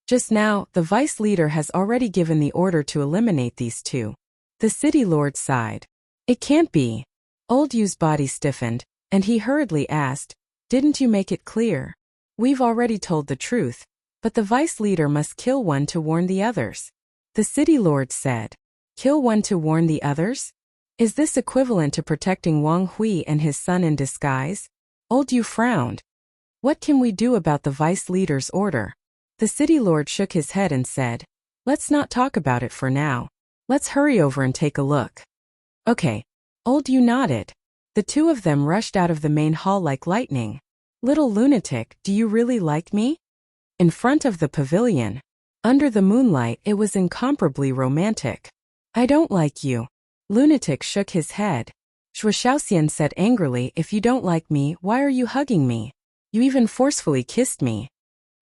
Just now, the vice leader has already given the order to eliminate these two. The city lord sighed. It can't be. Old Yu's body stiffened, and he hurriedly asked, didn't you make it clear? We've already told the truth, but the vice leader must kill one to warn the others. The city lord said. Kill one to warn the others? Is this equivalent to protecting Wang Hui and his son in disguise? Old Yu frowned. What can we do about the vice leader's order? The city lord shook his head and said, let's not talk about it for now. Let's hurry over and take a look. Okay. Old Yu nodded. The two of them rushed out of the main hall like lightning. Little lunatic, do you really like me? In front of the pavilion. Under the moonlight, it was incomparably romantic. I don't like you. Lunatic shook his head. Zhuo Shaoxian said angrily, if you don't like me, why are you hugging me? You even forcefully kissed me.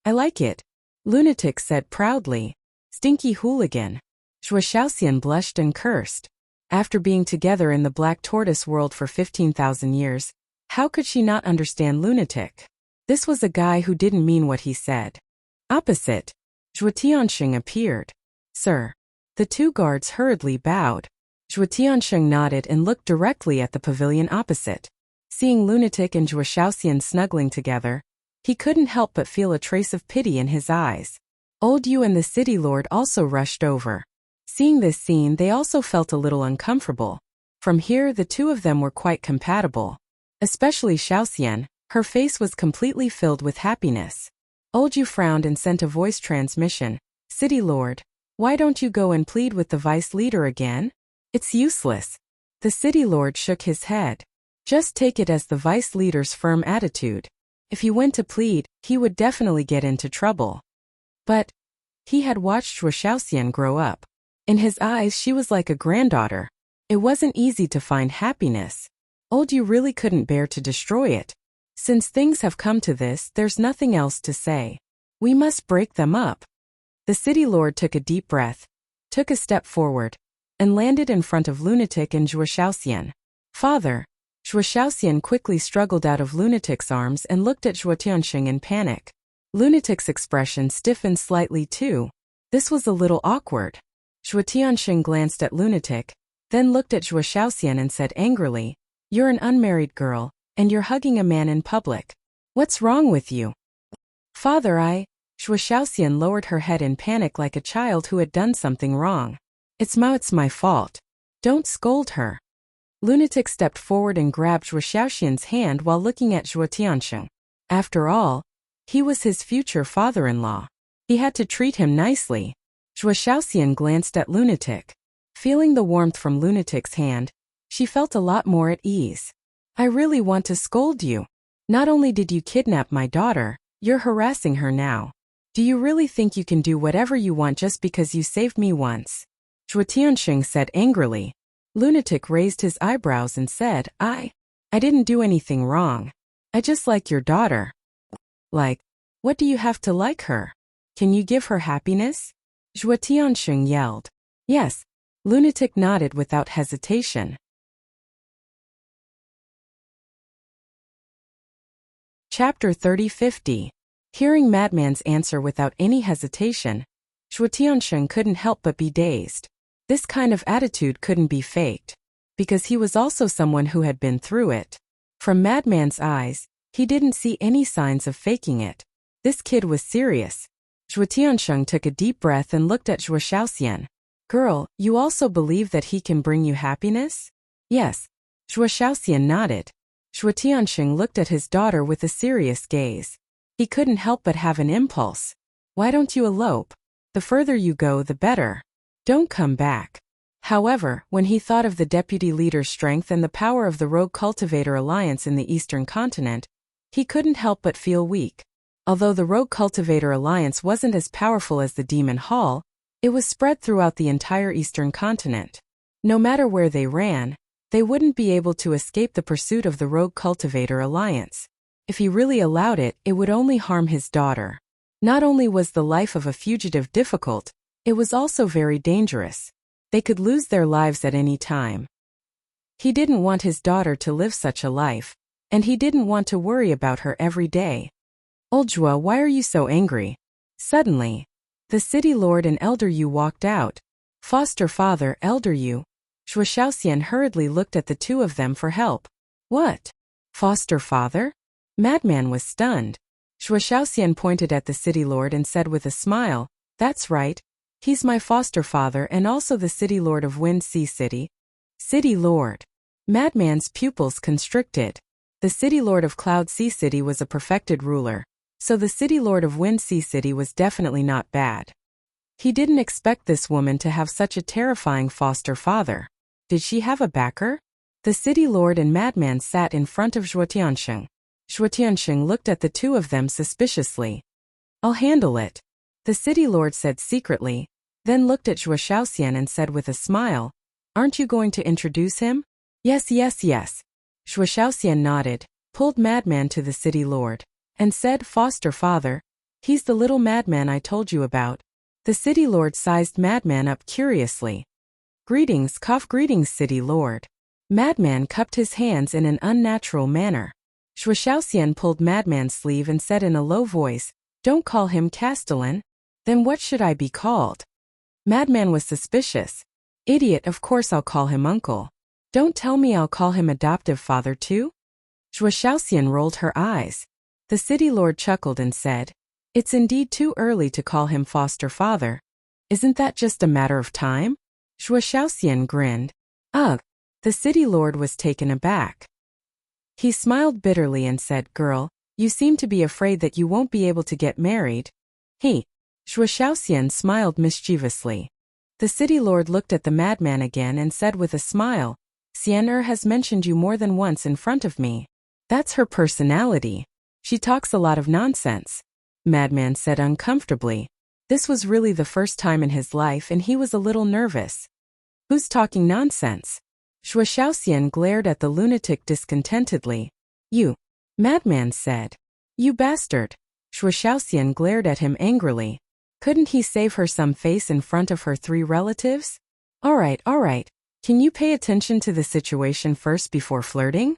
I like it. Lunatic said proudly. Stinky hooligan. Zhuo Shaoxian blushed and cursed. After being together in the Black Tortoise world for 15,000 years, how could she not understand Lunatic? This was a guy who didn't mean what he said. Opposite. Zhuo Tianxing appeared. Sir. The two guards hurriedly bowed. Zhuo Tianxing nodded and looked directly at the pavilion opposite. Seeing Lunatic and Zhuo Shaoxian snuggling together, he couldn't help but feel a trace of pity in his eyes. Old Yu and the city lord also rushed over. Seeing this scene, they also felt a little uncomfortable. From here, the two of them were quite compatible. Especially Shaoxian, her face was completely filled with happiness. Old Yu frowned and sent a voice transmission. City lord, why don't you go and plead with the vice leader again? It's useless. The city lord shook his head. Just take it as the vice leader's firm attitude. If he went to plead, he would definitely get into trouble. But he had watched Zhuo Shaoxian grow up. In his eyes, she was like a granddaughter. It wasn't easy to find happiness. Old Yu really couldn't bear to destroy it. Since things have come to this, there's nothing else to say. We must break them up. The city lord took a deep breath, took a step forward, and landed in front of Lunatic and Zhuo Shaoxian. Father. Zhuo Shuo Shaoxian quickly struggled out of Lunatic's arms and looked at Shuo Tianxing in panic. Lunatic's expression stiffened slightly too. This was a little awkward. Shuo Tianxing glanced at Lunatic, then looked at Shuo Shaoxian and said angrily, "You're an unmarried girl, and you're hugging a man in public. What's wrong with you?" "Father, Shuo Shaoxian lowered her head in panic like a child who had done something wrong. It's my fault. Don't scold her." Lunatic stepped forward and grabbed Shuo Shaoxian's hand while looking at Shuo Tianxing. After all, he was his future father-in-law. He had to treat him nicely. Shuo Shaoxian glanced at Lunatic. Feeling the warmth from Lunatic's hand, she felt a lot more at ease. "I really want to scold you. Not only did you kidnap my daughter, you're harassing her now. Do you really think you can do whatever you want just because you saved me once?" Shuo Tianxing said angrily. Lunatic raised his eyebrows and said, I didn't do anything wrong. I just like your daughter." "Like, what do you have to like her? Can you give her happiness?" Shuo Tianxing yelled. "Yes." Lunatic nodded without hesitation. Chapter 30-50. Hearing Madman's answer without any hesitation, Shuo Tianxing couldn't help but be dazed. This kind of attitude couldn't be faked, because he was also someone who had been through it. From Madman's eyes, he didn't see any signs of faking it. This kid was serious. Shuo Tianxing took a deep breath and looked at Shuo Shaoxian. "Girl, you also believe that he can bring you happiness?" "Yes." Shuo Shaoxian nodded. Shuo Tianxing looked at his daughter with a serious gaze. He couldn't help but have an impulse. "Why don't you elope? The further you go, the better. Don't come back." However, when he thought of the deputy leader's strength and the power of the Rogue Cultivator Alliance in the Eastern Continent, he couldn't help but feel weak. Although the Rogue Cultivator Alliance wasn't as powerful as the Demon Hall, it was spread throughout the entire Eastern Continent. No matter where they ran, they wouldn't be able to escape the pursuit of the Rogue Cultivator Alliance. If he really allowed it, it would only harm his daughter. Not only was the life of a fugitive difficult, it was also very dangerous. They could lose their lives at any time. He didn't want his daughter to live such a life, and he didn't want to worry about her every day. "Old Zhuo, why are you so angry?" Suddenly, the city lord and Elder Yu walked out. "Foster father, Elder Yu." Shuo Shaoxian hurriedly looked at the two of them for help. "What? Foster father?" Madman was stunned. Shuo Shaoxian pointed at the city lord and said with a smile, "That's right. He's my foster father and also the city lord of Wind Sea City." City lord. Madman's pupils constricted. The city lord of Cloud Sea City was a perfected ruler, so the city lord of Wind Sea City was definitely not bad. He didn't expect this woman to have such a terrifying foster father. Did she have a backer? The city lord and Madman sat in front of Shuo Tianxing. Shuo Tianxing looked at the two of them suspiciously. "I'll handle it," the city lord said secretly, then looked at Shuo Shaoxian and said with a smile, "Aren't you going to introduce him?" Yes. Shuo Shaoxian nodded, pulled Madman to the city lord, and said, "Foster father, he's the little madman I told you about." The city lord sized Madman up curiously. Greetings, city lord." Madman cupped his hands in an unnatural manner. Shuo Shaoxian pulled Madman's sleeve and said in a low voice, "Don't call him Castellan." "Then what should I be called?" Madman was suspicious. "Idiot, of course I'll call him uncle. Don't tell me I'll call him adoptive father too?" Shuo Shaoxian rolled her eyes. The city lord chuckled and said, "It's indeed too early to call him foster father. Isn't that just a matter of time?" Shuo Shaoxian grinned. "Ugh." The city lord was taken aback. He smiled bitterly and said, "Girl, you seem to be afraid that you won't be able to get married." Shuo Shaoxian smiled mischievously. The city lord looked at the madman again and said with a smile, "Xian has mentioned you more than once in front of me. That's her personality. She talks a lot of nonsense." Madman said uncomfortably. This was really the first time in his life and he was a little nervous. "Who's talking nonsense?" Shuo Shaoxian glared at the lunatic discontentedly. "You," Madman said. "You bastard." Shuo Shaoxian glared at him angrily. Couldn't he save her some face in front of her three relatives? All right. Can you pay attention to the situation first before flirting?"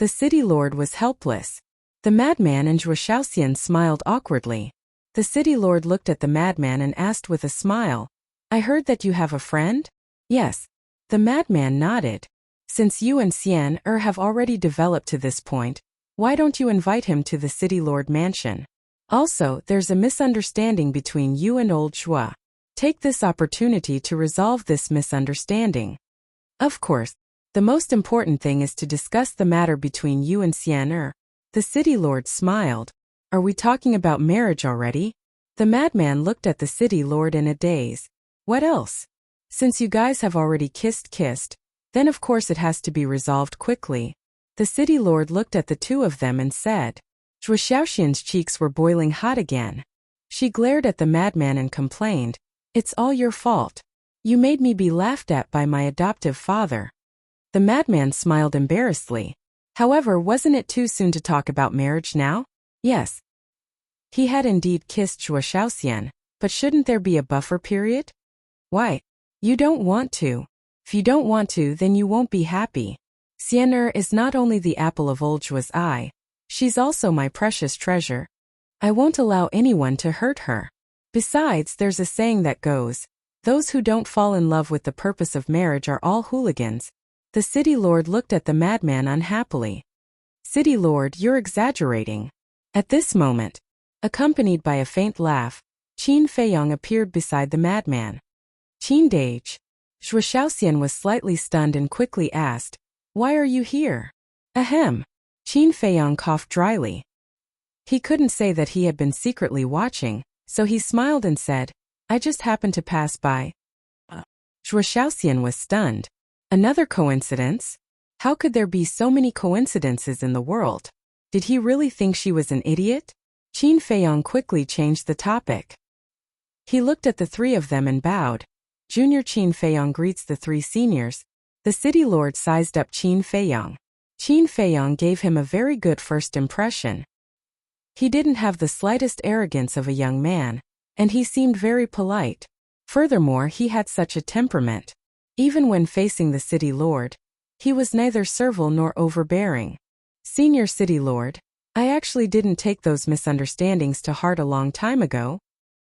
The city lord was helpless. The madman and Zhuo Shaoxian smiled awkwardly. The city lord looked at the madman and asked with a smile, I heard that you have a friend? Yes. The madman nodded. Since you and Xian have already developed to this point, why don't you invite him to the city lord mansion? Also, there's a misunderstanding between you and old Zhuo. Take this opportunity to resolve this misunderstanding. Of course, the most important thing is to discuss the matter between you and Xian. The city lord smiled. Are we talking about marriage already? The madman looked at the city lord in a daze. What else? Since you guys have already kissed, then of course it has to be resolved quickly. The city lord looked at the two of them and said. Zhuo Shaoxian's cheeks were boiling hot again. She glared at the madman and complained, It's all your fault. You made me be laughed at by my adoptive father. The madman smiled embarrassedly. However, wasn't it too soon to talk about marriage now? Yes. He had indeed kissed Zhuo Shaoxian, but shouldn't there be a buffer period? Why? You don't want to. If you don't want to, then you won't be happy. Xian is not only the apple of old Zhuo's eye, she's also my precious treasure. I won't allow anyone to hurt her. Besides, there's a saying that goes, those who don't fall in love with the purpose of marriage are all hooligans. The city lord looked at the madman unhappily. City lord, you're exaggerating. At this moment, accompanied by a faint laugh, Qin Feiyong appeared beside the madman. Qin Dage. Zhuo Shaoxian was slightly stunned and quickly asked, Why are you here? Ahem. Qin Feiyong coughed dryly. He couldn't say that he had been secretly watching, so he smiled and said, I just happened to pass by. Zhuo Shaoxian was stunned. Another coincidence? How could there be so many coincidences in the world? Did he really think she was an idiot? Qin Feiyong quickly changed the topic. He looked at the three of them and bowed. Junior Qin Feiyong greets the three seniors. The city lord sized up Qin Feiyong. Qin Feiyong gave him a very good first impression. He didn't have the slightest arrogance of a young man, and he seemed very polite. Furthermore, he had such a temperament. Even when facing the city lord, he was neither servile nor overbearing. Senior city lord, I actually didn't take those misunderstandings to heart a long time ago.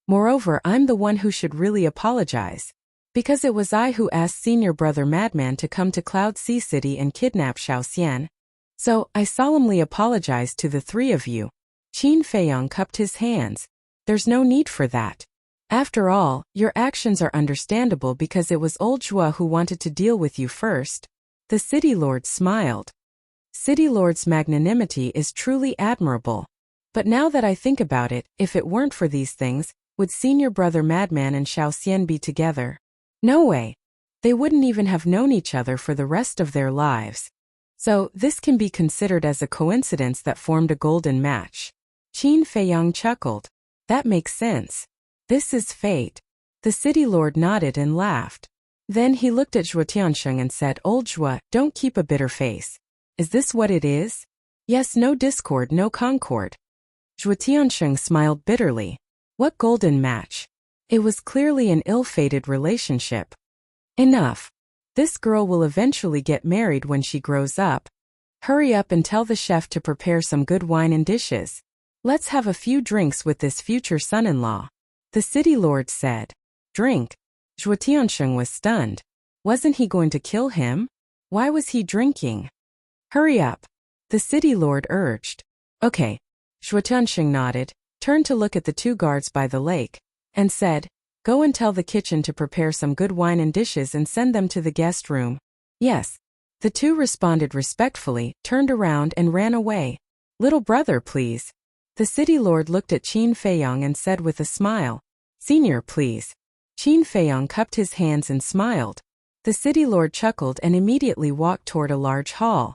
Moreover, I'm the one who should really apologize. Because it was I who asked senior brother Madman to come to Cloud Sea City and kidnap Shaoxian. So, I solemnly apologize to the three of you. Qin Feiyong cupped his hands. There's no need for that. After all, your actions are understandable because it was old Zhuo who wanted to deal with you first. The city lord smiled. City lord's magnanimity is truly admirable. But now that I think about it, if it weren't for these things, would senior brother Madman and Shaoxian be together? No way. They wouldn't even have known each other for the rest of their lives. So, this can be considered as a coincidence that formed a golden match. Qin Feiyong chuckled. That makes sense. This is fate. The city lord nodded and laughed. Then he looked at Zhuo Tiansheng and said, Old Zhuo, don't keep a bitter face. Is this what it is? Yes, no discord, no concord. Zhuo Tiansheng smiled bitterly. What golden match? It was clearly an ill-fated relationship. Enough. This girl will eventually get married when she grows up. Hurry up and tell the chef to prepare some good wine and dishes. Let's have a few drinks with this future son-in-law. The city lord said. Drink? Zhuo Tiansheng was stunned. Wasn't he going to kill him? Why was he drinking? Hurry up. The city lord urged. Okay. Zhuo Tiansheng nodded, turned to look at the two guards by the lake, and said, Go and tell the kitchen to prepare some good wine and dishes and send them to the guest room. Yes. The two responded respectfully, turned around and ran away. Little brother, please. The city lord looked at Qin Feiyong and said with a smile, Senior, please. Qin Feiyong cupped his hands and smiled. The city lord chuckled and immediately walked toward a large hall.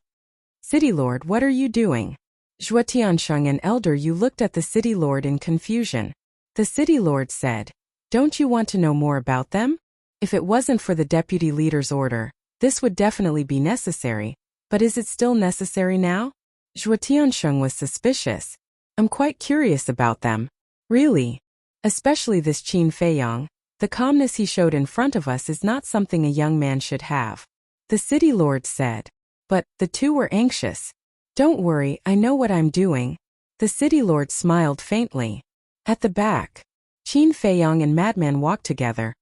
City lord, what are you doing? Zhuo Tiansheng and Elder Yu looked at the city lord in confusion. The city lord said, Don't you want to know more about them? If it wasn't for the deputy leader's order, this would definitely be necessary, but is it still necessary now? Zhuo Tiansheng was suspicious. I'm quite curious about them. Really? Especially this Qin Feiyong. The calmness he showed in front of us is not something a young man should have. The city lord said. But, the two were anxious. Don't worry, I know what I'm doing. The city lord smiled faintly. At the back, Qin Feiyong and Madman walked together,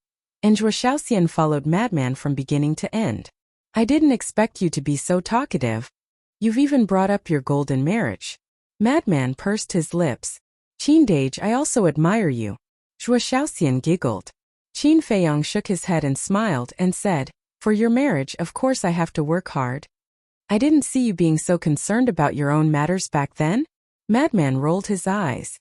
and Zhuo Shaoxian followed Madman from beginning to end. I didn't expect you to be so talkative. You've even brought up your golden marriage. Madman pursed his lips. Qin Dage, I also admire you. Zhuo Shaoxian giggled. Qin Feiyong shook his head and smiled and said, for your marriage, of course I have to work hard. I didn't see you being so concerned about your own matters back then. Madman rolled his eyes.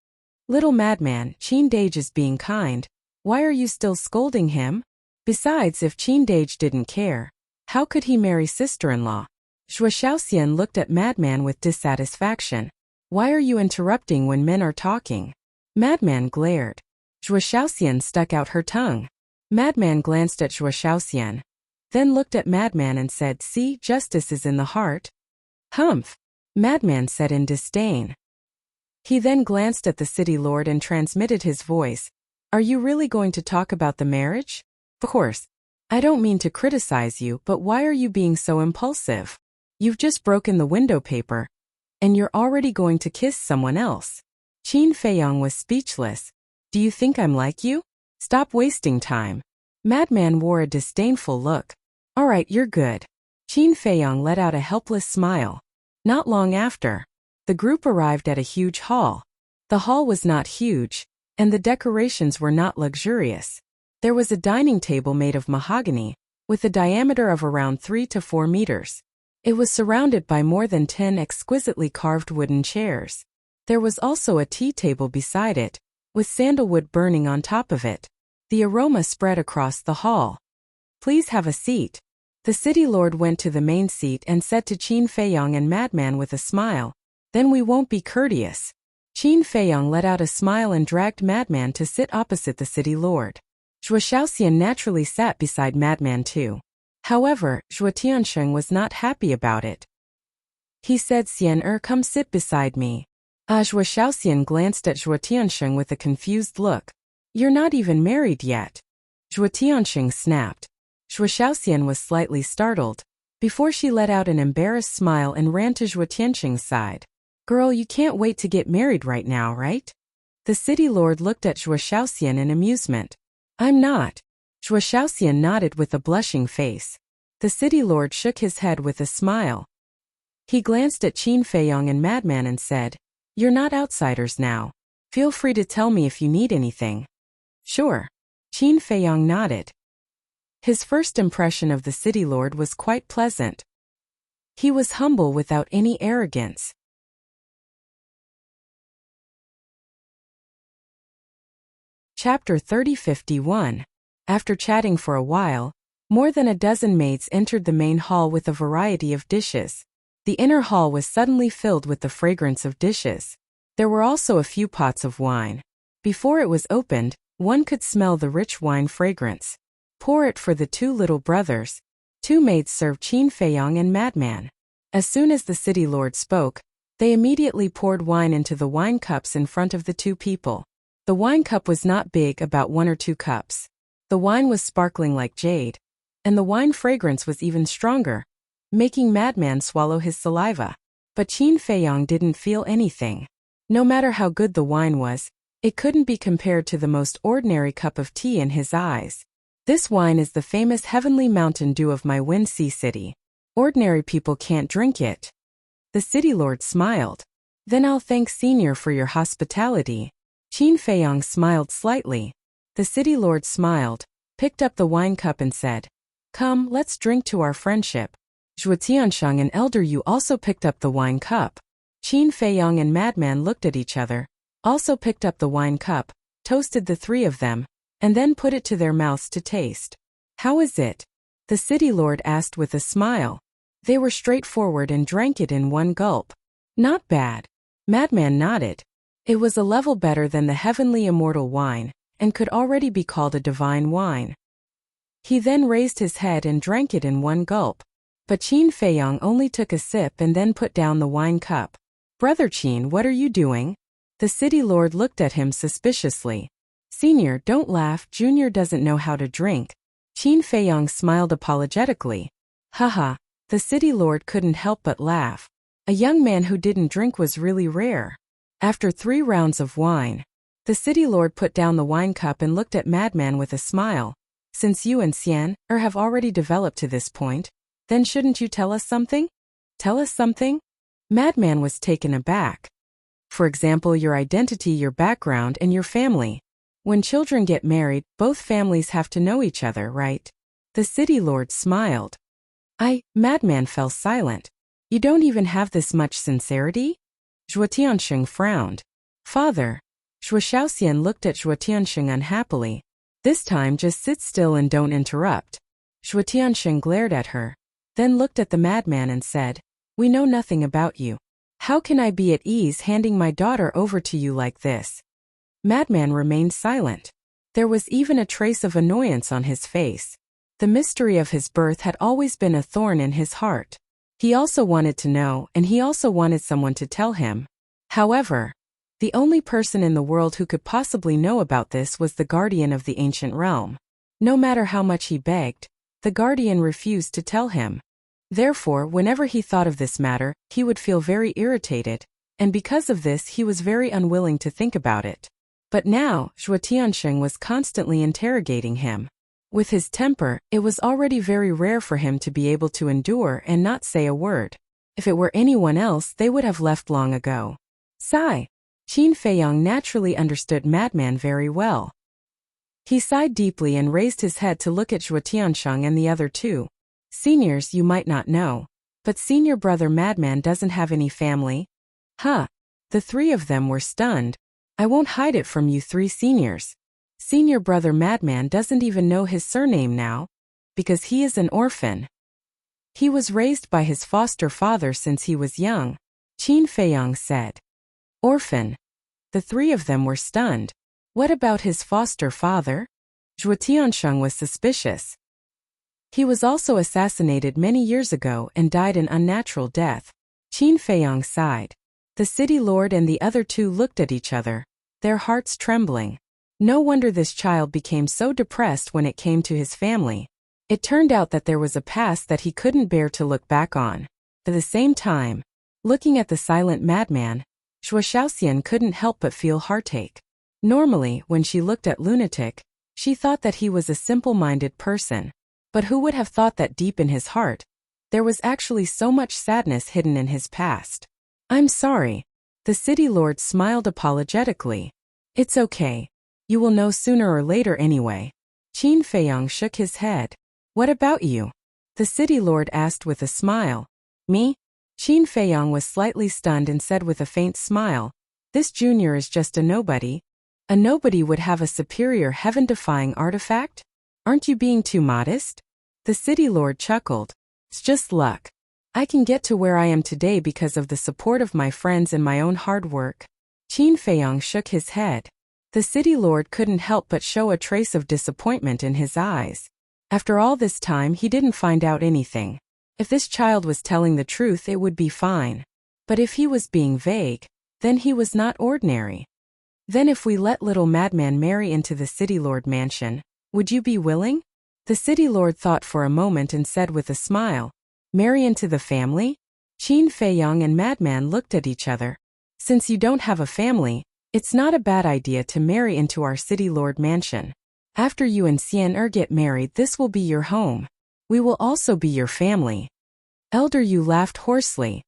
Little Madman, Qin Dage is being kind. Why are you still scolding him? Besides, if Qin Dage didn't care, how could he marry sister-in-law? Zhuo Shaoxian looked at Madman with dissatisfaction. Why are you interrupting when men are talking? Madman glared. Zhuo Shaoxian stuck out her tongue. Madman glanced at Zhuo Shaoxian, then looked at Madman and said, see, justice is in the heart. Humph, Madman said in disdain. He then glanced at the city lord and transmitted his voice. Are you really going to talk about the marriage? Of course. I don't mean to criticize you, but why are you being so impulsive? You've just broken the window paper, and you're already going to kiss someone else. Qin Feiyong was speechless. Do you think I'm like you? Stop wasting time. Madman wore a disdainful look. All right, you're good. Qin Feiyong let out a helpless smile. Not long after, the group arrived at a huge hall. The hall was not huge, and the decorations were not luxurious. There was a dining table made of mahogany, with a diameter of around 3 to 4 meters. It was surrounded by more than 10 exquisitely carved wooden chairs. There was also a tea table beside it, with sandalwood burning on top of it. The aroma spread across the hall. Please have a seat. The city lord went to the main seat and said to Qin Feiyong and Madman with a smile, then we won't be courteous. Qin Feiyong let out a smile and dragged Madman to sit opposite the city lord. Zhuo Shaoxian naturally sat beside Madman too. However, Zhuo Tiansheng was not happy about it. He said, Xian come sit beside me. Zhuo Shaoxian glanced at Zhuo Tiansheng with a confused look. You're not even married yet. Zhuo Tiansheng snapped. Zhuo Shaoxian was slightly startled, before she let out an embarrassed smile and ran to Zhuo Tiansheng's side. Girl, you can't wait to get married right now, right? The city lord looked at Zhuo Shaoxian in amusement. I'm not. Zhuo Shaoxian nodded with a blushing face. The city lord shook his head with a smile. He glanced at Qin Feiyong and Madman and said, you're not outsiders now. Feel free to tell me if you need anything. Sure. Qin Feiyong nodded. His first impression of the city lord was quite pleasant. He was humble without any arrogance. Chapter 30:51. After chatting for a while, more than a dozen maids entered the main hall with a variety of dishes. The inner hall was suddenly filled with the fragrance of dishes. There were also a few pots of wine. Before it was opened, one could smell the rich wine fragrance. Pour it for the two little brothers. Two maids served Qin Feiyong and Madman. As soon as the city lord spoke, they immediately poured wine into the wine cups in front of the two people. The wine cup was not big, about 1 or 2 cups. The wine was sparkling like jade, and the wine fragrance was even stronger, making Madman swallow his saliva. But Qin Feiyong didn't feel anything. No matter how good the wine was, it couldn't be compared to the most ordinary cup of tea in his eyes. This wine is the famous heavenly mountain dew of my Wind Sea City. Ordinary people can't drink it. The city lord smiled. Then I'll thank Senior for your hospitality. Qin Feiyong smiled slightly. The city lord smiled, picked up the wine cup and said, come, let's drink to our friendship. Zhuo Tiansheng, an elder you, also picked up the wine cup. Qin Feiyong and Madman looked at each other, also picked up the wine cup, toasted the three of them, and then put it to their mouths to taste. How is it? The city lord asked with a smile. They were straightforward and drank it in one gulp. Not bad. Madman nodded. It was a level better than the heavenly immortal wine, and could already be called a divine wine. He then raised his head and drank it in one gulp. But Qin Feiyong only took a sip and then put down the wine cup. Brother Qin, what are you doing? The city lord looked at him suspiciously. Senior, don't laugh, Junior doesn't know how to drink. Qin Feiyong smiled apologetically. Haha, the city lord couldn't help but laugh. A young man who didn't drink was really rare. After 3 rounds of wine, the city lord put down the wine cup and looked at Madman with a smile. Since you and Xian have already developed to this point, then shouldn't you tell us something? Tell us something? Madman was taken aback. For example, your identity, your background, and your family. When children get married, both families have to know each other, right? The city lord smiled. Madman fell silent. You don't even have this much sincerity? Zhuo Tianxing frowned. Father. Zhuo Shaoxian looked at Zhuo Tianxing unhappily. This time just sit still and don't interrupt. Zhuo Tianxing glared at her, then looked at the madman and said, we know nothing about you. How can I be at ease handing my daughter over to you like this? Madman remained silent. There was even a trace of annoyance on his face. The mystery of his birth had always been a thorn in his heart. He also wanted to know, and he also wanted someone to tell him. However, the only person in the world who could possibly know about this was the guardian of the ancient realm. No matter how much he begged, the guardian refused to tell him. Therefore, whenever he thought of this matter, he would feel very irritated, and because of this he was very unwilling to think about it. But now, Zhuo Tianxing was constantly interrogating him. With his temper, it was already very rare for him to be able to endure and not say a word. If it were anyone else, they would have left long ago. Sigh. Qin Feiyang naturally understood Madman very well. He sighed deeply and raised his head to look at Zhuo Tianxing and the other 2. Seniors, you might not know, but senior brother Madman doesn't have any family. Huh. The 3 of them were stunned. I won't hide it from you 3 seniors. Senior brother Madman doesn't even know his surname now, because he is an orphan. He was raised by his foster father since he was young, Qin Feiyang said. Orphan. The 3 of them were stunned. What about his foster father? Zhuo Tianxing was suspicious. He was also assassinated many years ago and died an unnatural death. Qin Feiyang sighed. The city lord and the other 2 looked at each other, their hearts trembling. No wonder this child became so depressed when it came to his family. It turned out that there was a past that he couldn't bear to look back on. At the same time, looking at the silent madman, Zhuo Shaoxian couldn't help but feel heartache. Normally, when she looked at Lunatic, she thought that he was a simple-minded person. But who would have thought that deep in his heart, there was actually so much sadness hidden in his past? I'm sorry. The city lord smiled apologetically. It's okay. You will know sooner or later anyway. Qin Feiyang shook his head. What about you? The city lord asked with a smile. Me? Qin Feiyang was slightly stunned and said with a faint smile, this junior is just a nobody. A nobody would have a superior heaven-defying artifact? Aren't you being too modest? The city lord chuckled. It's just luck. I can get to where I am today because of the support of my friends and my own hard work. Qin Feiyang shook his head. The city lord couldn't help but show a trace of disappointment in his eyes. After all this time he didn't find out anything. If this child was telling the truth it would be fine. But if he was being vague, then he was not ordinary. Then if we let little madman marry into the city lord mansion, would you be willing? The city lord thought for a moment and said with a smile, marry into the family? Qin Feiyang and madman looked at each other. Since you don't have a family, it's not a bad idea to marry into our city lord mansion. After you and Xian get married, this will be your home. We will also be your family. Elder Yu laughed hoarsely.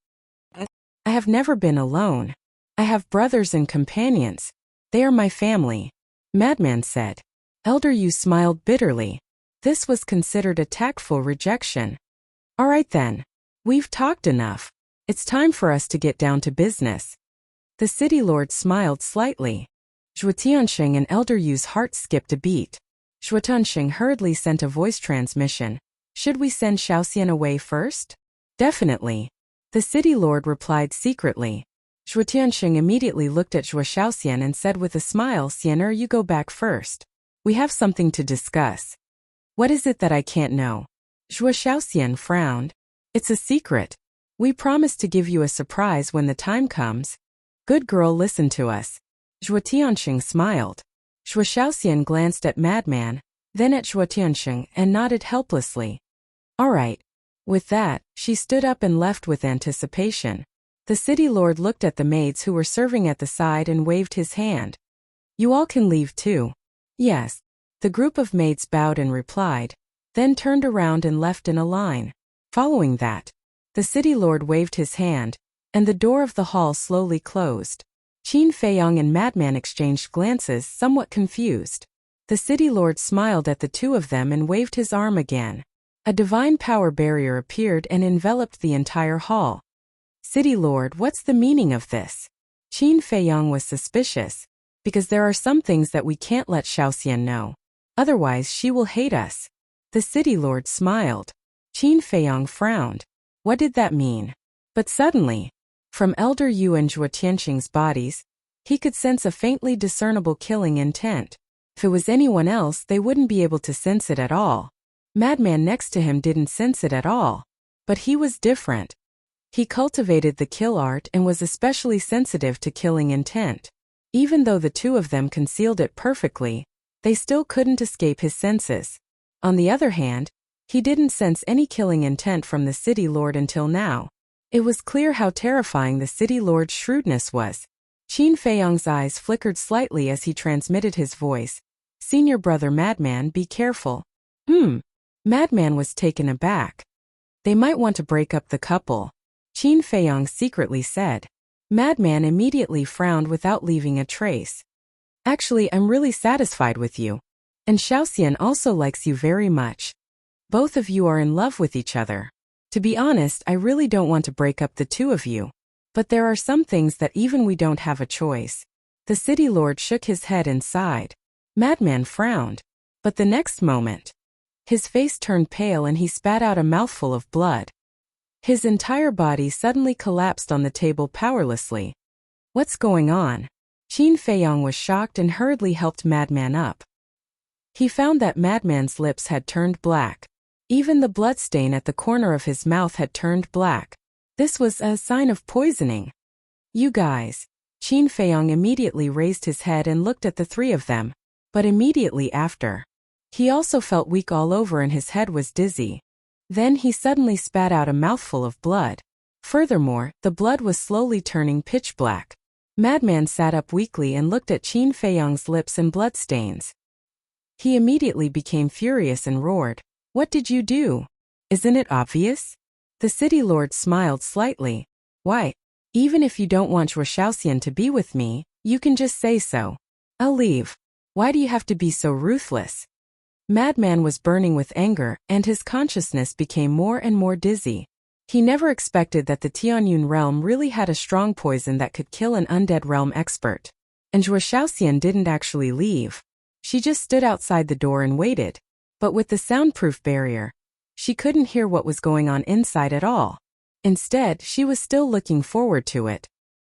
I have never been alone. I have brothers and companions. They are my family. Madman said. Elder Yu smiled bitterly. This was considered a tactful rejection. All right then. We've talked enough. It's time for us to get down to business. The city lord smiled slightly. Zhuo Tianxing and Elder Yu's heart skipped a beat. Zhuo Tianxing hurriedly sent a voice transmission. Should we send Shaoxian away first? Definitely. The city lord replied secretly. Zhuo Tianxing immediately looked at Zhuo Shaoxian and said with a smile, Xian, you go back first. We have something to discuss. What is it that I can't know? Zhuo Shaoxian frowned. It's a secret. We promise to give you a surprise when the time comes. Good girl, listen to us. Zhuo Tianxing smiled. Zhuo Shaoxian glanced at Madman, then at Zhuo Tianxing and nodded helplessly. All right. With that, she stood up and left with anticipation. The city lord looked at the maids who were serving at the side and waved his hand. You all can leave too. Yes. The group of maids bowed and replied, then turned around and left in a line. Following that, the city lord waved his hand, and the door of the hall slowly closed. Qin Feiyong and Madman exchanged glances, somewhat confused. The city lord smiled at the two of them and waved his arm again. A divine power barrier appeared and enveloped the entire hall. City lord, what's the meaning of this? Qin Feiyong was suspicious, because there are some things that we can't let Xiaoxian know. Otherwise she will hate us. The city lord smiled. Qin Feiyong frowned. What did that mean? But suddenly, from Elder Yu and Zhuo Tianqing's bodies, he could sense a faintly discernible killing intent. If it was anyone else, they wouldn't be able to sense it at all. Madman next to him didn't sense it at all. But he was different. He cultivated the kill art and was especially sensitive to killing intent. Even though the two of them concealed it perfectly, they still couldn't escape his senses. On the other hand, he didn't sense any killing intent from the city lord until now. It was clear how terrifying the city lord's shrewdness was. Qin Feiyong's eyes flickered slightly as he transmitted his voice. Senior brother Madman, be careful. Madman was taken aback. They might want to break up the couple, Qin Feiyong secretly said. Madman immediately frowned without leaving a trace. Actually, I'm really satisfied with you. And Xiaoxian also likes you very much. Both of you are in love with each other. To be honest, I really don't want to break up the two of you. But there are some things that even we don't have a choice. The city lord shook his head and sighed. Madman frowned. But the next moment, his face turned pale and he spat out a mouthful of blood. His entire body suddenly collapsed on the table powerlessly. What's going on? Qin Feiyong was shocked and hurriedly helped Madman up. He found that Madman's lips had turned black. Even the bloodstain at the corner of his mouth had turned black. This was a sign of poisoning. You guys. Qin Feiyong immediately raised his head and looked at the three of them. But immediately after, he also felt weak all over and his head was dizzy. Then he suddenly spat out a mouthful of blood. Furthermore, the blood was slowly turning pitch black. Madman sat up weakly and looked at Qin Feiyong's lips and bloodstains. He immediately became furious and roared. What did you do? Isn't it obvious? The city lord smiled slightly. Why? Even if you don't want Zhuo Xiaoxian to be with me, you can just say so. I'll leave. Why do you have to be so ruthless? Madman was burning with anger, and his consciousness became more and more dizzy. He never expected that the Tianyun realm really had a strong poison that could kill an undead realm expert. And Zhuo Xiaoxian didn't actually leave. She just stood outside the door and waited. But with the soundproof barrier, she couldn't hear what was going on inside at all. Instead, she was still looking forward to it.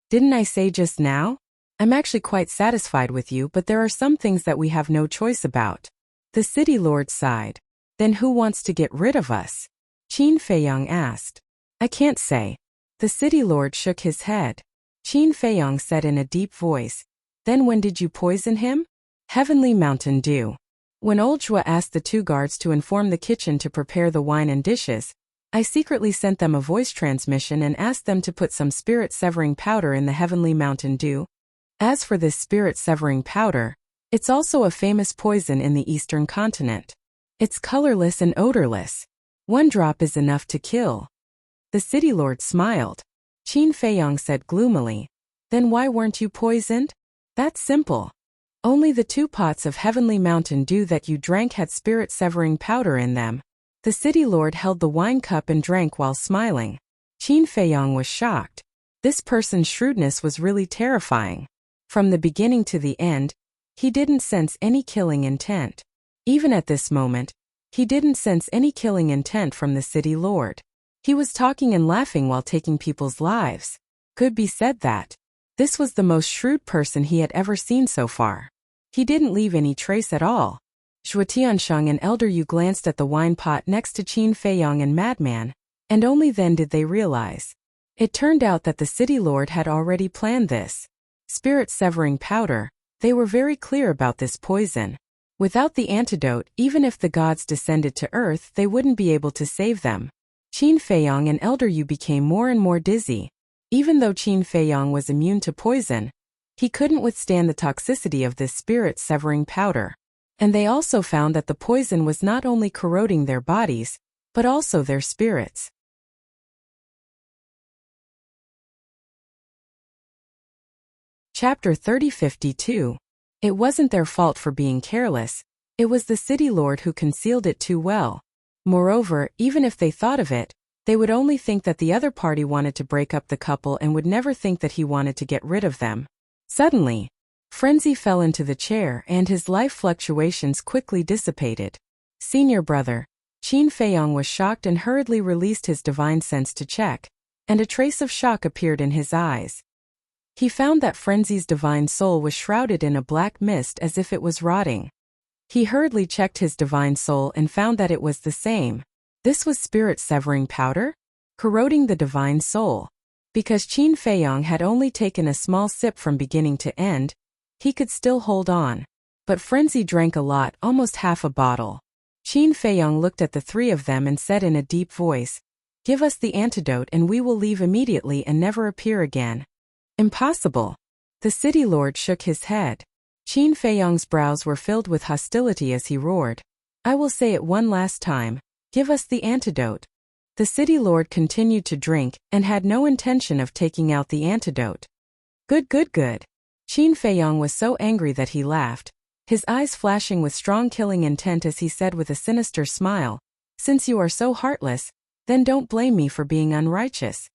Didn't I say just now? I'm actually quite satisfied with you, but there are some things that we have no choice about. The city lord sighed. Then who wants to get rid of us? Qin Feiyong asked. I can't say. The city lord shook his head. Qin Feiyong said in a deep voice. Then when did you poison him? Heavenly Mountain Dew. When old Zhuo asked the two guards to inform the kitchen to prepare the wine and dishes, I secretly sent them a voice transmission and asked them to put some spirit-severing powder in the Heavenly Mountain Dew. As for this spirit-severing powder, it's also a famous poison in the Eastern continent. It's colorless and odorless. 1 drop is enough to kill. The city lord smiled. Qin Feiyong said gloomily. Then why weren't you poisoned? That's simple. Only the 2 pots of Heavenly Mountain Dew that you drank had spirit-severing powder in them. The city lord held the wine cup and drank while smiling. Qin Feiyong was shocked. This person's shrewdness was really terrifying. From the beginning to the end, he didn't sense any killing intent. Even at this moment, he didn't sense any killing intent from the city lord. He was talking and laughing while taking people's lives. Could be said that this was the most shrewd person he had ever seen so far. He didn't leave any trace at all. Zhuo Tiansheng and Elder Yu glanced at the wine pot next to Qin Feiyong and Madman, and only then did they realize. It turned out that the city lord had already planned this. Spirit-severing powder. They were very clear about this poison. Without the antidote, even if the gods descended to earth, they wouldn't be able to save them. Qin Feiyong and Elder Yu became more and more dizzy. Even though Qin Feiyang was immune to poison, he couldn't withstand the toxicity of this spirit-severing powder. And they also found that the poison was not only corroding their bodies, but also their spirits. Chapter 30:52. It wasn't their fault for being careless, it was the city lord who concealed it too well. Moreover, even if they thought of it, they would only think that the other party wanted to break up the couple and would never think that he wanted to get rid of them. Suddenly, frenzy fell into the chair and his life fluctuations quickly dissipated. Senior brother, Qin Feiyang was shocked and hurriedly released his divine sense to check, and a trace of shock appeared in his eyes. He found that frenzy's divine soul was shrouded in a black mist as if it was rotting. He hurriedly checked his divine soul and found that it was the same. This was spirit-severing powder, corroding the divine soul. Because Qin Feiyang had only taken a small sip from beginning to end, he could still hold on. But frenzy drank a lot, almost half a bottle. Qin Feiyang looked at the three of them and said in a deep voice, "Give us the antidote and we will leave immediately and never appear again." Impossible. The city lord shook his head. Qin Feiyang's brows were filled with hostility as he roared, "I will say it one last time, give us the antidote." The city lord continued to drink and had no intention of taking out the antidote. Good. Qin Feiyang was so angry that he laughed, his eyes flashing with strong killing intent as he said with a sinister smile, "Since you are so heartless, then don't blame me for being unrighteous."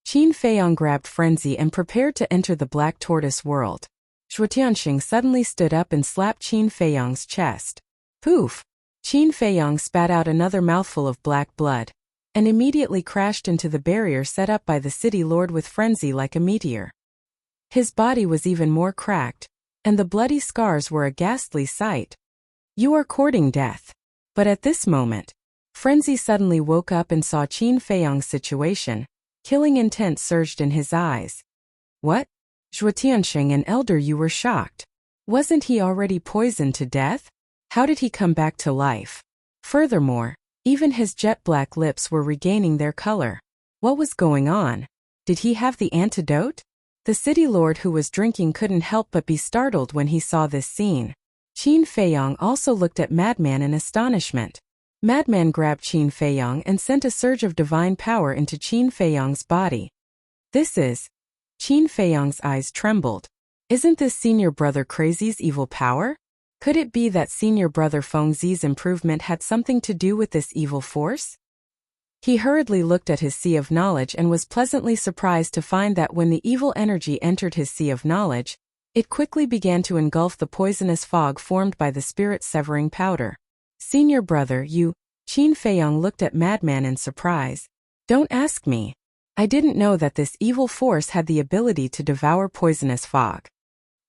Qin Feiyang grabbed frenzy and prepared to enter the black tortoise world. Zhuotianxing suddenly stood up and slapped Qin Feiyang's chest. Poof! Qin Feiyang spat out another mouthful of black blood, and immediately crashed into the barrier set up by the city lord with frenzy like a meteor. His body was even more cracked, and the bloody scars were a ghastly sight. You are courting death. But at this moment, frenzy suddenly woke up and saw Qin Feiyang's situation. Killing intent surged in his eyes. What? Zhuotianxing and Elder, you were shocked. Wasn't he already poisoned to death? How did he come back to life? Furthermore, even his jet black lips were regaining their color. What was going on? Did he have the antidote? The city lord who was drinking couldn't help but be startled when he saw this scene. Qin Feiyang also looked at Madman in astonishment. Madman grabbed Qin Feiyang and sent a surge of divine power into Qin Feiyang's body. This is... Qin Feiyang's eyes trembled. Isn't this senior brother Crazy's evil power? Could it be that senior brother Fengzi's improvement had something to do with this evil force? He hurriedly looked at his sea of knowledge and was pleasantly surprised to find that when the evil energy entered his sea of knowledge, it quickly began to engulf the poisonous fog formed by the spirit-severing powder. Senior brother, you... Qin Feiyang looked at Madman in surprise. Don't ask me. I didn't know that this evil force had the ability to devour poisonous fog.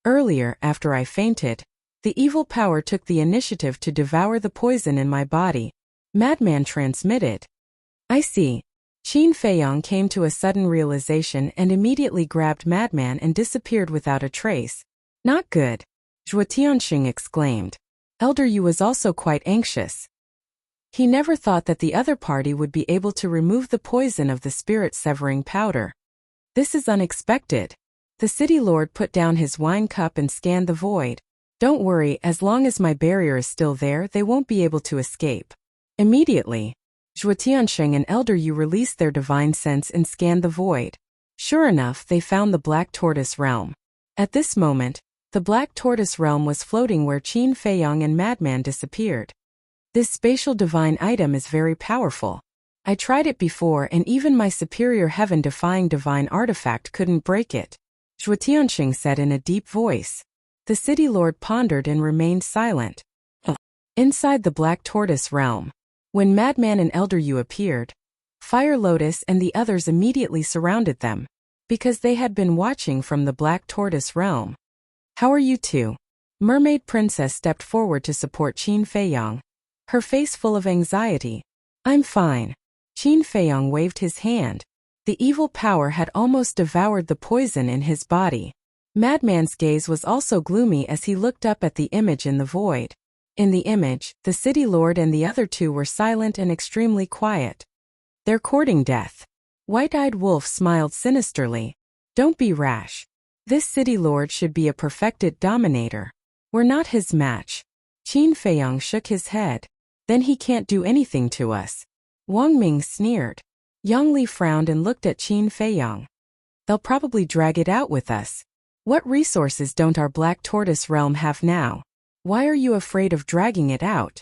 Earlier, after I fainted, the evil power took the initiative to devour the poison in my body. Madman transmitted. I see. Qin Feiyang came to a sudden realization and immediately grabbed Madman and disappeared without a trace. Not good. Zhuotianxing exclaimed. Elder Yu was also quite anxious. He never thought that the other party would be able to remove the poison of the spirit-severing powder. This is unexpected. The city lord put down his wine cup and scanned the void. Don't worry, as long as my barrier is still there, they won't be able to escape. Immediately, Zhuotianxing and Elder Yu released their divine sense and scanned the void. Sure enough, they found the Black Tortoise Realm. At this moment, the Black Tortoise Realm was floating where Qin Feiyang and Madman disappeared. This spatial divine item is very powerful. I tried it before and even my superior heaven-defying divine artifact couldn't break it. Zhuotianxing said in a deep voice. The city lord pondered and remained silent. Inside the Black Tortoise Realm, when Madman and Elder Yu appeared, Fire Lotus and the others immediately surrounded them, because they had been watching from the Black Tortoise Realm. How are you two? Mermaid Princess stepped forward to support Qin Feiyang, her face full of anxiety. I'm fine. Qin Feiyang waved his hand. The evil power had almost devoured the poison in his body. Madman's gaze was also gloomy as he looked up at the image in the void. In the image, the city lord and the other two were silent and extremely quiet. They're courting death. White-eyed Wolf smiled sinisterly. Don't be rash. This city lord should be a perfected dominator. We're not his match. Qin Feiyang shook his head. Then he can't do anything to us. Wang Ming sneered. Yang Li frowned and looked at Qin Feiyang. They'll probably drag it out with us. What resources don't our Black Tortoise realm have now? Why are you afraid of dragging it out?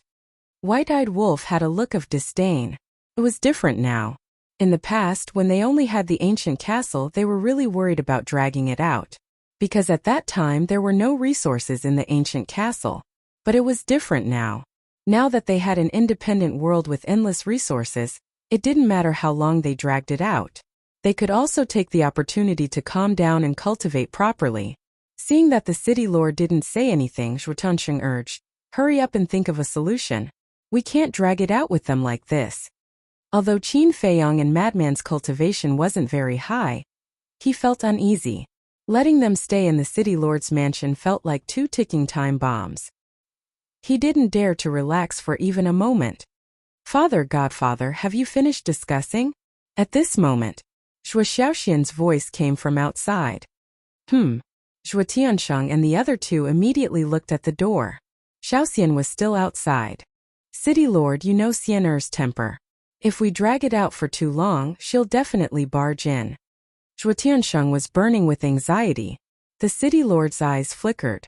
White-Eyed Wolf had a look of disdain. It was different now. In the past, when they only had the ancient castle, they were really worried about dragging it out. Because at that time there were no resources in the ancient castle. But it was different now. Now that they had an independent world with endless resources, it didn't matter how long they dragged it out. They could also take the opportunity to calm down and cultivate properly. Seeing that the city lord didn't say anything, Zhuo Tunsheng urged, "Hurry up and think of a solution. We can't drag it out with them like this." Although Qin Feiyang and Madman's cultivation wasn't very high, he felt uneasy. Letting them stay in the city lord's mansion felt like 2 ticking time bombs. He didn't dare to relax for even a moment. "Father, Godfather, have you finished discussing?" At this moment, Zhuo Xiaoxian's voice came from outside. Zhuo Tiansheng and the other 2 immediately looked at the door. Xiaoxian was still outside. "City Lord, you know Xian'er's temper. If we drag it out for too long, she'll definitely barge in." Zhuo Tiansheng was burning with anxiety. The city lord's eyes flickered.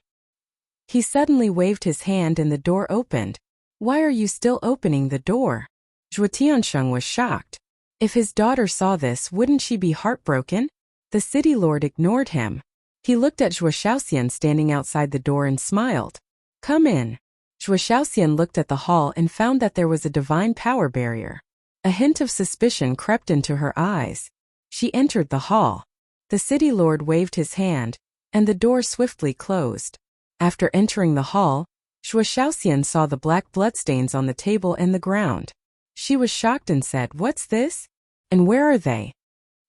He suddenly waved his hand and the door opened. "Why are you still opening the door?" Zhuo Tiansheng was shocked. If his daughter saw this, wouldn't she be heartbroken? The city lord ignored him. He looked at Zhuo Xiaoxian standing outside the door and smiled. "Come in." Zhuo Xiaoxian looked at the hall and found that there was a divine power barrier. A hint of suspicion crept into her eyes. She entered the hall. The city lord waved his hand, and the door swiftly closed. After entering the hall, Zhuo Xiaoxian saw the black bloodstains on the table and the ground. She was shocked and said, "What's this? And where are they?"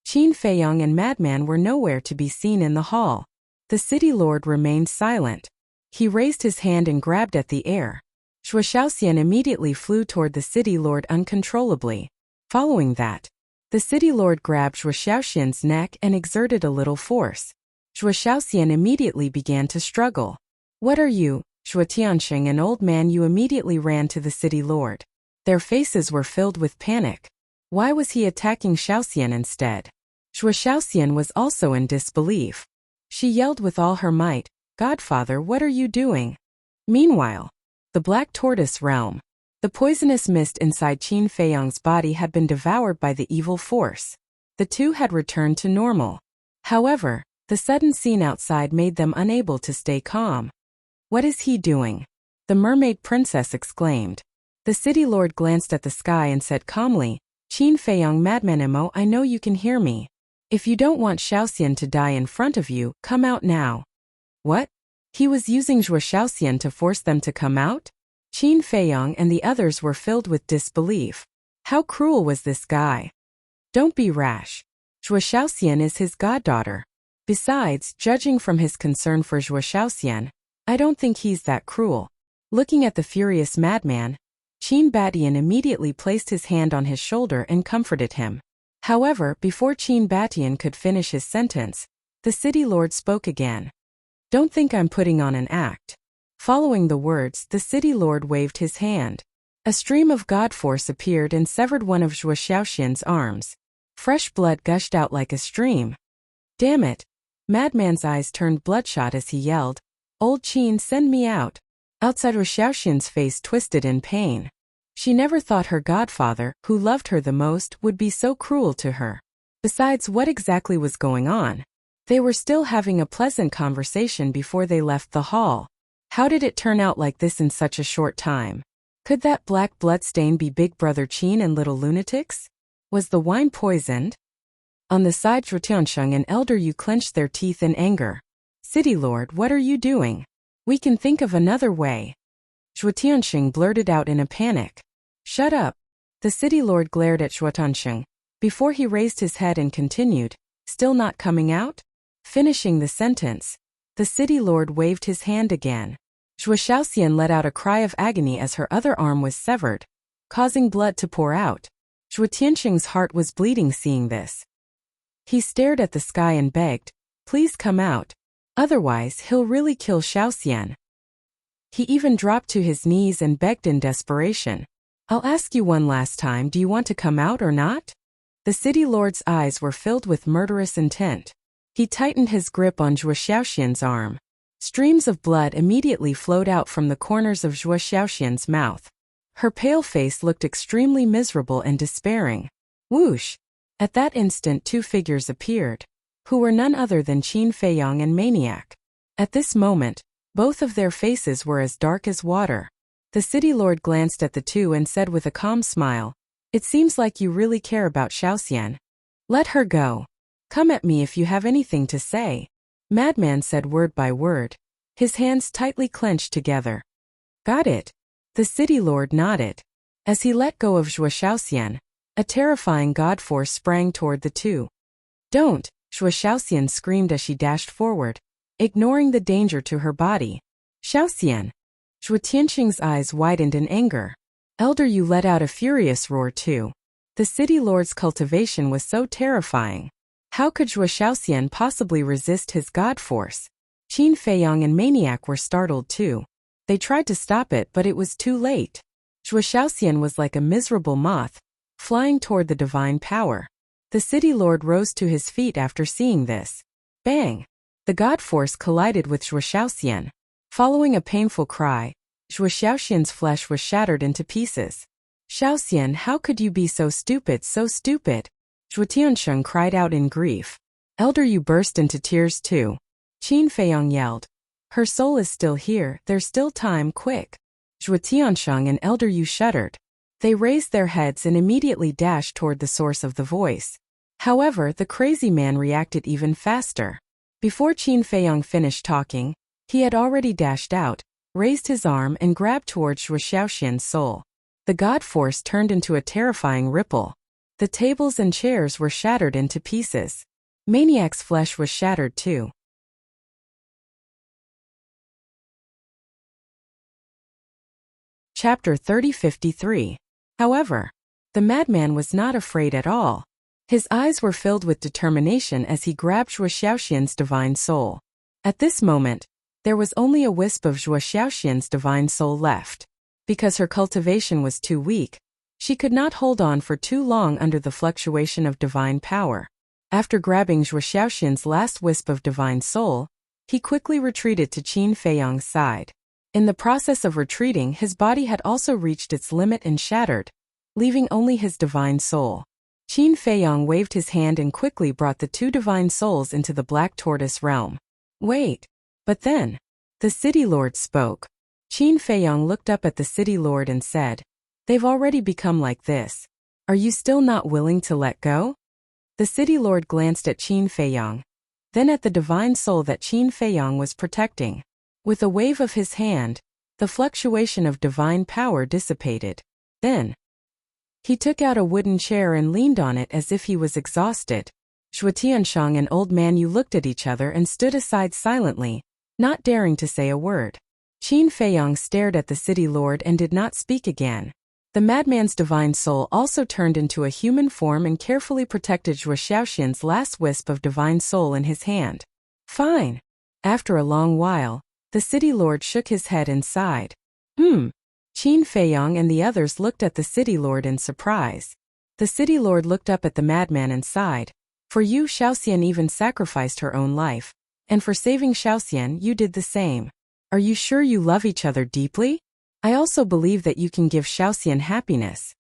Qin Feiyang and Madman were nowhere to be seen in the hall. The city lord remained silent. He raised his hand and grabbed at the air. Zhuo Xiaoxian immediately flew toward the city lord uncontrollably. Following that, the city lord grabbed Zhuo Xiaoxian's neck and exerted a little force. Zhuo Xiaoxian immediately began to struggle. "What are you, Zhuo Tiansheng, an old man?" You immediately ran to the city lord. Their faces were filled with panic. Why was he attacking Xiaoxian instead? Zhuo Xiaoxian was also in disbelief. She yelled with all her might, "Godfather, what are you doing?" Meanwhile, the Black Tortoise realm. The poisonous mist inside Qin Feiyang's body had been devoured by the evil force. The 2 had returned to normal. However, the sudden scene outside made them unable to stay calm. "What is he doing?" the mermaid princess exclaimed. The city lord glanced at the sky and said calmly, "Qin Feiyang, Madmanimo, I know you can hear me. If you don't want Xiaoxian to die in front of you, come out now." What? He was using Zhuo Xiaoxian to force them to come out? Qin Feiyang and the others were filled with disbelief. How cruel was this guy? Don't be rash. Zhuo Xiaoxian is his goddaughter. Besides, judging from his concern for Zhuo Xiaoxian, I don't think he's that cruel. Looking at the furious madman, Qin Batian immediately placed his hand on his shoulder and comforted him. However, before Qin Batian could finish his sentence, the city lord spoke again. "Don't think I'm putting on an act." Following the words, the city lord waved his hand. A stream of god force appeared and severed one of Zhuo Xiaoxian's arms. Fresh blood gushed out like a stream. Damn it! Madman's eyes turned bloodshot as he yelled, "Old Qin, send me out." Outside, Zhuo Xiaoxian's face twisted in pain. She never thought her godfather, who loved her the most, would be so cruel to her. Besides, what exactly was going on? They were still having a pleasant conversation before they left the hall. How did it turn out like this in such a short time? Could that black blood stain be Big Brother Qin and little lunatics? Was the wine poisoned? On the side, Zhuo Tiansheng and Elder Yu clenched their teeth in anger. "City Lord, what are you doing? We can think of another way." Zhuo Tiansheng blurted out in a panic. "Shut up." The city lord glared at Zhuo Tiansheng before he raised his head and continued, "Still not coming out?" Finishing the sentence, the city lord waved his hand again. Zhuo Xiaoxian let out a cry of agony as her other arm was severed, causing blood to pour out. Zhuo Tiansheng's heart was bleeding seeing this. He stared at the sky and begged, "Please come out. Otherwise he'll really kill Xiaoxian." He even dropped to his knees and begged in desperation. "I'll ask you one last time, do you want to come out or not?" The city lord's eyes were filled with murderous intent. He tightened his grip on Zhuo Xiaoxian's arm. Streams of blood immediately flowed out from the corners of Zhuo Xiaoxian's mouth. Her pale face looked extremely miserable and despairing. Whoosh! At that instant 2 figures appeared, who were none other than Qin Feiyang and Maniac. At this moment, both of their faces were as dark as water. The city lord glanced at the two and said with a calm smile, "It seems like you really care about Xiaoxian. Let her go. Come at me if you have anything to say." Madman said word by word, his hands tightly clenched together. "Got it." The city lord nodded. As he let go of Zhuo Xiaoxian, a terrifying god force sprang toward the two. "Don't!" Zhuo Xiaoxian screamed as she dashed forward, ignoring the danger to her body. "Xiaoxian!" Zhuo Tianqing's eyes widened in anger. Elder Yu let out a furious roar too. The city lord's cultivation was so terrifying. How could Zhuo Xiaoxian possibly resist his god force? Qin Feiyang and Maniac were startled too. They tried to stop it, but it was too late. Zhuo Xiaoxian was like a miserable moth, flying toward the divine power. The city lord rose to his feet after seeing this. Bang! The god force collided with Zhuo Xiaoxian. Following a painful cry, Zhuo Xiaoxian's flesh was shattered into pieces. "Xiaoxian, how could you be so stupid, so stupid?" Zhuo Tiansheng cried out in grief. Elder Yu burst into tears too. Qin Feiyang yelled, "Her soul is still here, there's still time, quick." Zhuo Tiansheng and Elder Yu shuddered. They raised their heads and immediately dashed toward the source of the voice. However, the crazy man reacted even faster. Before Qin Feiyang finished talking, he had already dashed out, raised his arm and grabbed towards Zhuo Xiaoxian's soul. The god force turned into a terrifying ripple. The tables and chairs were shattered into pieces. Maniac's flesh was shattered too. Chapter 3053. However, the madman was not afraid at all. His eyes were filled with determination as he grabbed Zhuo Xiaoxian's divine soul. At this moment, there was only a wisp of Zhuo Xiaoxian's divine soul left. Because her cultivation was too weak, she could not hold on for too long under the fluctuation of divine power. After grabbing Zhuo Xiaoxian's last wisp of divine soul, he quickly retreated to Qin Feiyang's side. In the process of retreating, his body had also reached its limit and shattered, leaving only his divine soul. Qin Feiyang waved his hand and quickly brought the 2 divine souls into the Black Tortoise realm. "Wait." But then, the city lord spoke. Qin Feiyang looked up at the city lord and said, "They've already become like this. Are you still not willing to let go?" The city lord glanced at Qin Feiyang, then at the divine soul that Qin Feiyang was protecting. With a wave of his hand, the fluctuation of divine power dissipated. Then, he took out a wooden chair and leaned on it as if he was exhausted. Zhuo Tiansheng and Old Man Yu looked at each other and stood aside silently, not daring to say a word. Qin Feiyang stared at the city lord and did not speak again. The madman's divine soul also turned into a human form and carefully protected Zhuo Xiaoxian's last wisp of divine soul in his hand. "Fine." After a long while, the city lord shook his head and sighed. Qin Feiyang and the others looked at the city lord in surprise. The city lord looked up at the madman and sighed. "For you, Xiaoxian even sacrificed her own life. And for saving Xiaoxian, you did the same. Are you sure you love each other deeply? I also believe that you can give Xiaoxian happiness."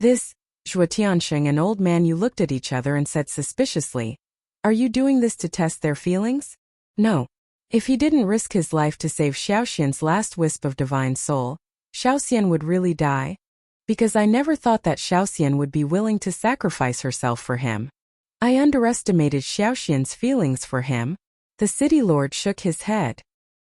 This, Zhuo Tiansheng and Old Man Yu looked at each other and said suspiciously, "Are you doing this to test their feelings?" "No. If he didn't risk his life to save Xiaoxian's last wisp of divine soul, Xiaoxian would really die? Because I never thought that Xiaoxian would be willing to sacrifice herself for him. I underestimated Xiaoxian's feelings for him." The city lord shook his head.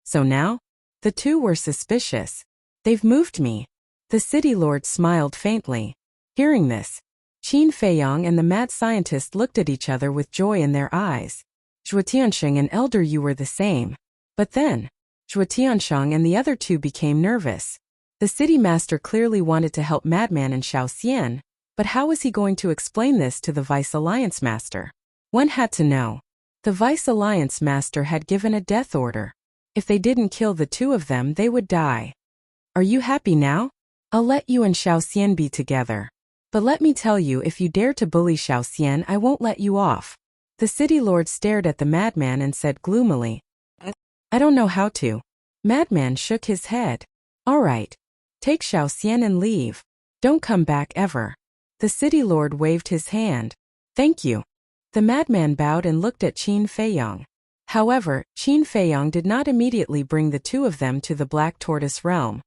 "So now? The two were suspicious. They've moved me." The city lord smiled faintly. Hearing this, Qin Feiyang and the mad scientist looked at each other with joy in their eyes. Zhuo Tiansheng and Elder Yu were the same. But then, Zhuo Tiansheng and the other two became nervous. The city master clearly wanted to help Madman and Xiaoxian, but how was he going to explain this to the Vice Alliance master? One had to know. The Vice Alliance Master had given a death order. If they didn't kill the two of them, they would die. Are you happy now? I'll let you and Xiao Xian be together. But let me tell you, if you dare to bully Xiao Xian, I won't let you off. The city lord stared at the madman and said gloomily, I don't know how to. Madman shook his head. All right. Take Xiao Xian and leave. Don't come back ever. The city lord waved his hand. Thank you. The madman bowed and looked at Qin Feiyang. However, Qin Feiyang did not immediately bring the two of them to the Black Tortoise realm.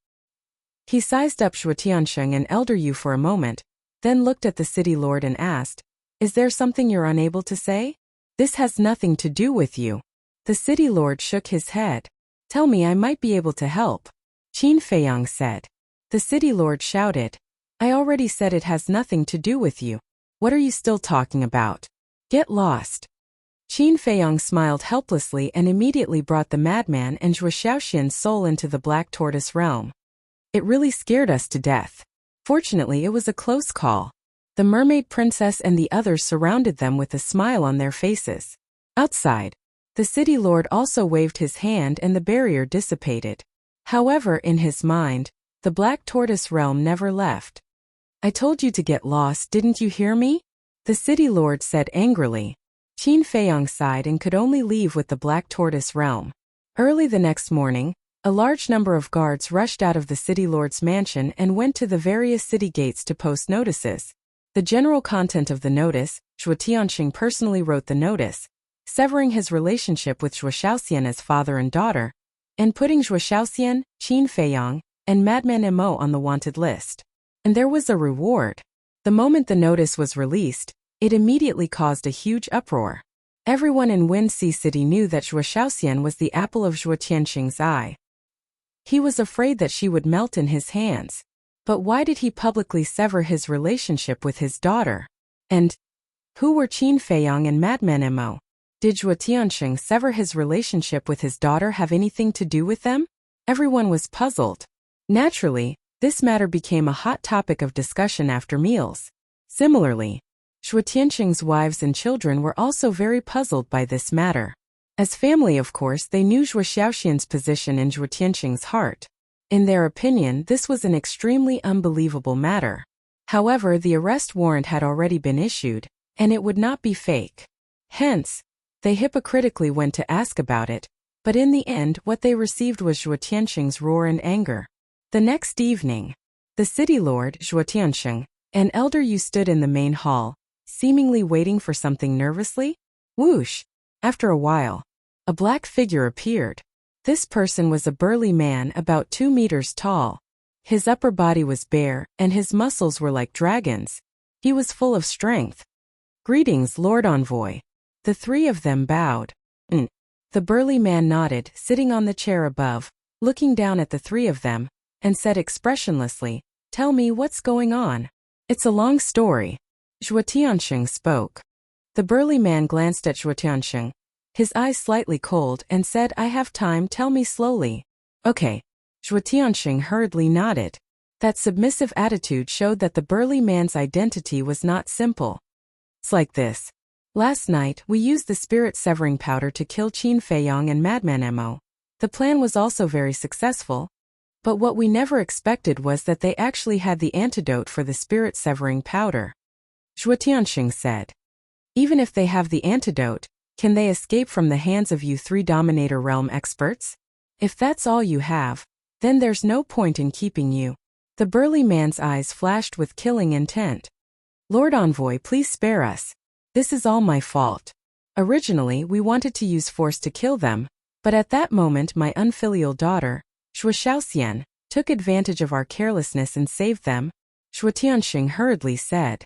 He sized up Zhuo Tiansheng and Elder Yu for a moment, then looked at the city lord and asked, Is there something you're unable to say? This has nothing to do with you. The city lord shook his head. Tell me, I might be able to help. Qin Feiyang said. The city lord shouted, I already said it has nothing to do with you. What are you still talking about? Get lost. Qin Feiyang smiled helplessly and immediately brought the madman and Zhuo Xiaoxian's soul into the Black Tortoise realm. It really scared us to death. Fortunately, it was a close call. The mermaid princess and the others surrounded them with a smile on their faces. Outside, the city lord also waved his hand and the barrier dissipated. However, in his mind, the Black Tortoise realm never left. I told you to get lost, didn't you hear me? The city lord said angrily. Qin Feiyang sighed and could only leave with the Black Tortoise realm. Early the next morning, a large number of guards rushed out of the city lord's mansion and went to the various city gates to post notices. The general content of the notice, Zhuo Tianxing personally wrote the notice, severing his relationship with Zhuo Xiaoxian as father and daughter, and putting Zhuo Xiaoxian, Qin Feiyang, and Madman Mo on the wanted list. And there was a reward. The moment the notice was released, it immediately caused a huge uproar. Everyone in Winxi City knew that Zhuo Xiaoxian was the apple of Zhuo Tianxing's eye. He was afraid that she would melt in his hands. But why did he publicly sever his relationship with his daughter? And who were Qin Feiyang and Madman Mo? Did Zhuo Tianxing sever his relationship with his daughter have anything to do with them? Everyone was puzzled. Naturally, this matter became a hot topic of discussion after meals. Similarly, Zhuo Tianxing's wives and children were also very puzzled by this matter. As family, of course, they knew Zhuo Xiaoxian's position in Zhuo Tianxing's heart. In their opinion, this was an extremely unbelievable matter. However, the arrest warrant had already been issued, and it would not be fake. Hence, they hypocritically went to ask about it, but in the end what they received was Zhuo Tianxing's roar and anger. The next evening, the city lord, Zhuo Tianxing, and Elder Yu stood in the main hall, seemingly waiting for something nervously. Whoosh! After a while, a black figure appeared. This person was a burly man about 2 meters tall. His upper body was bare, and his muscles were like dragons. He was full of strength. Greetings, Lord Envoy. The three of them bowed. The burly man nodded, sitting on the chair above, looking down at the three of them, and said expressionlessly, Tell me what's going on. It's a long story. Zhuo Tianxing spoke. The burly man glanced at Zhuo Tianxing, his eyes slightly cold, and said, I have time, tell me slowly. Okay. Zhuo Tianxing hurriedly nodded. That submissive attitude showed that the burly man's identity was not simple. It's like this. Last night, we used the spirit-severing powder to kill Qin Feiyang and Madman Mo. The plan was also very successful. But what we never expected was that they actually had the antidote for the spirit-severing powder. Zhuo Tianxing said. Even if they have the antidote, can they escape from the hands of you three Dominator Realm experts? If that's all you have, then there's no point in keeping you. The burly man's eyes flashed with killing intent. Lord Envoy, please spare us. This is all my fault. Originally, we wanted to use force to kill them, but at that moment my unfilial daughter, Zhuo Xiaoxian, took advantage of our carelessness and saved them. Zhuo Tianxing hurriedly said.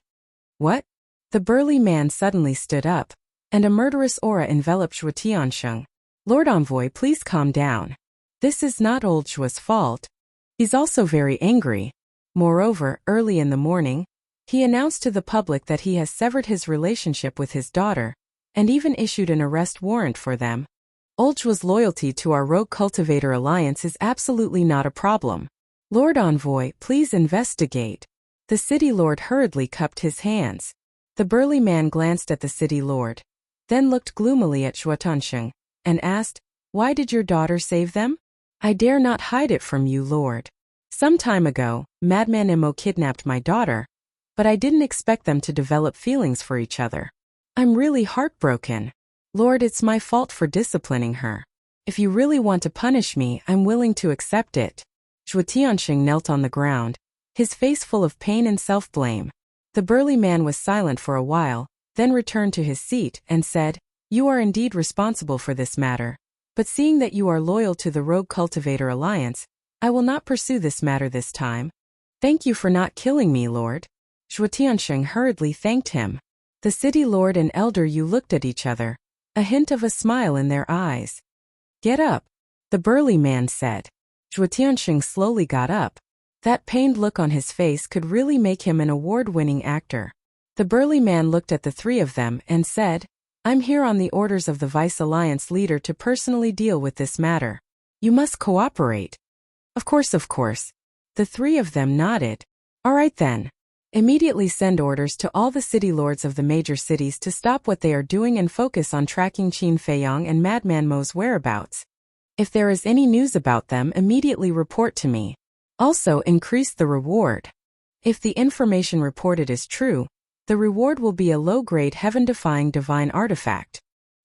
What? The burly man suddenly stood up, and a murderous aura enveloped Zhuo Tianxing. Lord Envoy, please calm down. This is not old Zhuo's fault. He's also very angry. Moreover, early in the morning, he announced to the public that he has severed his relationship with his daughter, and even issued an arrest warrant for them. Old Zhuo's loyalty to our Rogue Cultivator Alliance is absolutely not a problem. Lord Envoy, please investigate. The city lord hurriedly cupped his hands. The burly man glanced at the city lord. then looked gloomily at Shuotansheng, and asked, "Why did your daughter save them?" "I dare not hide it from you, Lord. Some time ago, Madman Imo kidnapped my daughter, but I didn't expect them to develop feelings for each other. I'm really heartbroken. Lord, it's my fault for disciplining her. If you really want to punish me, I'm willing to accept it." Shuotiansheng knelt on the ground, his face full of pain and self-blame. The burly man was silent for a while, then returned to his seat and said, "You are indeed responsible for this matter, but seeing that you are loyal to the Rogue Cultivator Alliance, I will not pursue this matter this time. Thank you for not killing me, Lord." Shuotiansheng hurriedly thanked him. The city lord and elder Yu looked at each other, a hint of a smile in their eyes. "Get up," the burly man said. Shuotiansheng slowly got up. That pained look on his face could really make him an award-winning actor. The burly man looked at the three of them and said, "I'm here on the orders of the Vice Alliance leader to personally deal with this matter. You must cooperate." Of course. The three of them nodded. "All right then. Immediately send orders to all the city lords of the major cities to stop what they are doing and focus on tracking Qin Feiyong and Madman Mo's whereabouts. If there is any news about them, immediately report to me. Also increase the reward. If the information reported is true, the reward will be a low-grade heaven-defying divine artifact.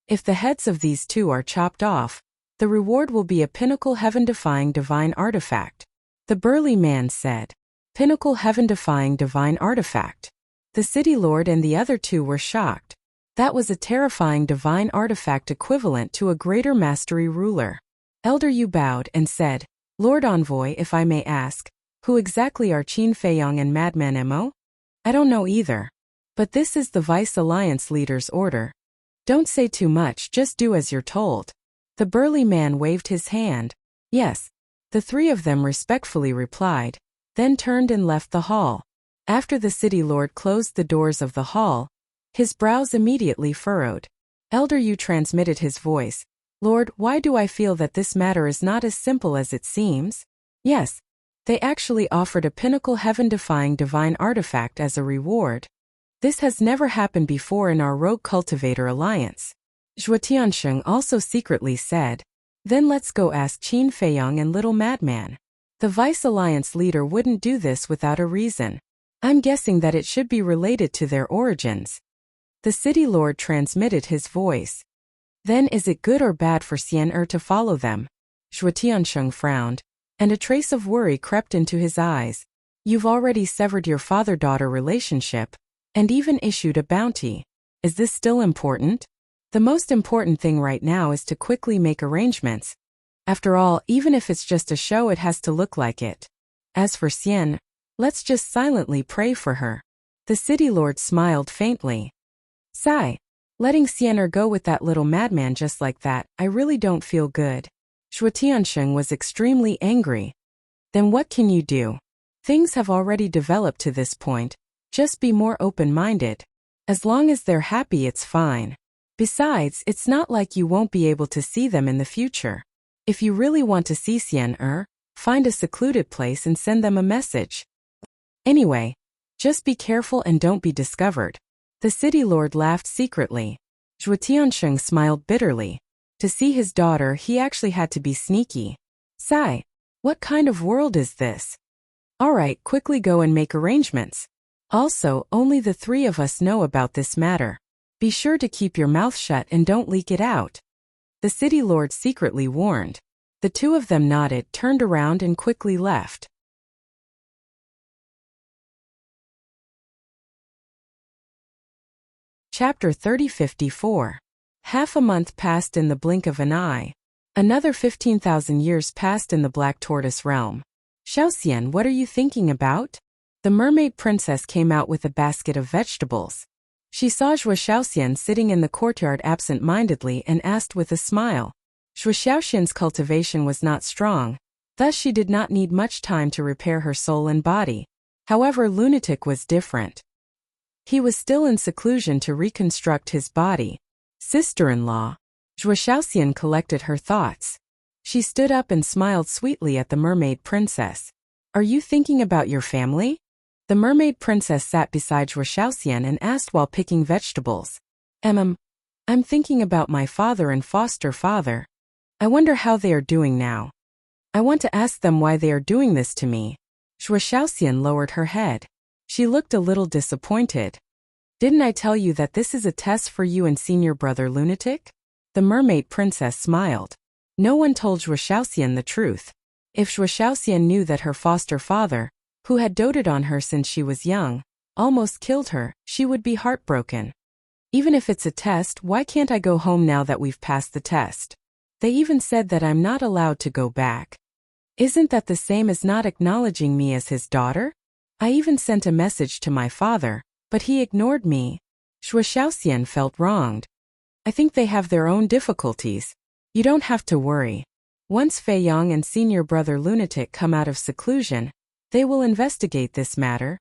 If the heads of these two are chopped off, the reward will be a pinnacle heaven-defying divine artifact." The burly man said, "Pinnacle heaven-defying divine artifact." The city lord and the other two were shocked. That was a terrifying divine artifact equivalent to a greater mastery ruler. Elder Yu bowed and said, "Lord Envoy, if I may ask, who exactly are Qin Feiyong and Madman Mo?" "I don't know either. But this is the Vice Alliance leader's order. Don't say too much, just do as you're told." The burly man waved his hand. "Yes." The three of them respectfully replied, then turned and left the hall. After the city lord closed the doors of the hall, his brows immediately furrowed. Elder Yu transmitted his voice. "Lord, why do I feel that this matter is not as simple as it seems?" Yes, they actually offered a pinnacle heaven-defying divine artifact as a reward. This has never happened before in our Rogue Cultivator Alliance. Shuotiansheng also secretly said, "Then let's go ask Qin Feiyong and Little Madman." The Vice Alliance leader wouldn't do this without a reason. I'm guessing that it should be related to their origins. The city lord transmitted his voice. "Then is it good or bad for Xian to follow them?" Shuotiansheng frowned, and a trace of worry crept into his eyes. "You've already severed your father-daughter relationship, and even issued a bounty. Is this still important?" "The most important thing right now is to quickly make arrangements. After all, even if it's just a show, it has to look like it. As for Xian, let's just silently pray for her." The city lord smiled faintly. "Sigh. Letting Xian go with that little madman just like that, I really don't feel good." Shuotiansheng was extremely angry. "Then what can you do? Things have already developed to this point. Just be more open-minded. As long as they're happy, it's fine. Besides, it's not like you won't be able to see them in the future. If you really want to see Xian, find a secluded place and send them a message. Anyway, just be careful and don't be discovered." The city lord laughed secretly. Shuotiansheng smiled bitterly. To see his daughter, he actually had to be sneaky. Sigh. What kind of world is this? All right, quickly go and make arrangements. Also, only the three of us know about this matter. Be sure to keep your mouth shut and don't leak it out. The city lord secretly warned. The two of them nodded, turned around and quickly left. Chapter 3054. Half a month passed in the blink of an eye. Another 15,000 years passed in the Black Tortoise realm. Xiaoxian, what are you thinking about? The mermaid princess came out with a basket of vegetables. She saw Zhuo Xiaoxian sitting in the courtyard absent-mindedly and asked with a smile. Zhuo Xiaoxian's cultivation was not strong, thus she did not need much time to repair her soul and body. However, Lunatic was different. He was still in seclusion to reconstruct his body. Sister-in-law. Zhuo Xiaoxian collected her thoughts. She stood up and smiled sweetly at the mermaid princess. Are you thinking about your family? The mermaid princess sat beside Zhuo Xiaoxian and asked while picking vegetables. I'm thinking about my father and foster father. I wonder how they are doing now. I want to ask them why they are doing this to me. Xue Xiaoxian lowered her head. She looked a little disappointed. Didn't I tell you that this is a test for you and senior brother lunatic? The mermaid princess smiled. No one told Xue Xiaoxian the truth. If Xue Xiaoxian knew that her foster father, who had doted on her since she was young, almost killed her, she would be heartbroken. Even if it's a test, why can't I go home now that we've passed the test? They even said that I'm not allowed to go back. Isn't that the same as not acknowledging me as his daughter? I even sent a message to my father, but he ignored me. Xue Xiaoxian felt wronged. I think they have their own difficulties. You don't have to worry. Once Fei Yang and senior brother lunatic come out of seclusion, they will investigate this matter.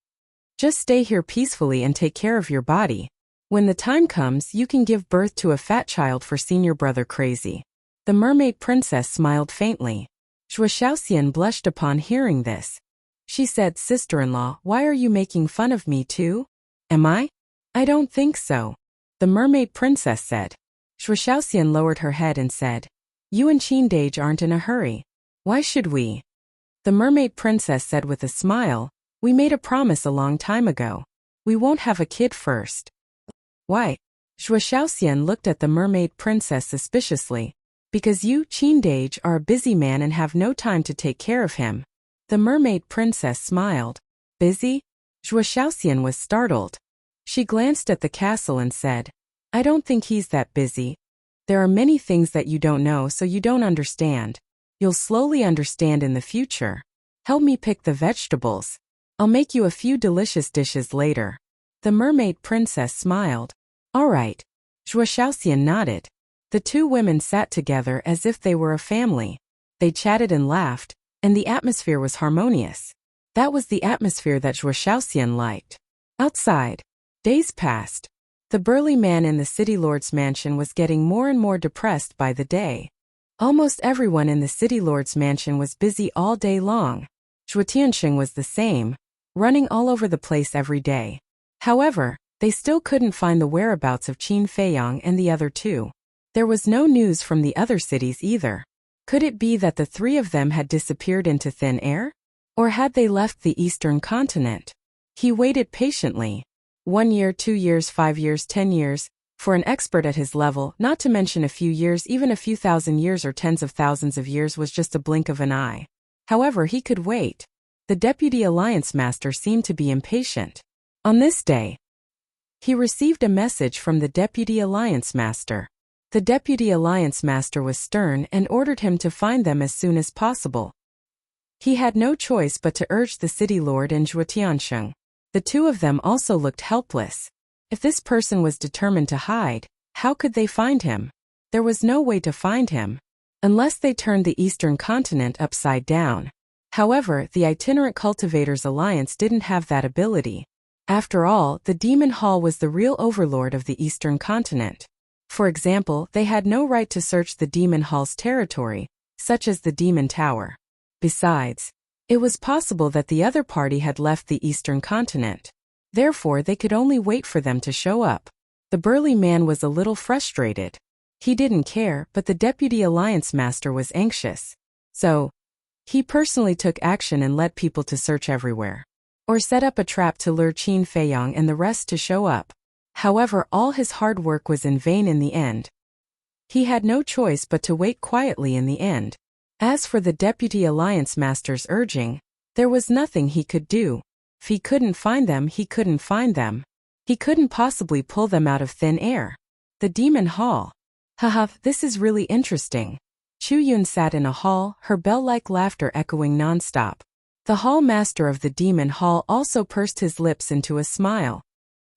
Just stay here peacefully and take care of your body. When the time comes, you can give birth to a fat child for senior brother crazy. The mermaid princess smiled faintly. Xue Xiaoxian blushed upon hearing this. She said, "Sister-in-law, why are you making fun of me too? Am I? I don't think so." The mermaid princess said. Xue Xiaoxian lowered her head and said, "You and Qindage aren't in a hurry. Why should we?" The mermaid princess said with a smile, "We made a promise a long time ago. We won't have a kid first." Why? Xue Xiaoxian looked at the mermaid princess suspiciously. Because you, Qindage, are a busy man and have no time to take care of him. The mermaid princess smiled. Busy? Xue Xiaoxian was startled. She glanced at the castle and said, "I don't think he's that busy. There are many things that you don't know, so you don't understand. You'll slowly understand in the future. Help me pick the vegetables. I'll make you a few delicious dishes later." The mermaid princess smiled. "All right." Xue Xiaoxian nodded. The two women sat together as if they were a family. They chatted and laughed, and the atmosphere was harmonious. That was the atmosphere that Xue Xiaoxian liked. Outside, days passed. The burly man in the city lord's mansion was getting more and more depressed by the day. Almost everyone in the city lord's mansion was busy all day long. Zhuo Tianxing was the same, running all over the place every day. However, they still couldn't find the whereabouts of Qin Feiyang and the other two. There was no news from the other cities either. Could it be that the three of them had disappeared into thin air? Or had they left the eastern continent? He waited patiently. 1 year, 2 years, 5 years, 10 years. For an expert at his level, not to mention a few years, even a few thousand years or tens of thousands of years was just a blink of an eye. However, he could wait. The Deputy Alliance Master seemed to be impatient. On this day, he received a message from the Deputy Alliance Master. The Deputy Alliance Master was stern and ordered him to find them as soon as possible. He had no choice but to urge the City Lord and Zhuo Tianxing. The two of them also looked helpless. If this person was determined to hide, how could they find him? There was no way to find him, unless they turned the eastern continent upside down. However, the Itinerant Cultivators Alliance didn't have that ability. After all, the Demon Hall was the real overlord of the eastern continent. For example, they had no right to search the Demon Hall's territory, such as the Demon Tower. Besides, it was possible that the other party had left the eastern continent. Therefore, they could only wait for them to show up. The burly man was a little frustrated. He didn't care, but the Deputy Alliance Master was anxious. So, he personally took action and led people to search everywhere. Or set up a trap to lure Qin Feiyang and the rest to show up. However, all his hard work was in vain in the end. He had no choice but to wait quietly in the end. As for the Deputy Alliance Master's urging, there was nothing he could do. If he couldn't find them, he couldn't find them. He couldn't possibly pull them out of thin air. The Demon Hall. Haha, this is really interesting. Chu Yun sat in a hall, her bell-like laughter echoing non-stop. The hall master of the Demon Hall also pursed his lips into a smile.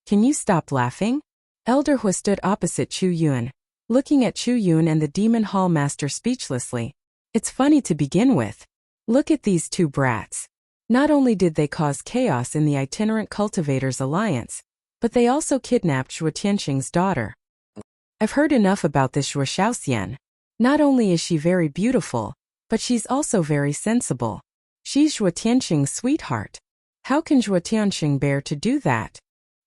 Can you stop laughing? Elder Hu stood opposite Chu Yun, looking at Chu Yun and the Demon Hall master speechlessly. It's funny to begin with. Look at these two brats. Not only did they cause chaos in the Itinerant Cultivators Alliance, but they also kidnapped Zhuo Tianxing's daughter. I've heard enough about this Xue Xiaoxian. Not only is she very beautiful, but she's also very sensible. She's Zhuo Tianxing's sweetheart. How can Zhuo Tianxing bear to do that?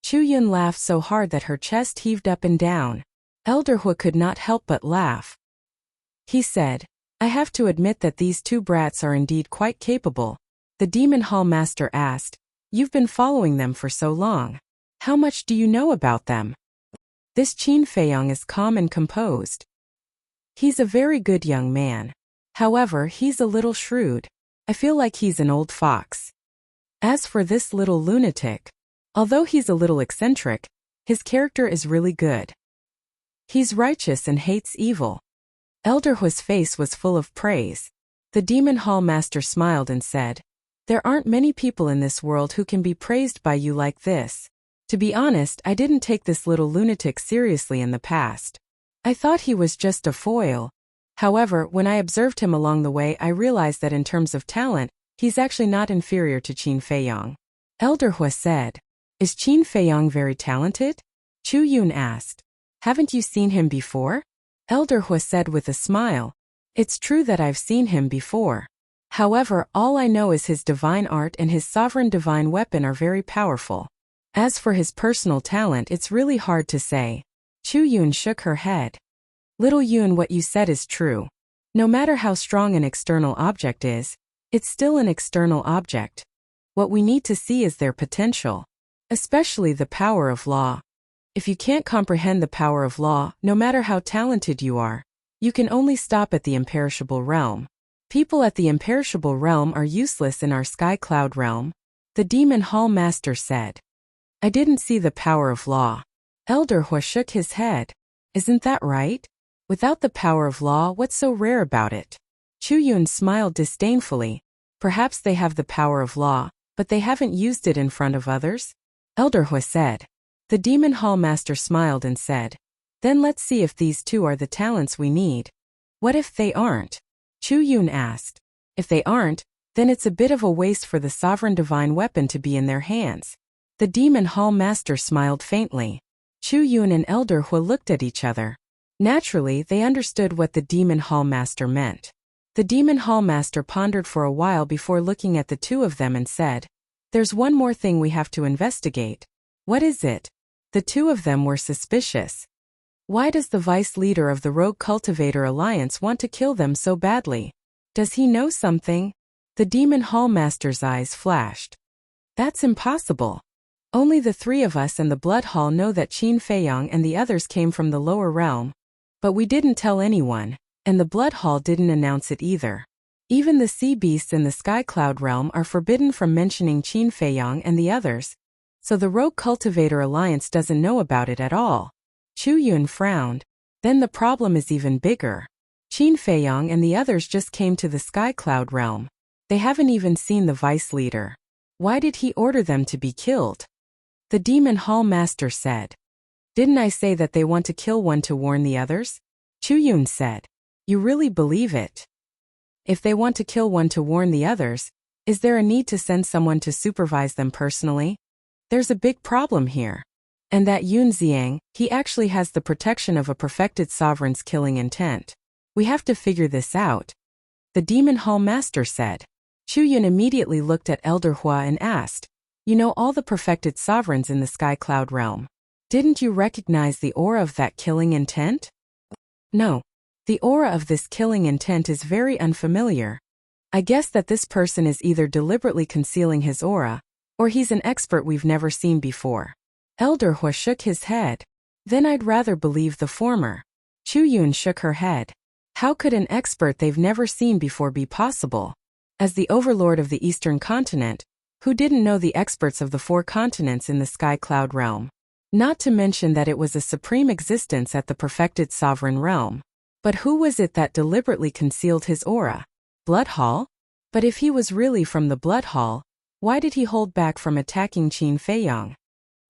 Chu Yun laughed so hard that her chest heaved up and down. Elder Hui could not help but laugh. He said, I have to admit that these two brats are indeed quite capable. The Demon Hall Master asked, You've been following them for so long. How much do you know about them? This Qin Feiyong is calm and composed. He's a very good young man. However, he's a little shrewd. I feel like he's an old fox. As for this little lunatic, although he's a little eccentric, his character is really good. He's righteous and hates evil. Elder Hui's face was full of praise. The Demon Hall Master smiled and said, There aren't many people in this world who can be praised by you like this. To be honest, I didn't take this little lunatic seriously in the past. I thought he was just a foil. However, when I observed him along the way, I realized that in terms of talent, he's actually not inferior to Qin Feiyong. Elder Hui said, Is Qin Feiyong very talented? Chu Yun asked. Haven't you seen him before? Elder Hui said with a smile, It's true that I've seen him before. However, all I know is his divine art and his sovereign divine weapon are very powerful. As for his personal talent, it's really hard to say. Chu Yun shook her head. Little Yun, what you said is true. No matter how strong an external object is, it's still an external object. What we need to see is their potential, especially the power of law. If you can't comprehend the power of law, no matter how talented you are, you can only stop at the imperishable realm. People at the imperishable realm are useless in our sky cloud realm, the Demon Hall Master said. I didn't see the power of law. Elder Hui shook his head. Isn't that right? Without the power of law, what's so rare about it? Chu Yun smiled disdainfully. Perhaps they have the power of law, but they haven't used it in front of others? Elder Hui said. The Demon Hall Master smiled and said, Then let's see if these two are the talents we need. What if they aren't? Chu Yun asked. If they aren't, then it's a bit of a waste for the sovereign divine weapon to be in their hands. The Demon Hall Master smiled faintly. Chu Yun and Elder Hui looked at each other. Naturally, they understood what the Demon Hall Master meant. The Demon Hall Master pondered for a while before looking at the two of them and said, There's one more thing we have to investigate. What is it? The two of them were suspicious. Why does the vice leader of the Rogue Cultivator Alliance want to kill them so badly? Does he know something? The Demon Hall Master's eyes flashed. That's impossible. Only the three of us and the Blood Hall know that Qin Feiyong and the others came from the lower realm. But we didn't tell anyone, and the Blood Hall didn't announce it either. Even the sea beasts in the Sky Cloud realm are forbidden from mentioning Qin Feiyong and the others. So the Rogue Cultivator Alliance doesn't know about it at all. Chu Yun frowned. Then the problem is even bigger. Qin Feiyong and the others just came to the Sky Cloud realm. They haven't even seen the vice leader. Why did he order them to be killed? The Demon Hall Master said. Didn't I say that they want to kill one to warn the others? Chu Yun said. You really believe it? If they want to kill one to warn the others, is there a need to send someone to supervise them personally? There's a big problem here. And that Yun Xiang, he actually has the protection of a perfected sovereign's killing intent. We have to figure this out. The Demon Hall Master said. Chu Yun immediately looked at Elder Hui and asked, You know all the perfected sovereigns in the Sky Cloud realm. Didn't you recognize the aura of that killing intent? No. The aura of this killing intent is very unfamiliar. I guess that this person is either deliberately concealing his aura, or he's an expert we've never seen before. Elder Hui shook his head. Then I'd rather believe the former. Chu Yun shook her head. How could an expert they've never seen before be possible? As the overlord of the Eastern continent, who didn't know the experts of the 4 continents in the Sky Cloud realm? Not to mention that it was a supreme existence at the perfected sovereign realm. But who was it that deliberately concealed his aura? Blood Hall? But if he was really from the Blood Hall, why did he hold back from attacking Qin Feiyong?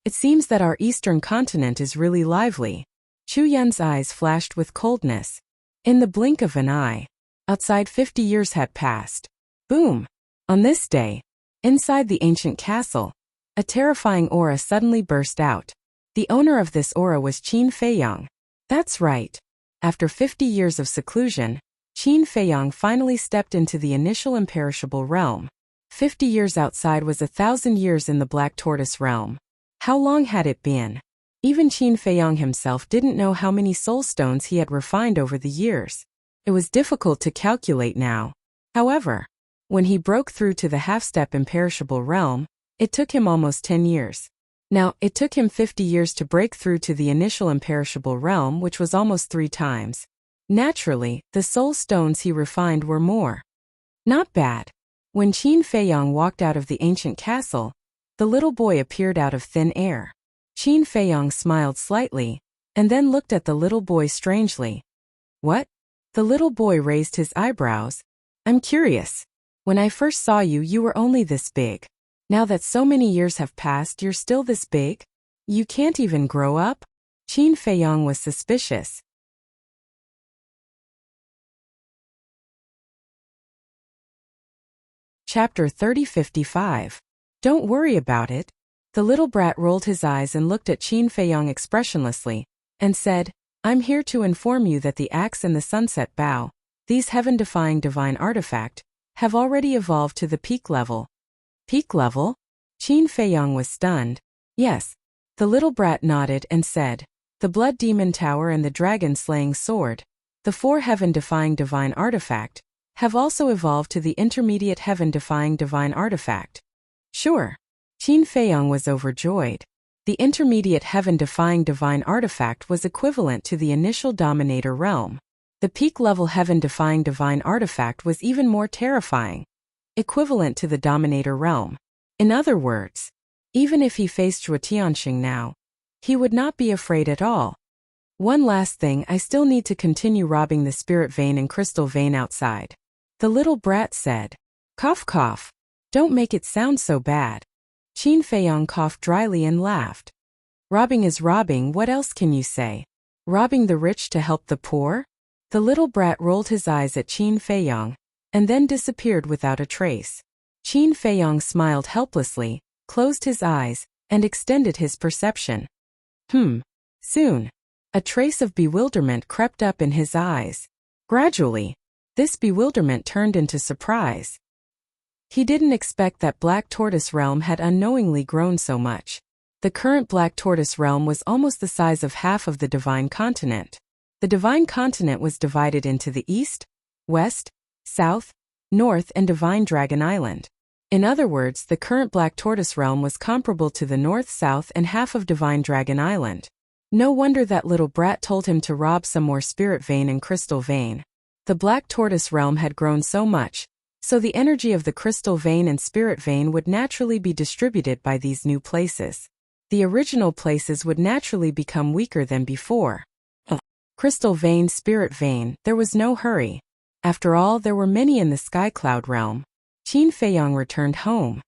It seems that our Eastern continent is really lively. Chu Yun's eyes flashed with coldness. In the blink of an eye, outside 50 years had passed. Boom! On this day, inside the ancient castle, a terrifying aura suddenly burst out. The owner of this aura was Qin Feiyong. That's right. After 50 years of seclusion, Qin Feiyong finally stepped into the initial imperishable realm. 50 years outside was 1,000 years in the Black Tortoise realm. How long had it been? Even Qin Feiyang himself didn't know how many soul stones he had refined over the years. It was difficult to calculate now. However, when he broke through to the half-step imperishable realm, it took him almost 10 years. Now, it took him 50 years to break through to the initial imperishable realm, which was almost 3 times. Naturally, the soul stones he refined were more. Not bad. When Qin Feiyang walked out of the ancient castle, the little boy appeared out of thin air. Qin Feiyang smiled slightly, and then looked at the little boy strangely. What? The little boy raised his eyebrows. I'm curious. When I first saw you, you were only this big. Now that so many years have passed, you're still this big? You can't even grow up? Qin Feiyang was suspicious. Chapter 30:55. Don't worry about it. The little brat rolled his eyes and looked at Qin Feiyang expressionlessly, and said, I'm here to inform you that the axe and the sunset bow, these heaven-defying divine artifact, have already evolved to the peak level. Peak level? Qin Feiyang was stunned. Yes. The little brat nodded and said, the Blood Demon Tower and the Dragon-Slaying Sword, the 4 heaven-defying divine artifact, have also evolved to the intermediate heaven-defying divine artifact. Sure. Qin Feiyang was overjoyed. The intermediate heaven-defying divine artifact was equivalent to the initial Dominator realm. The peak-level heaven-defying divine artifact was even more terrifying, equivalent to the Dominator realm. In other words, even if he faced Zhuo Tianxing now, he would not be afraid at all. One last thing, I still need to continue robbing the spirit vein and crystal vein outside. The little brat said. Cough cough. Don't make it sound so bad. Qin Feiyang coughed dryly and laughed. Robbing is robbing, what else can you say? Robbing the rich to help the poor? The little brat rolled his eyes at Qin Feiyang, and then disappeared without a trace. Qin Feiyang smiled helplessly, closed his eyes, and extended his perception. Soon. A trace of bewilderment crept up in his eyes. Gradually, this bewilderment turned into surprise. He didn't expect that Black Tortoise Realm had unknowingly grown so much. The current Black Tortoise Realm was almost the size of half of the Divine Continent. The Divine Continent was divided into the East, West, South, North, and Divine Dragon Island. In other words, the current Black Tortoise Realm was comparable to the North, South, and half of Divine Dragon Island. No wonder that little brat told him to rob some more spirit vein and crystal vein. The Black Tortoise Realm had grown so much, so the energy of the crystal vein and spirit vein would naturally be distributed by these new places. The original places would naturally become weaker than before. Crystal vein, spirit vein, there was no hurry. After all, there were many in the Sky Cloud realm. Qin Feiyang returned home.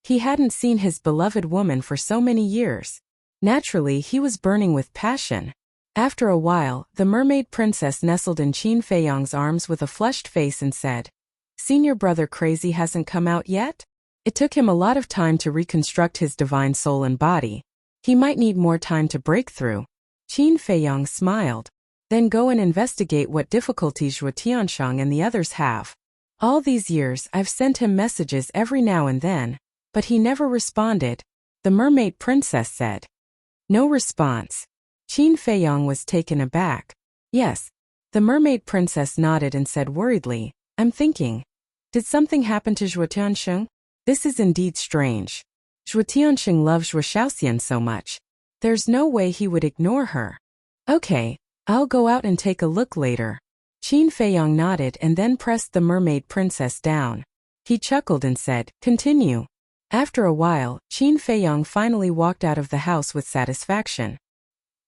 He hadn't seen his beloved woman for so many years. Naturally, he was burning with passion. After a while, the mermaid princess nestled in Qin Feiyang's arms with a flushed face and said, Senior brother Crazy hasn't come out yet? It took him a lot of time to reconstruct his divine soul and body. He might need more time to break through. Qin Feiyang smiled. Then go and investigate what difficulties Zhuo Tianxing and the others have. All these years I've sent him messages every now and then, but he never responded, the mermaid princess said. No response. Qin Feiyang was taken aback. Yes. The mermaid princess nodded and said worriedly, I'm thinking. Did something happen to Zhuo Tianxing? This is indeed strange. Zhuo Tianxing loves Zhuo Shaoxian so much. There's no way he would ignore her. Okay, I'll go out and take a look later. Qin Feiyang nodded and then pressed the mermaid princess down. He chuckled and said, Continue. After a while, Qin Feiyang finally walked out of the house with satisfaction.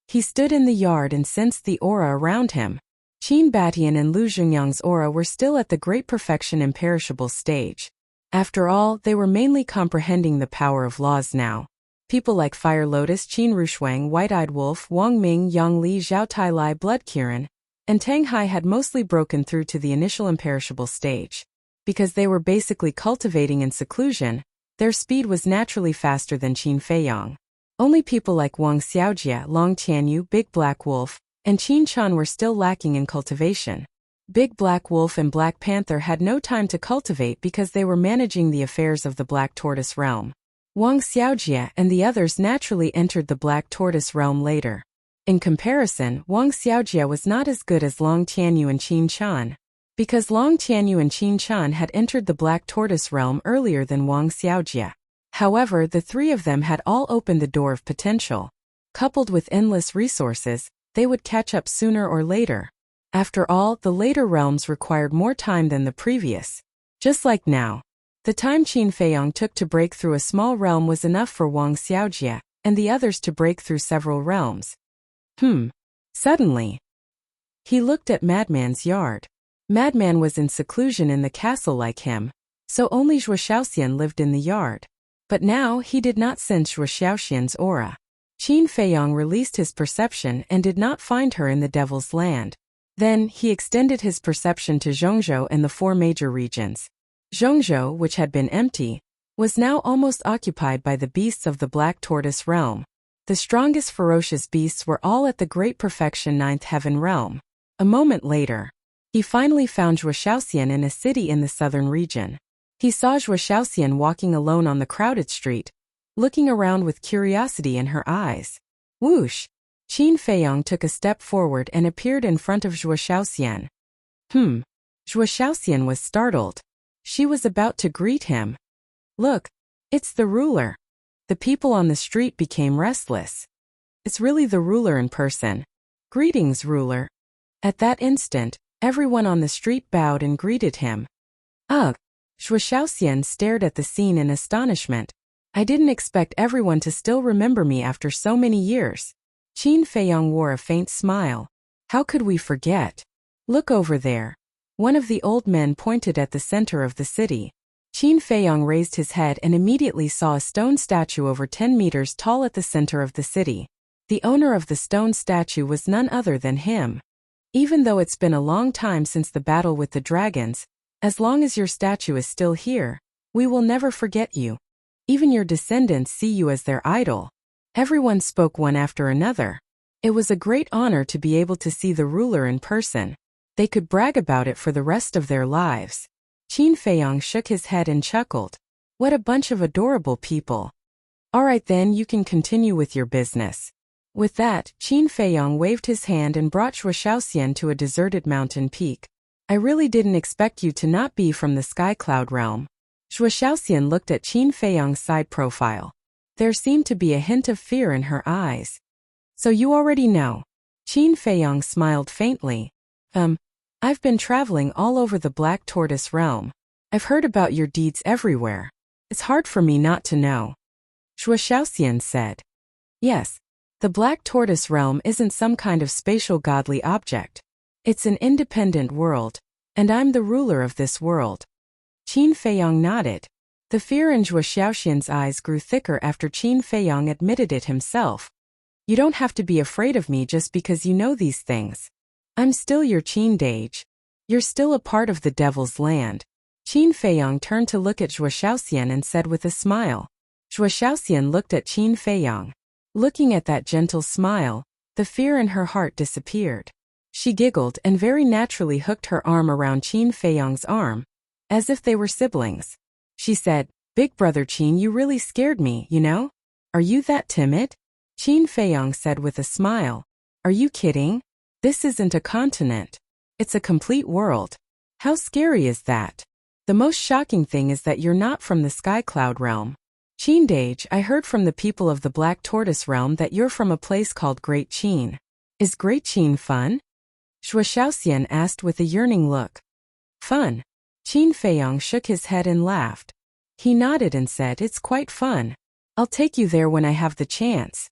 He stood in the yard and sensed the aura around him. Qin Batian and Lu Zhengyang's aura were still at the great perfection imperishable stage. After all, they were mainly comprehending the power of laws now. People like Fire Lotus, Qin Rushuang, White-Eyed Wolf, Wang Ming, Yang Li, Zhao Tailai, Blood Kirin, and Tang Hai had mostly broken through to the initial imperishable stage. Because they were basically cultivating in seclusion, their speed was naturally faster than Qin Feiyang. Only people like Wang Xiaojia, Long Tianyu, Big Black Wolf, and Qin Chan were still lacking in cultivation. Big Black Wolf and Black Panther had no time to cultivate because they were managing the affairs of the Black Tortoise realm. Wang Xiaojie and the others naturally entered the Black Tortoise realm later. In comparison, Wang Xiaojie was not as good as Long Tianyu and Qin Chan, because Long Tianyu and Qin Chan had entered the Black Tortoise realm earlier than Wang Xiaojie. However, the three of them had all opened the door of potential. Coupled with endless resources, they would catch up sooner or later. After all, the later realms required more time than the previous. Just like now. The time Qin Feiyong took to break through a small realm was enough for Wang Xiaojie and the others to break through several realms. Suddenly, he looked at Madman's yard. Madman was in seclusion in the castle like him, so only Zhuo Xiaoxian lived in the yard. But now he did not sense Zhuo Xiaoxian's aura. Qin Feiyong released his perception and did not find her in the Devil's Land. Then, he extended his perception to Zhongzhou and the four major regions. Zhongzhou, which had been empty, was now almost occupied by the beasts of the Black Tortoise realm. The strongest ferocious beasts were all at the Great Perfection Ninth Heaven realm. A moment later, he finally found Zhuo Xiaoxian in a city in the southern region. He saw Zhuo Xiaoxian walking alone on the crowded street, looking around with curiosity in her eyes. Whoosh! Qin Feiyong took a step forward and appeared in front of Zhuo Xiaoxian. Zhuo Xiaoxian was startled. She was about to greet him. Look, it's the ruler. The people on the street became restless. It's really the ruler in person. Greetings, ruler. At that instant, everyone on the street bowed and greeted him. Ugh! Zhuo Xiaoxian stared at the scene in astonishment. I didn't expect everyone to still remember me after so many years. Qin Feiyong wore a faint smile. How could we forget? Look over there. One of the old men pointed at the center of the city. Qin Feiyong raised his head and immediately saw a stone statue over 10 meters tall at the center of the city. The owner of the stone statue was none other than him. Even though it's been a long time since the battle with the dragons, as long as your statue is still here, we will never forget you. Even your descendants see you as their idol. Everyone spoke one after another. It was a great honor to be able to see the ruler in person. They could brag about it for the rest of their lives. Qin Feiyong shook his head and chuckled. What a bunch of adorable people. All right then, you can continue with your business. With that, Qin Feiyong waved his hand and brought Zhuo Xiaoxian to a deserted mountain peak. I really didn't expect you to not be from the Sky Cloud realm. Zhuo Xiaoxian looked at Qin Feiyong's side profile. There seemed to be a hint of fear in her eyes. So you already know. Qin Feiyong smiled faintly. I've been traveling all over the Black Tortoise realm. I've heard about your deeds everywhere. It's hard for me not to know. Zhuo Xiaoxian said. Yes. The Black Tortoise realm isn't some kind of spatial godly object. It's an independent world, and I'm the ruler of this world. Qin Feiyong nodded. The fear in Zhuo Xiaoxian's eyes grew thicker after Qin Feiyong admitted it himself. You don't have to be afraid of me just because you know these things. I'm still your Qin Deity. You're still a part of the Devil's Land. Qin Feiyong turned to look at Zhuo Xiaoxian and said with a smile. Zhuo Xiaoxian looked at Qin Feiyong. Looking at that gentle smile, the fear in her heart disappeared. She giggled and very naturally hooked her arm around Qin Feiyong's arm, as if they were siblings. She said, Big brother Qin, you really scared me, you know? Are you that timid? Qin Feiyong said with a smile. Are you kidding? This isn't a continent. It's a complete world. How scary is that? The most shocking thing is that you're not from the Sky Cloud realm. Qin Deity, I heard from the people of the Black Tortoise realm that you're from a place called Great Qin. Is Great Qin fun? Zhuo Xiaoxian asked with a yearning look. Fun? Qin Feiyong shook his head and laughed. He nodded and said, It's quite fun. I'll take you there when I have the chance.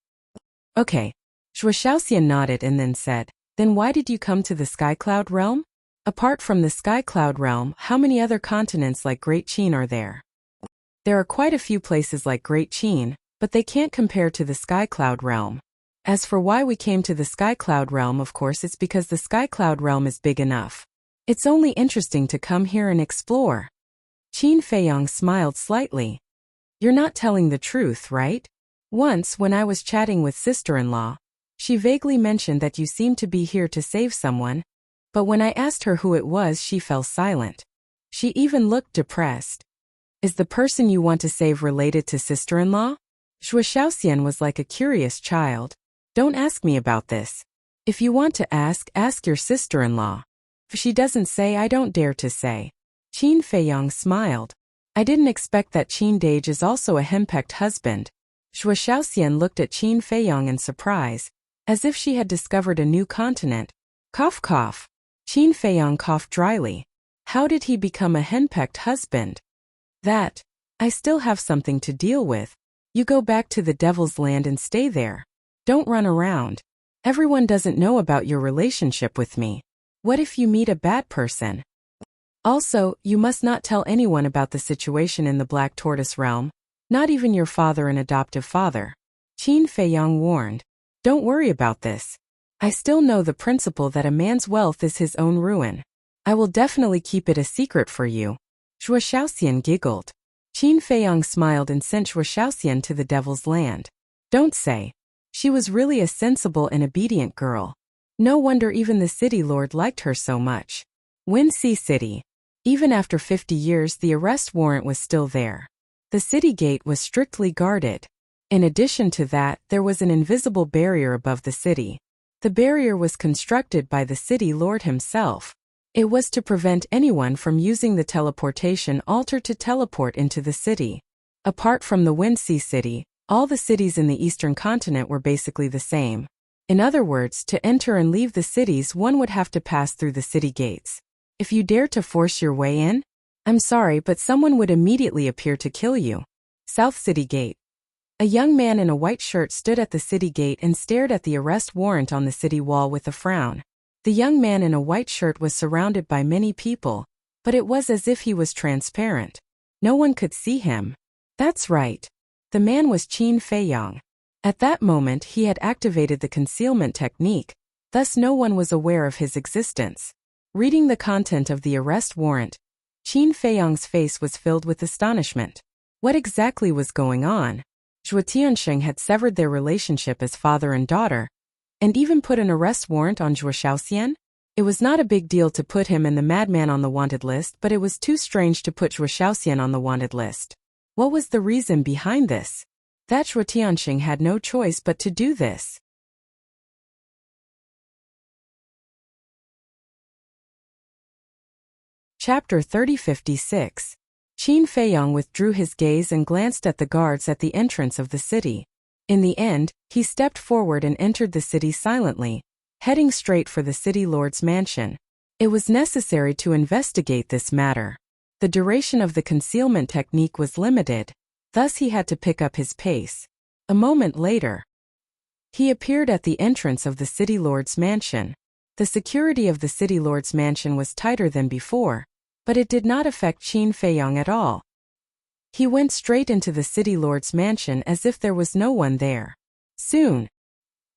Okay. Zhuo Xiaoxian nodded and then said, Then why did you come to the Sky Cloud realm? Apart from the Sky Cloud realm, how many other continents like Great Qin are there? There are quite a few places like Great Qin, but they can't compare to the Sky Cloud realm. As for why we came to the Sky Cloud realm, of course it's because the Sky Cloud realm is big enough. It's only interesting to come here and explore. Qin Feiyong smiled slightly. You're not telling the truth, right? Once, when I was chatting with sister-in-law, she vaguely mentioned that you seemed to be here to save someone, but when I asked her who it was, she fell silent. She even looked depressed. Is the person you want to save related to sister-in-law? Zhuo Xiaoxian was like a curious child. Don't ask me about this. If you want to ask your sister-in-law. If she doesn't say, I don't dare to say. Qin Feiyang smiled. I didn't expect that Qin Dage is also a henpecked husband. Zhuo Xiaoxian looked at Qin Feiyang in surprise, as if she had discovered a new continent. Cough cough. Qin Feiyang coughed dryly. How did he become a henpecked husband? That. I still have something to deal with. You go back to the Devil's Land and stay there. Don't run around. Everyone doesn't know about your relationship with me. What if you meet a bad person? Also, you must not tell anyone about the situation in the Black Tortoise realm, not even your father and adoptive father. Qin Feiyang warned. Don't worry about this. I still know the principle that a man's wealth is his own ruin. I will definitely keep it a secret for you. Zhuo Xiaoxian giggled. Qin Feiyang smiled and sent Zhuo Xiaoxian to the Devil's Land. Don't say. She was really a sensible and obedient girl. No wonder even the city lord liked her so much. Windsea City. Even after 50 years, the arrest warrant was still there. The city gate was strictly guarded. In addition to that, there was an invisible barrier above the city. The barrier was constructed by the city lord himself. It was to prevent anyone from using the teleportation altar to teleport into the city. Apart from the Windsea City, all the cities in the eastern continent were basically the same. In other words, to enter and leave the cities, one would have to pass through the city gates. If you dare to force your way in, I'm sorry, but someone would immediately appear to kill you. South City Gate. A young man in a white shirt stood at the city gate and stared at the arrest warrant on the city wall with a frown. The young man in a white shirt was surrounded by many people, but it was as if he was transparent. No one could see him. That's right. The man was Qin Feiyang. At that moment he had activated the concealment technique, thus no one was aware of his existence. Reading the content of the arrest warrant, Qin Feiyang's face was filled with astonishment. What exactly was going on? Zhuo Tianxing had severed their relationship as father and daughter, and even put an arrest warrant on Zhuo Xiaoxian? It was not a big deal to put him and the madman on the wanted list, but it was too strange to put Zhuo Xiaoxian on the wanted list. What was the reason behind this? That Zhuo Tianxing had no choice but to do this. Chapter 3056. Qin Feiyang withdrew his gaze and glanced at the guards at the entrance of the city. In the end, he stepped forward and entered the city silently, heading straight for the city lord's mansion. It was necessary to investigate this matter. The duration of the concealment technique was limited, thus he had to pick up his pace. A moment later, he appeared at the entrance of the city lord's mansion. The security of the city lord's mansion was tighter than before, but it did not affect Qin Feiyang at all. He went straight into the city lord's mansion as if there was no one there. Soon,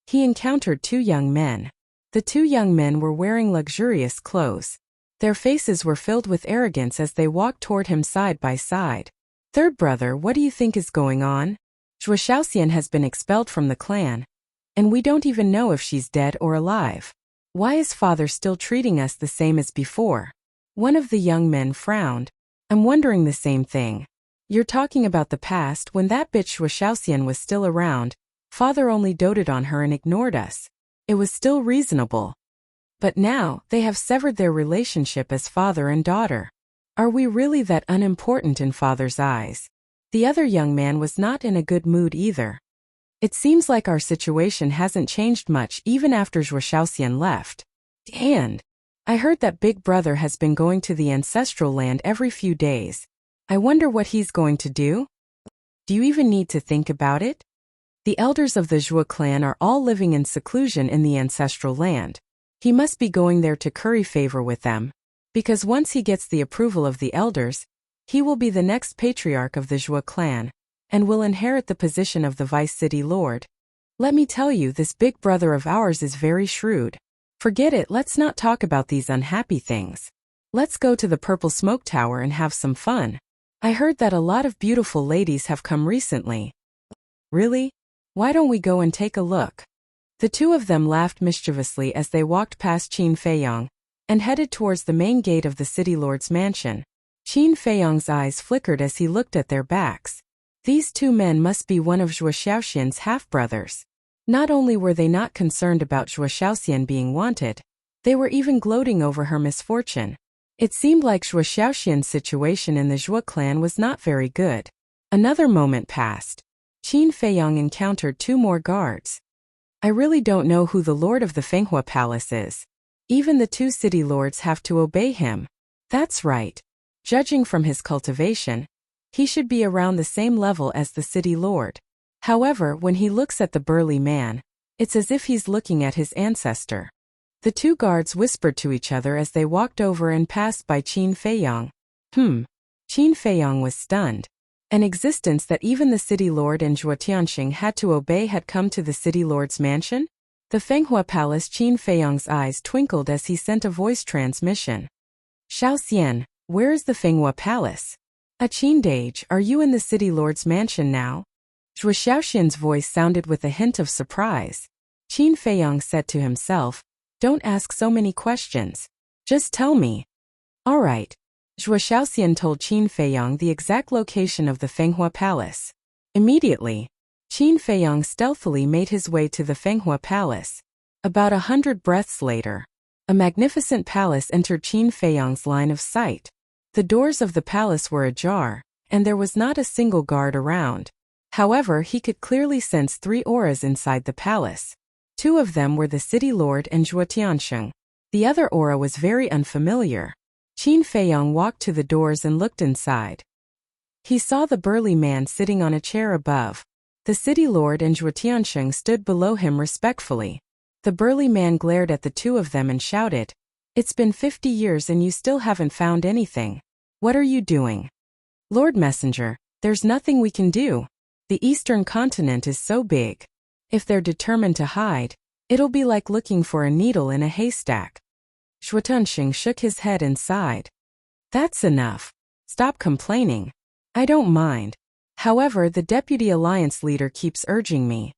he encountered two young men. The two young men were wearing luxurious clothes. Their faces were filled with arrogance as they walked toward him side by side. Third brother, what do you think is going on? Zhuo Xiaoxian has been expelled from the clan, and we don't even know if she's dead or alive. Why is father still treating us the same as before? One of the young men frowned. I'm wondering the same thing. You're talking about the past when that bitch Zhuo Xiaoxian was still around. Father only doted on her and ignored us. It was still reasonable. But now, they have severed their relationship as father and daughter. Are we really that unimportant in father's eyes? The other young man was not in a good mood either. It seems like our situation hasn't changed much even after Zhuo Xiaoxian left. And I heard that Big Brother has been going to the ancestral land every few days. I wonder what he's going to do? Do you even need to think about it? The elders of the Zhuo clan are all living in seclusion in the ancestral land. He must be going there to curry favor with them, because once he gets the approval of the elders, he will be the next patriarch of the Zhuo clan, and will inherit the position of the vice city lord. Let me tell you, this big brother of ours is very shrewd. Forget it, let's not talk about these unhappy things. Let's go to the Purple Smoke Tower and have some fun. I heard that a lot of beautiful ladies have come recently. Really? Why don't we go and take a look? The two of them laughed mischievously as they walked past Qin Feiyang and headed towards the main gate of the city lord's mansion. Qin Feiyong's eyes flickered as he looked at their backs. These two men must be one of Zhuo Xiaoxian's half-brothers. Not only were they not concerned about Zhuo Xiaoxian being wanted, they were even gloating over her misfortune. It seemed like Zhuo Xiaoxian's situation in the Zhuo clan was not very good. Another moment passed. Qin Feiyong encountered two more guards. I really don't know who the lord of the Fenghua Palace is. Even the two city lords have to obey him. That's right. Judging from his cultivation, he should be around the same level as the city lord. However, when he looks at the burly man, it's as if he's looking at his ancestor. The two guards whispered to each other as they walked over and passed by Qin Feiyong. Qin Feiyong was stunned. An existence that even the city lord and Zhuo Tianxing had to obey had come to the city lord's mansion? The Fenghua Palace. Qin Feiyong's eyes twinkled as he sent a voice transmission. Xiaoxian, where is the Fenghua Palace? Qin Dage, are you in the city lord's mansion now? Zhuo Xiaoxian's voice sounded with a hint of surprise. Qin Feiyong said to himself, don't ask so many questions. Just tell me. All right. Zhuo Xiaoxian told Qin Feiyong the exact location of the Fenghua Palace. Immediately, Qin Feiyong stealthily made his way to the Fenghua Palace. About 100 breaths later, a magnificent palace entered Qin Feiyong's line of sight. The doors of the palace were ajar, and there was not a single guard around. However, he could clearly sense three auras inside the palace. Two of them were the city lord and Zhuo Tianxing. The other aura was very unfamiliar. Qin Feiyong walked to the doors and looked inside. He saw the burly man sitting on a chair above. The city lord and Zhuo Tianxing stood below him respectfully. The burly man glared at the two of them and shouted, "It's been 50 years and you still haven't found anything. What are you doing?" "Lord Messenger, there's nothing we can do. The eastern continent is so big. If they're determined to hide, it'll be like looking for a needle in a haystack." Zhuo Tianxing shook his head and sighed. "That's enough. Stop complaining. I don't mind. However, the Deputy Alliance Leader keeps urging me.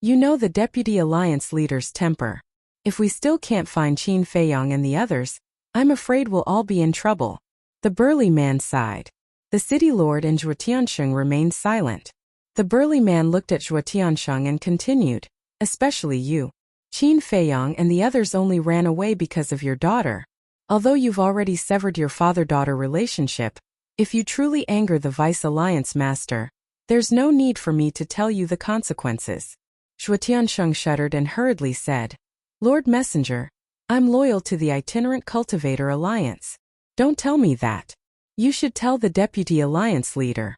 You know the Deputy Alliance Leader's temper. If we still can't find Qin Feiyong and the others, I'm afraid we'll all be in trouble." The burly man sighed. The city lord and Zhuo Tianxing remained silent. The burly man looked at Zhuo Tianxing and continued, "Especially you. Qin Feiyong and the others only ran away because of your daughter. Although you've already severed your father-daughter relationship, if you truly anger the Vice Alliance Master, there's no need for me to tell you the consequences." Zhuo Tianxing shuddered and hurriedly said, "Lord Messenger, I'm loyal to the Itinerant Cultivator Alliance. Don't tell me that. You should tell the Deputy Alliance Leader."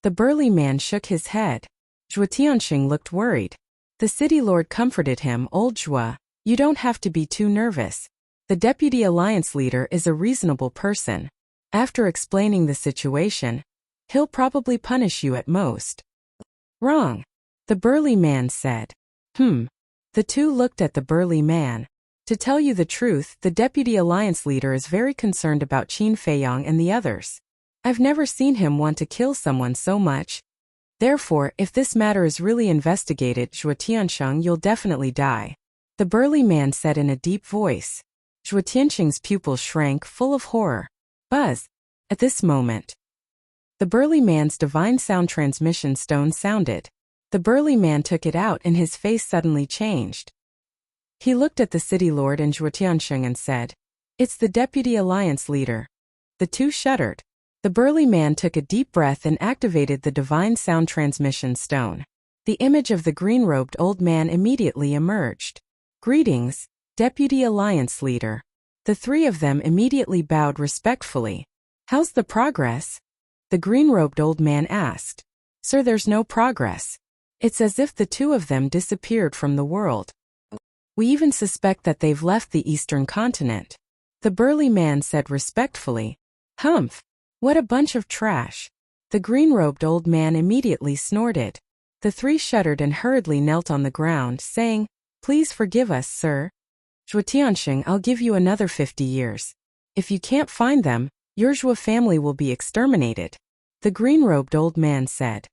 The burly man shook his head. Zhuo Tianxing looked worried. The city lord comforted him. "Old Zhuo, you don't have to be too nervous. The Deputy Alliance Leader is a reasonable person. After explaining the situation, he'll probably punish you at most." "Wrong," the burly man said. The two looked at the burly man. To tell you the truth, the Deputy Alliance Leader is very concerned about Qin Feiyong and the others. I've never seen him want to kill someone so much. Therefore, if this matter is really investigated, Zhuo Tianxing, you'll definitely die," the burly man said in a deep voice. Zhuo Tianxing's pupils shrank, full of horror. Buzz. At this moment, the burly man's divine sound transmission stone sounded. The burly man took it out and his face suddenly changed. He looked at the city lord and Zhuo Tianxing and said, "It's the Deputy Alliance Leader." The two shuddered. The burly man took a deep breath and activated the divine sound transmission stone. The image of the green-robed old man immediately emerged. "Greetings, Deputy Alliance Leader." The three of them immediately bowed respectfully. "How's the progress?" the green-robed old man asked. "Sir, there's no progress. It's as if the two of them disappeared from the world. We even suspect that they've left the eastern continent," the burly man said respectfully. "Humph! What a bunch of trash." The green-robed old man immediately snorted. The three shuddered and hurriedly knelt on the ground, saying, "Please forgive us, sir. Zhuo Tianxing, I'll give you another 50 years. If you can't find them, your Zhuo family will be exterminated," the green-robed old man said.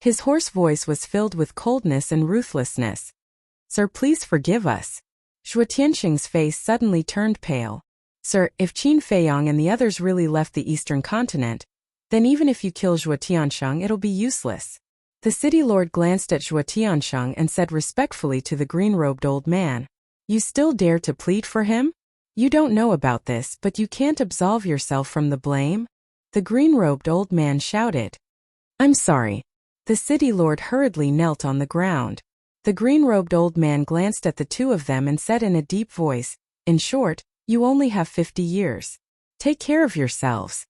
His hoarse voice was filled with coldness and ruthlessness. "Sir, please forgive us." Zhuo Tianxing's face suddenly turned pale. Sir, if Qin Feiyang and the others really left the eastern continent, then even if you kill Zhuo Tiansheng it'll be useless. The city lord glanced at Zhuo Tiansheng and said respectfully to the green-robed old man, "You still dare to plead for him? You don't know about this, but you can't absolve yourself from the blame?" The green-robed old man shouted. "I'm sorry." The city lord hurriedly knelt on the ground. The green-robed old man glanced at the two of them and said in a deep voice, "In short, you only have 50 years. Take care of yourselves."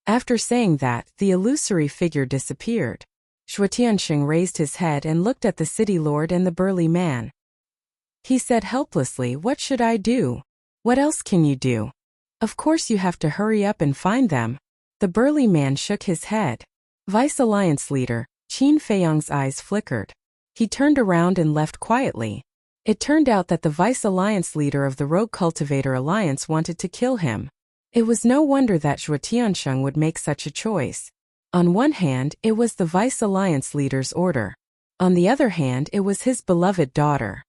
After saying that, the illusory figure disappeared. Zhuo Tiansheng raised his head and looked at the city lord and the burly man. He said helplessly, "What should I do? What else can you do? Of course you have to hurry up and find them." The burly man shook his head. Vice Alliance leader, Qin Feiyang's eyes flickered. He turned around and left quietly. It turned out that the Vice Alliance leader of the Rogue Cultivator Alliance wanted to kill him. It was no wonder that Zhuo Tiansheng would make such a choice. On one hand, it was the Vice Alliance leader's order. On the other hand, it was his beloved daughter.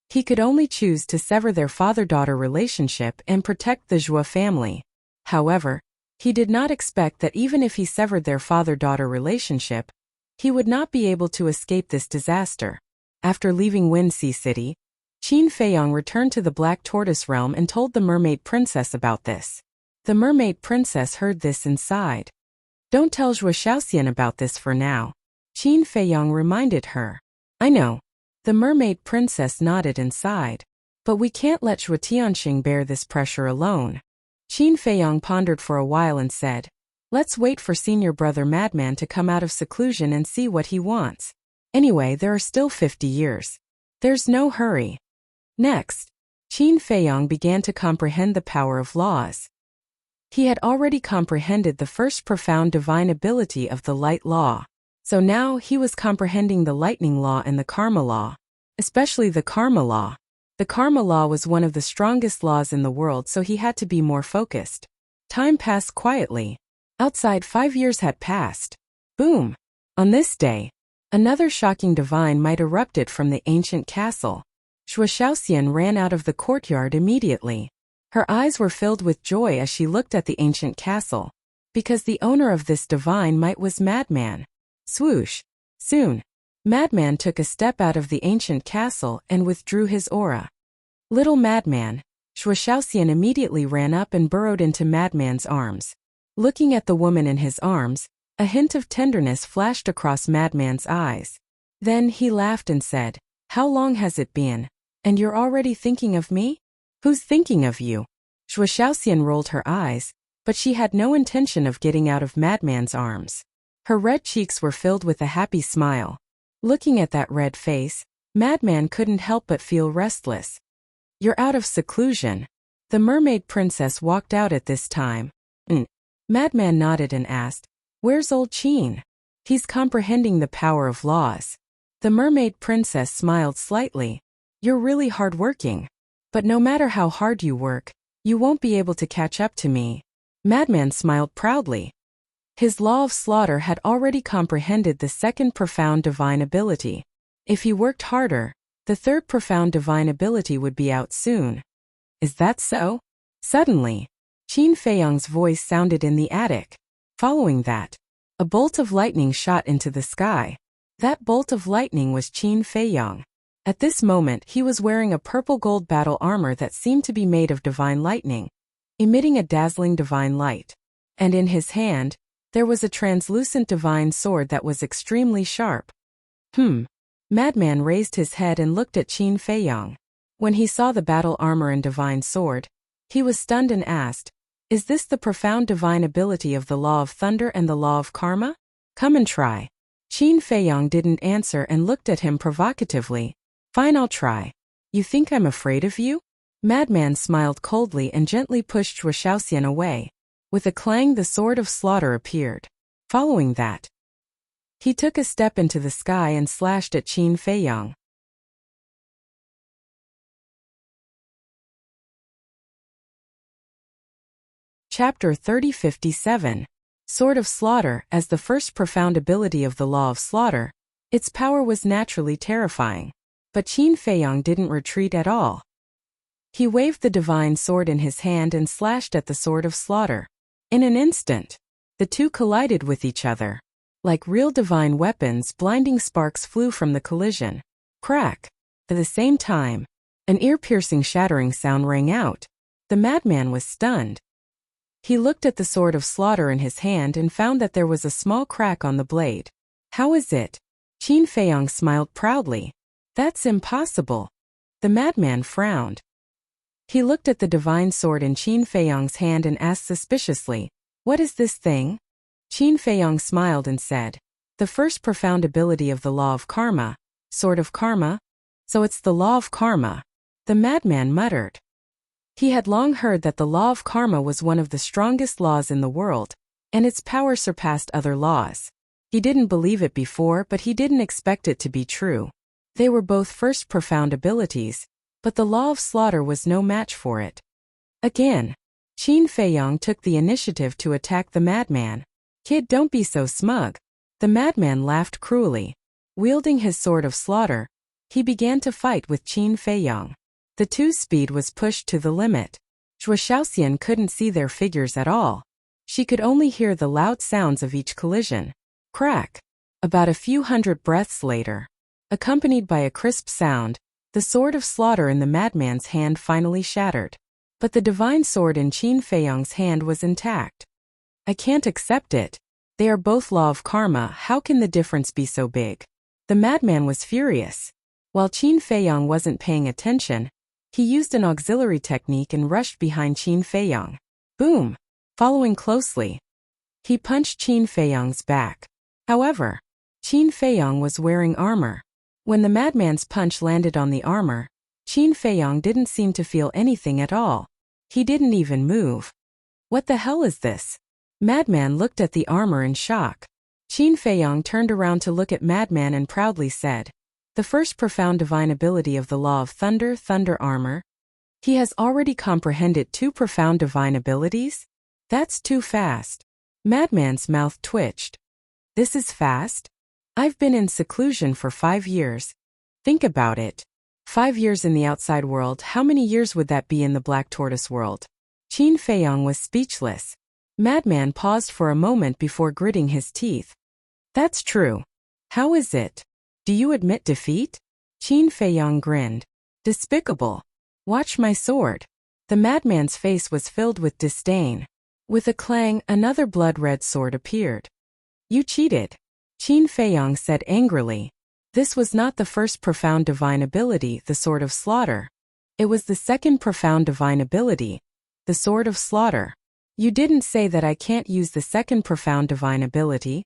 He could only choose to sever their father-daughter relationship and protect the Zhuo family. However, he did not expect that even if he severed their father-daughter relationship, he would not be able to escape this disaster. After leaving Wind Sea City, Qin Feiyang returned to the Black Tortoise Realm and told the Mermaid Princess about this. The Mermaid Princess heard this and sighed. "Don't tell Zhuo Shaoxian about this for now," Qin Feiyang reminded her. "I know." The Mermaid Princess nodded and sighed. "But we can't let Zhuo Tianxing bear this pressure alone." Qin Feiyang pondered for a while and said, "Let's wait for senior brother Madman to come out of seclusion and see what he wants. Anyway, there are still 50 years. There's no hurry." Next, Qin Feiyang began to comprehend the power of laws. He had already comprehended the first profound divine ability of the light law. So now he was comprehending the lightning law and the karma law, especially the karma law. The karma law was one of the strongest laws in the world, so he had to be more focused. Time passed quietly. Outside 5 years had passed. Boom! On this day, another shocking divine might erupted from the ancient castle. Zhuo Shaoxian ran out of the courtyard immediately. Her eyes were filled with joy as she looked at the ancient castle, because the owner of this divine might was Madman. Swoosh! Soon, Madman took a step out of the ancient castle and withdrew his aura. "Little Madman," Zhuo Shaoxian immediately ran up and burrowed into Madman's arms. Looking at the woman in his arms, a hint of tenderness flashed across Madman's eyes. Then he laughed and said, "How long has it been? And you're already thinking of me? Who's thinking of you?" Zhuo Shaoxian rolled her eyes, but she had no intention of getting out of Madman's arms. Her red cheeks were filled with a happy smile. Looking at that red face, Madman couldn't help but feel restless. "You're out of seclusion." The Mermaid Princess walked out at this time. Madman nodded and asked, "Where's old Qin? He's comprehending the power of laws." The Mermaid Princess smiled slightly. "You're really hard-working. But no matter how hard you work, you won't be able to catch up to me." Madman smiled proudly. His law of slaughter had already comprehended the second profound divine ability. If he worked harder, the third profound divine ability would be out soon. "Is that so?" Suddenly, Qin Feiyang's voice sounded in the attic. Following that, a bolt of lightning shot into the sky. That bolt of lightning was Qin Feiyang. At this moment, he was wearing a purple gold battle armor that seemed to be made of divine lightning, emitting a dazzling divine light. And in his hand, there was a translucent divine sword that was extremely sharp. Madman raised his head and looked at Qin Feiyang. When he saw the battle armor and divine sword, he was stunned and asked, "Is this the profound divine ability of the law of thunder and the law of karma? Come and try." Qin Feiyang didn't answer and looked at him provocatively. "Fine, I'll try. You think I'm afraid of you?" Madman smiled coldly and gently pushed Zhuo Shaoxian away. With a clang, the sword of slaughter appeared. Following that, he took a step into the sky and slashed at Qin Feiyang. Chapter 3057. Sword of Slaughter. As the first profound ability of the law of slaughter, its power was naturally terrifying. But Qin Feiyang didn't retreat at all. He waved the divine sword in his hand and slashed at the sword of slaughter. In an instant, the two collided with each other. Like real divine weapons, blinding sparks flew from the collision. Crack! At the same time, an ear-piercing shattering sound rang out. The madman was stunned. He looked at the sword of slaughter in his hand and found that there was a small crack on the blade. How is it? Qin Feiyong smiled proudly. That's impossible. The madman frowned. He looked at the divine sword in Qin Feiyong's hand and asked suspiciously, "What is this thing?" Qin Feiyong smiled and said, "The first profound ability of the law of karma, sword of karma. So it's the law of karma." The madman muttered. He had long heard that the law of karma was one of the strongest laws in the world, and its power surpassed other laws. He didn't believe it before, but he didn't expect it to be true. They were both first profound abilities, but the law of slaughter was no match for it. Again, Qin Feiyong took the initiative to attack the madman. "Kid, don't be so smug." The madman laughed cruelly. Wielding his sword of slaughter, he began to fight with Qin Feiyong. The two's speed was pushed to the limit. Zhuo Shaoxian couldn't see their figures at all. She could only hear the loud sounds of each collision. Crack! About a few hundred breaths later, accompanied by a crisp sound, the sword of slaughter in the madman's hand finally shattered. But the divine sword in Qin Feiyong's hand was intact. "I can't accept it. They are both law of karma. How can the difference be so big?" The madman was furious. While Qin Feiyong wasn't paying attention, he used an auxiliary technique and rushed behind Qin Feiyong. Boom! Following closely, he punched Qin Feiyong's back. However, Qin Feiyong was wearing armor. When the madman's punch landed on the armor, Qin Feiyong didn't seem to feel anything at all. He didn't even move. "What the hell is this?" Madman looked at the armor in shock. Qin Feiyong turned around to look at Madman and proudly said, "The first profound divine ability of the law of thunder, thunder armor." He has already comprehended two profound divine abilities? That's too fast. Madman's mouth twitched. This is fast? I've been in seclusion for 5 years. Think about it. 5 years in the outside world, how many years would that be in the Black Tortoise world? Qin Feiyong was speechless. Madman paused for a moment before gritting his teeth. "That's true. How is it? Do you admit defeat?" Qin Feiyong grinned. "Despicable. Watch my sword." The madman's face was filled with disdain. With a clang, another blood-red sword appeared. "You cheated," Qin Feiyong said angrily. This was not the first profound divine ability, the sword of slaughter. It was the second profound divine ability, the sword of slaughter. "You didn't say that I can't use the second profound divine ability?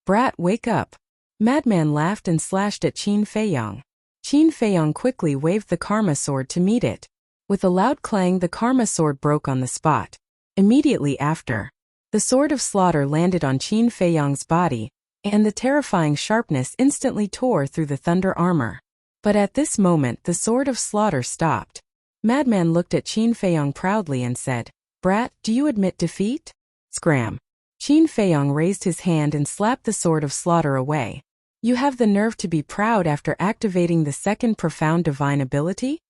Brat, wake up." Madman laughed and slashed at Qin Feiyong. Qin Feiyong quickly waved the karma sword to meet it. With a loud clang, the karma sword broke on the spot. Immediately after, the sword of slaughter landed on Qin Feiyong's body, and the terrifying sharpness instantly tore through the thunder armor. But at this moment, the sword of slaughter stopped. Madman looked at Qin Feiyong proudly and said, "Brat, do you admit defeat?" Scram. Qin Feiyong raised his hand and slapped the sword of slaughter away. "You have the nerve to be proud after activating the second profound divine ability?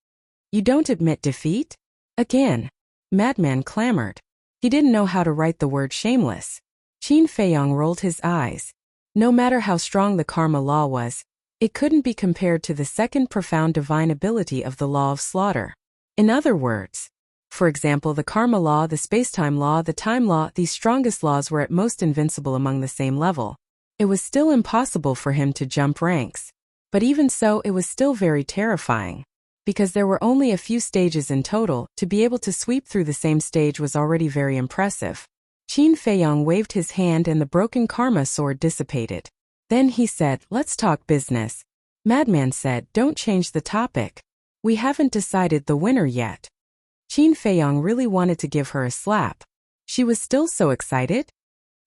You don't admit defeat?" Again, Madman clamored. He didn't know how to write the word shameless. Qin Feiyong rolled his eyes. No matter how strong the karma law was, it couldn't be compared to the second profound divine ability of the law of slaughter. In other words, for example, the karma law, the spacetime law, the time law, these strongest laws were at most invincible among the same level. It was still impossible for him to jump ranks. But even so, it was still very terrifying. Because there were only a few stages in total, to be able to sweep through the same stage was already very impressive. Qin Feiyong waved his hand and the broken karma sword dissipated. Then he said, "Let's talk business." Madman said, "Don't change the topic. We haven't decided the winner yet." Qin Feiyong really wanted to give her a slap. She was still so excited.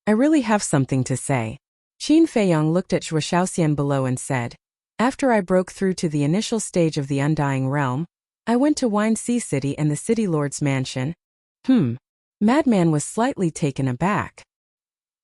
"I really have something to say." Qin Feiyong looked at Zhuo Shaoxian below and said, "After I broke through to the initial stage of the Undying Realm, I went to Wine Sea City and the City Lord's mansion." Madman was slightly taken aback.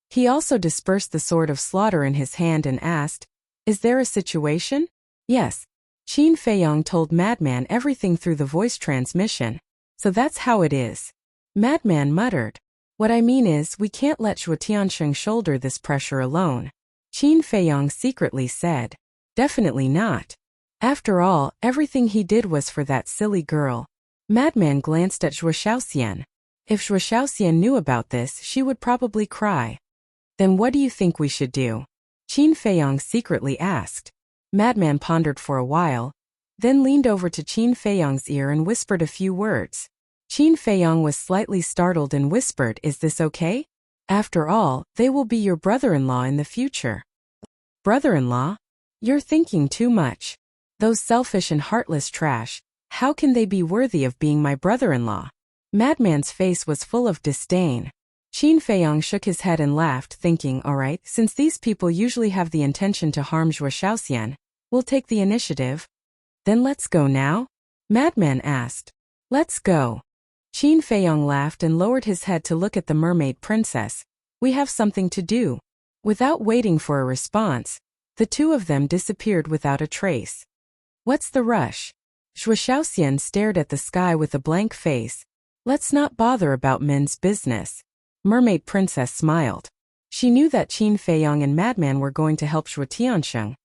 He also dispersed the sword of slaughter in his hand and asked, "Is there a situation?" "Yes. Qin Feiyong told Madman everything through the voice transmission. So that's how it is. Madman muttered. What I mean is, we can't let Zhuo Tiansheng shoulder this pressure alone. Qin Feiyong secretly said. Definitely not. After all, everything he did was for that silly girl. Madman glanced at Zhuo Xiaoxian. If Zhuo Xiaoxian knew about this, she would probably cry. Then what do you think we should do? Qin Feiyong secretly asked. Madman pondered for a while, then leaned over to Qin Feiyong's ear and whispered a few words. Qin Feiyong was slightly startled and whispered, "Is this okay? After all, they will be your brother-in-law in the future." Brother-in-law? You're thinking too much. Those selfish and heartless trash, how can they be worthy of being my brother-in-law? Madman's face was full of disdain. Qin Feiyong shook his head and laughed, thinking, alright, since these people usually have the intention to harm Zhuo Xiaoxian, we'll take the initiative. Then let's go now? Madman asked. Let's go. Qin Feiyong laughed and lowered his head to look at the mermaid princess. We have something to do. Without waiting for a response, the two of them disappeared without a trace. What's the rush? Zhuo Xiaoxian stared at the sky with a blank face. Let's not bother about men's business. Mermaid princess smiled. She knew that Qin Feiyong and Madman were going to help Zhuo Tiansheng,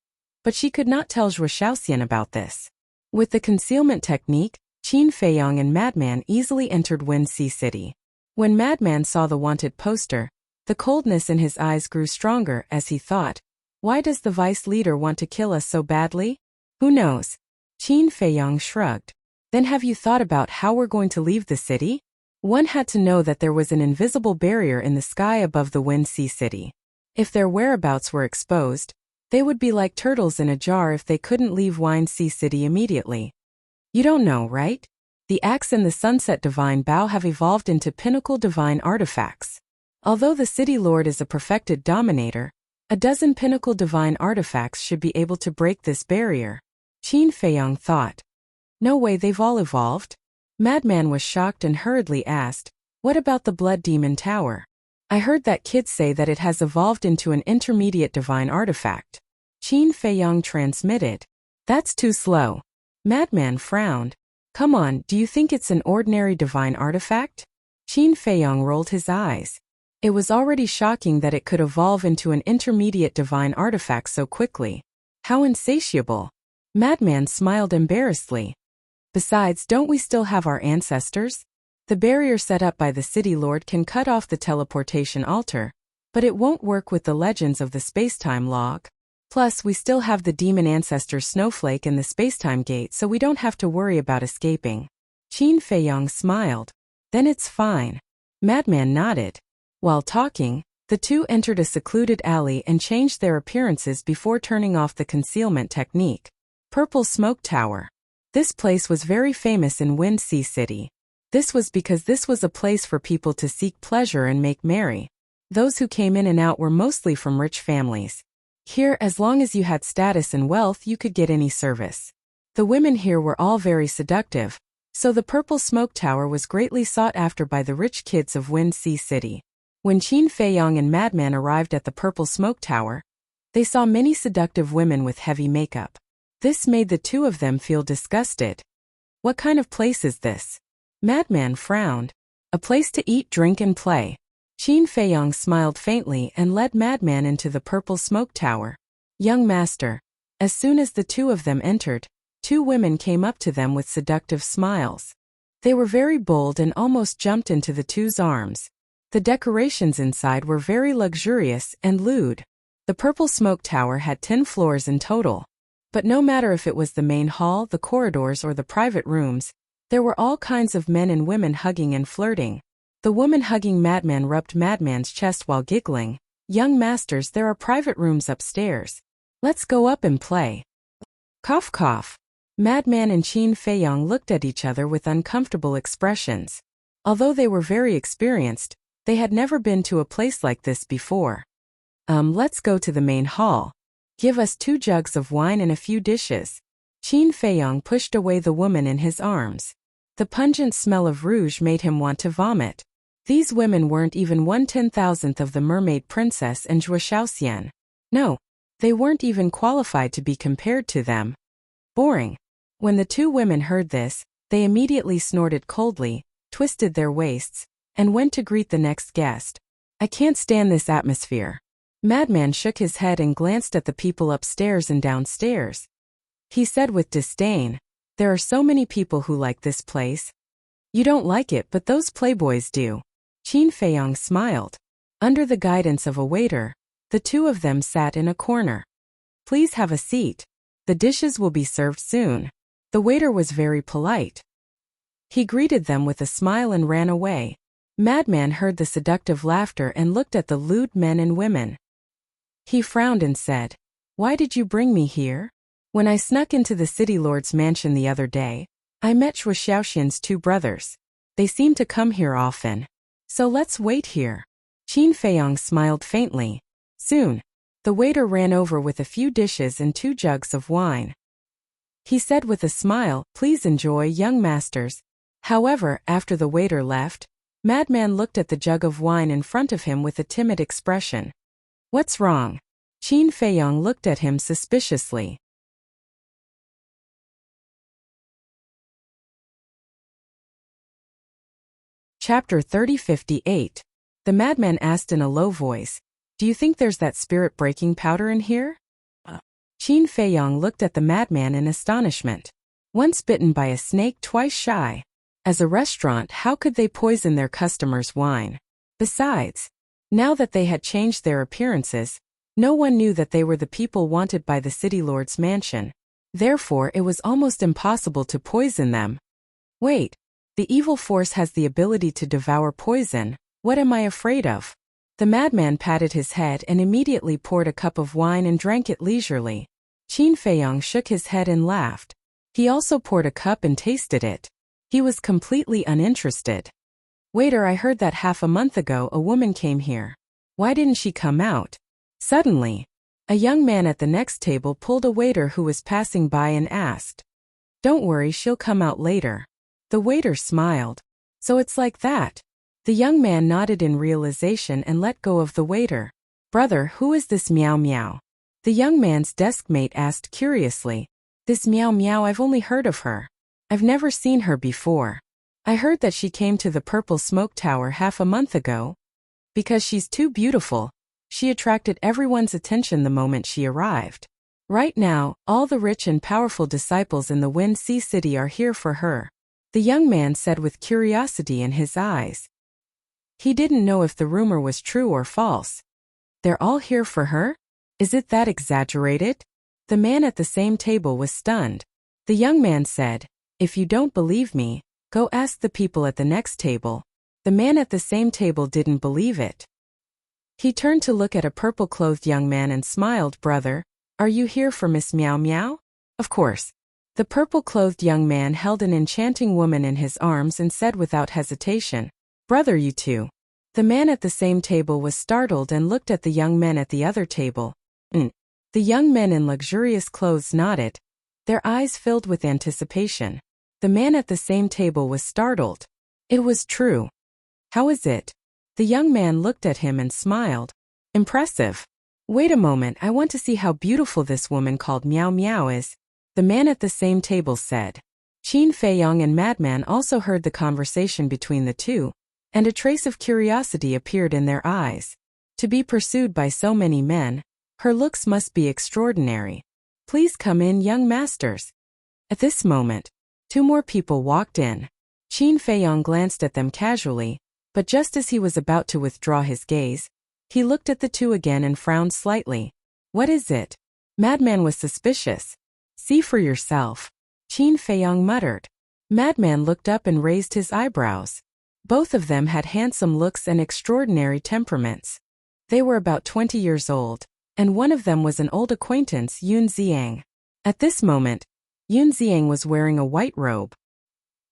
but she could not tell Zhuo Xiaoxian about this. With the concealment technique, Qin Feiyong and Madman easily entered Winxi City. When Madman saw the wanted poster, the coldness in his eyes grew stronger as he thought, why does the vice leader want to kill us so badly? Who knows? Qin Feiyong shrugged. Then have you thought about how we're going to leave the city? One had to know that there was an invisible barrier in the sky above the Winxi City. If their whereabouts were exposed, they would be like turtles in a jar if they couldn't leave Winxi City immediately. You don't know, right? The axe and the sunset divine bow have evolved into pinnacle divine artifacts. Although the city lord is a perfected dominator, a dozen pinnacle divine artifacts should be able to break this barrier. Qin Feiyong thought. No way, they've all evolved? Madman was shocked and hurriedly asked, what about the Blood Demon Tower? I heard that kids say that it has evolved into an intermediate divine artifact. Qin Feiyong transmitted. That's too slow. Madman frowned. Come on, do you think it's an ordinary divine artifact? Qin Feiyong rolled his eyes. It was already shocking that it could evolve into an intermediate divine artifact so quickly. How insatiable. Madman smiled embarrassedly. Besides, don't we still have our ancestors? The barrier set up by the city lord can cut off the teleportation altar, but it won't work with the legends of the spacetime log. Plus, we still have the demon ancestor Snowflake and the spacetime gate, so we don't have to worry about escaping. Qin Feiyong smiled. Then it's fine. Madman nodded. While talking, the two entered a secluded alley and changed their appearances before turning off the concealment technique. Purple Smoke Tower. This place was very famous in Winxi City. This was because this was a place for people to seek pleasure and make merry. Those who came in and out were mostly from rich families. Here, as long as you had status and wealth, you could get any service. The women here were all very seductive, so the Purple Smoke Tower was greatly sought after by the rich kids of Winxi City. When Qin Feiyong and Madman arrived at the Purple Smoke Tower, they saw many seductive women with heavy makeup. This made the two of them feel disgusted. What kind of place is this? Madman frowned. A place to eat, drink, and play. Qin Feiyong smiled faintly and led Madman into the Purple Smoke Tower. Young master. As soon as the two of them entered, two women came up to them with seductive smiles. They were very bold and almost jumped into the two's arms. The decorations inside were very luxurious and lewd. The Purple Smoke Tower had 10 floors in total. But no matter if it was the main hall, the corridors, or the private rooms, there were all kinds of men and women hugging and flirting. The woman hugging Madman rubbed Madman's chest while giggling. Young masters, there are private rooms upstairs. Let's go up and play. Cough cough. Madman and Qin Feiyong looked at each other with uncomfortable expressions. Although they were very experienced, they had never been to a place like this before. Let's go to the main hall. Give us 2 jugs of wine and a few dishes. Qin Feiyong pushed away the woman in his arms. The pungent smell of rouge made him want to vomit. These women weren't even 1/10,000th of the mermaid princess and Zhuo Xiaoxian. No, they weren't even qualified to be compared to them. Boring. When the two women heard this, they immediately snorted coldly, twisted their waists, and went to greet the next guest. I can't stand this atmosphere. Madman shook his head and glanced at the people upstairs and downstairs. He said with disdain, there are so many people who like this place. You don't like it, but those playboys do. Qin Feiyong smiled. Under the guidance of a waiter, the two of them sat in a corner. Please have a seat. The dishes will be served soon. The waiter was very polite. He greeted them with a smile and ran away. Madman heard the seductive laughter and looked at the lewd men and women. He frowned and said, why did you bring me here? When I snuck into the city lord's mansion the other day, I met Shui Xiaoxian's two brothers. They seem to come here often. So let's wait here. Qin Feiyong smiled faintly. Soon, the waiter ran over with a few dishes and 2 jugs of wine. He said with a smile, please enjoy, young masters. However, after the waiter left, Madman looked at the jug of wine in front of him with a timid expression. What's wrong? Qin Feiyong looked at him suspiciously. Chapter 3058. The madman asked in a low voice, do you think there's that spirit-breaking powder in here? Qin Feiyong looked at the madman in astonishment. Once bitten by a snake, twice shy. As a restaurant, how could they poison their customers' wine? Besides, now that they had changed their appearances, no one knew that they were the people wanted by the city lord's mansion. Therefore, it was almost impossible to poison them. Wait, the evil force has the ability to devour poison. What am I afraid of? The madman patted his head and immediately poured a cup of wine and drank it leisurely. Qin Feiyong shook his head and laughed. He also poured a cup and tasted it. He was completely uninterested. Waiter, I heard that half a month ago a woman came here. Why didn't she come out? Suddenly, a young man at the next table pulled a waiter who was passing by and asked. Don't worry, she'll come out later. The waiter smiled. So it's like that. The young man nodded in realization and let go of the waiter. Brother, who is this Meow Meow? The young man's desk mate asked curiously. This Meow Meow, I've only heard of her. I've never seen her before. I heard that she came to the Purple Smoke Tower half a month ago. Because she's too beautiful, she attracted everyone's attention the moment she arrived. Right now, all the rich and powerful disciples in the Wind Sea City are here for her. The young man said with curiosity in his eyes. He didn't know if the rumor was true or false. They're all here for her? Is it that exaggerated? The man at the same table was stunned. The young man said, if you don't believe me, go ask the people at the next table. The man at the same table didn't believe it. He turned to look at a purple-clothed young man and smiled. Brother, are you here for Miss Meow Meow? Of course. The purple-clothed young man held an enchanting woman in his arms and said without hesitation, Brother, you too. The man at the same table was startled and looked at the young men at the other table. The young men in luxurious clothes nodded, their eyes filled with anticipation. The man at the same table was startled. It was true. How is it? The young man looked at him and smiled. Impressive. Wait a moment, I want to see how beautiful this woman called Meow Meow is. The man at the same table said. Qin Feiyong and Madman also heard the conversation between the two, and a trace of curiosity appeared in their eyes. To be pursued by so many men, her looks must be extraordinary. Please come in, young masters. At this moment, 2 more people walked in. Qin Feiyong glanced at them casually, but just as he was about to withdraw his gaze, he looked at the 2 again and frowned slightly. What is it? Madman was suspicious. See for yourself. Qin Feiyong muttered. Madman looked up and raised his eyebrows. Both of them had handsome looks and extraordinary temperaments. They were about 20 years old, and one of them was an old acquaintance, Yun Xiang. At this moment, Yun Xiang was wearing a white robe.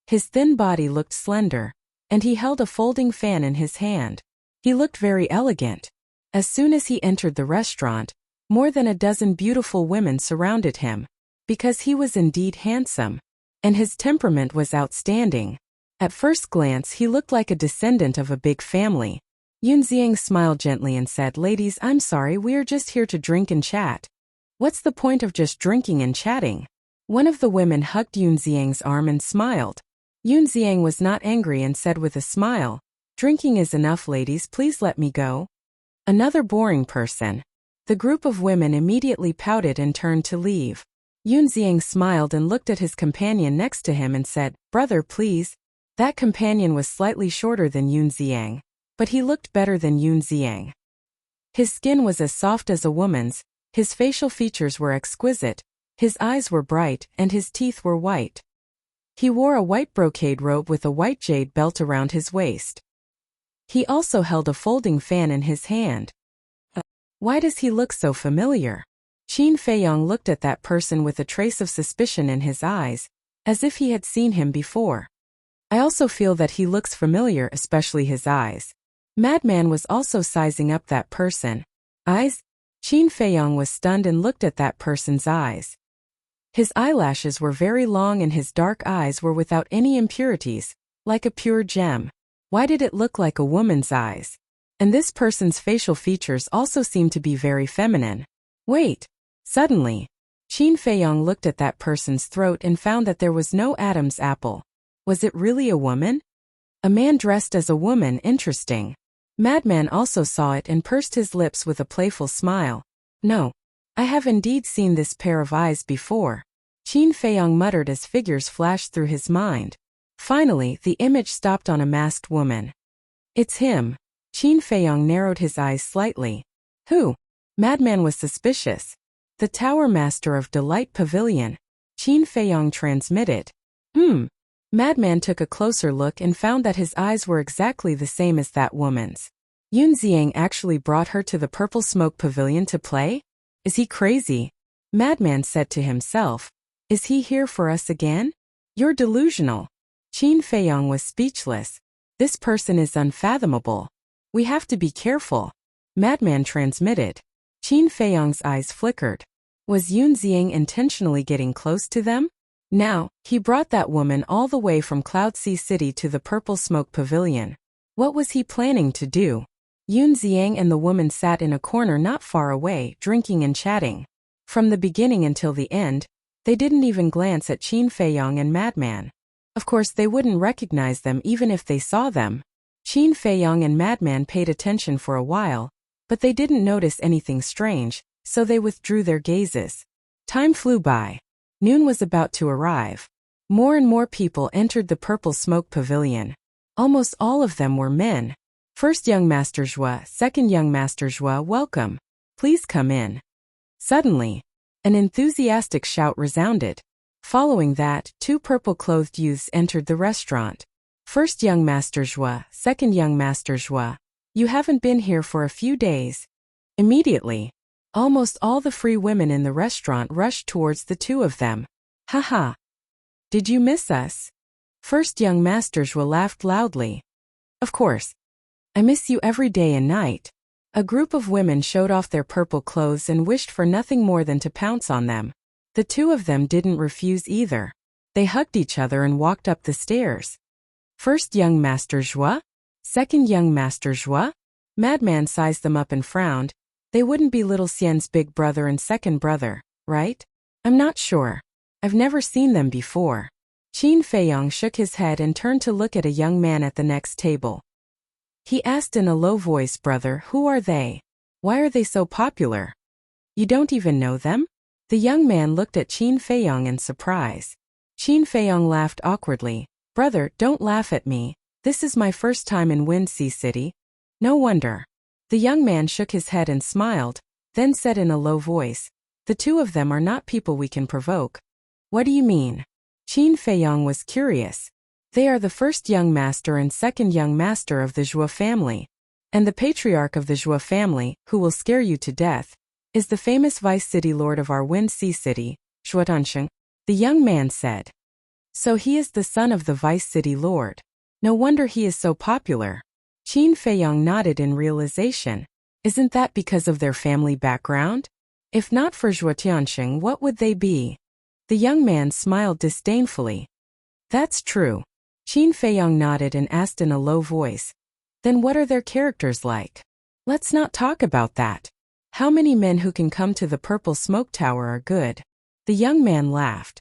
His thin body looked slender, and he held a folding fan in his hand. He looked very elegant. As soon as he entered the restaurant, more than a dozen beautiful women surrounded him, because he was indeed handsome, and his temperament was outstanding. At first glance, he looked like a descendant of a big family. Yun Xiang smiled gently and said, Ladies, I'm sorry, we are just here to drink and chat. What's the point of just drinking and chatting? One of the women hugged Yun Xiang's arm and smiled. Yun Xiang was not angry and said with a smile, "Drinking is enough, ladies, please let me go." Another boring person. The group of women immediately pouted and turned to leave. Yun Xiang smiled and looked at his companion next to him and said, "Brother, please." That companion was slightly shorter than Yun Xiang, but he looked better than Yun Xiang. His skin was as soft as a woman's, his facial features were exquisite, his eyes were bright, and his teeth were white. He wore a white brocade robe with a white jade belt around his waist. He also held a folding fan in his hand. Why does he look so familiar? Qin Feiyong looked at that person with a trace of suspicion in his eyes, as if he had seen him before. I also feel that he looks familiar, especially his eyes. Madman was also sizing up that person. Eyes? Qin Feiyong was stunned and looked at that person's eyes. His eyelashes were very long and his dark eyes were without any impurities, like a pure gem. Why did it look like a woman's eyes? And this person's facial features also seemed to be very feminine. Wait! Suddenly, Qin Feiyong looked at that person's throat and found that there was no Adam's apple. Was it really a woman? A man dressed as a woman, interesting. Madman also saw it and pursed his lips with a playful smile. No. I have indeed seen this pair of eyes before. Qin Feiyong muttered as figures flashed through his mind. Finally, the image stopped on a masked woman. It's him. Qin Feiyong narrowed his eyes slightly. Who? Madman was suspicious. The Tower Master of Delight Pavilion. Qin Feiyong transmitted. Madman took a closer look and found that his eyes were exactly the same as that woman's. Yun Xiang actually brought her to the Purple Smoke Pavilion to play? Is he crazy? Madman said to himself. Is he here for us again? You're delusional. Qin Feiyong was speechless. This person is unfathomable. We have to be careful. Madman transmitted. Qin Feiyong's eyes flickered. Was Yun Xiang intentionally getting close to them? Now, he brought that woman all the way from Cloud Sea City to the Purple Smoke Pavilion. What was he planning to do? Yun Xiang and the woman sat in a corner not far away, drinking and chatting. From the beginning until the end, they didn't even glance at Qin Feiyong and Madman. Of course, they wouldn't recognize them even if they saw them. Qin Feiyong and Madman paid attention for a while, but they didn't notice anything strange, so they withdrew their gazes. Time flew by. Noon was about to arrive. More and more people entered the Purple Smoke Pavilion. Almost all of them were men. First young Master Zhua, second young Master Zhua, welcome. Please come in. Suddenly, an enthusiastic shout resounded. Following that, two purple-clothed youths entered the restaurant. First young Master Zhua, second young Master Zhua. You haven't been here for a few days. Immediately, almost all the free women in the restaurant rushed towards the two of them. Haha. Did you miss us? First young Master Zhua laughed loudly. Of course. I miss you every day and night. A group of women showed off their purple clothes and wished for nothing more than to pounce on them. The two of them didn't refuse either. They hugged each other and walked up the stairs. First young Master Zhua? Second young Master Zhua? Madman sized them up and frowned. They wouldn't be Little Xian's big brother and second brother, right? I'm not sure. I've never seen them before. Qin Feiyong shook his head and turned to look at a young man at the next table. He asked in a low voice, brother, who are they? Why are they so popular? You don't even know them? The young man looked at Qin Feiyong in surprise. Qin Feiyong laughed awkwardly. Brother, don't laugh at me. This is my first time in Wind Sea City. No wonder. The young man shook his head and smiled, then said in a low voice, the two of them are not people we can provoke. What do you mean? Qin Feiyong was curious. They are the first young master and second young master of the Zhua family. And the patriarch of the Zhua family, who will scare you to death, is the famous vice city lord of our Wind Sea City, Zhuotansheng, the young man said. So he is the son of the vice city lord. No wonder he is so popular. Qin Feiyong nodded in realization. Isn't that because of their family background? If not for Zhuotansheng, what would they be? The young man smiled disdainfully. That's true. Qin Feiyong nodded and asked in a low voice. Then what are their characters like? Let's not talk about that. How many men who can come to the Purple Smoke Tower are good? The young man laughed.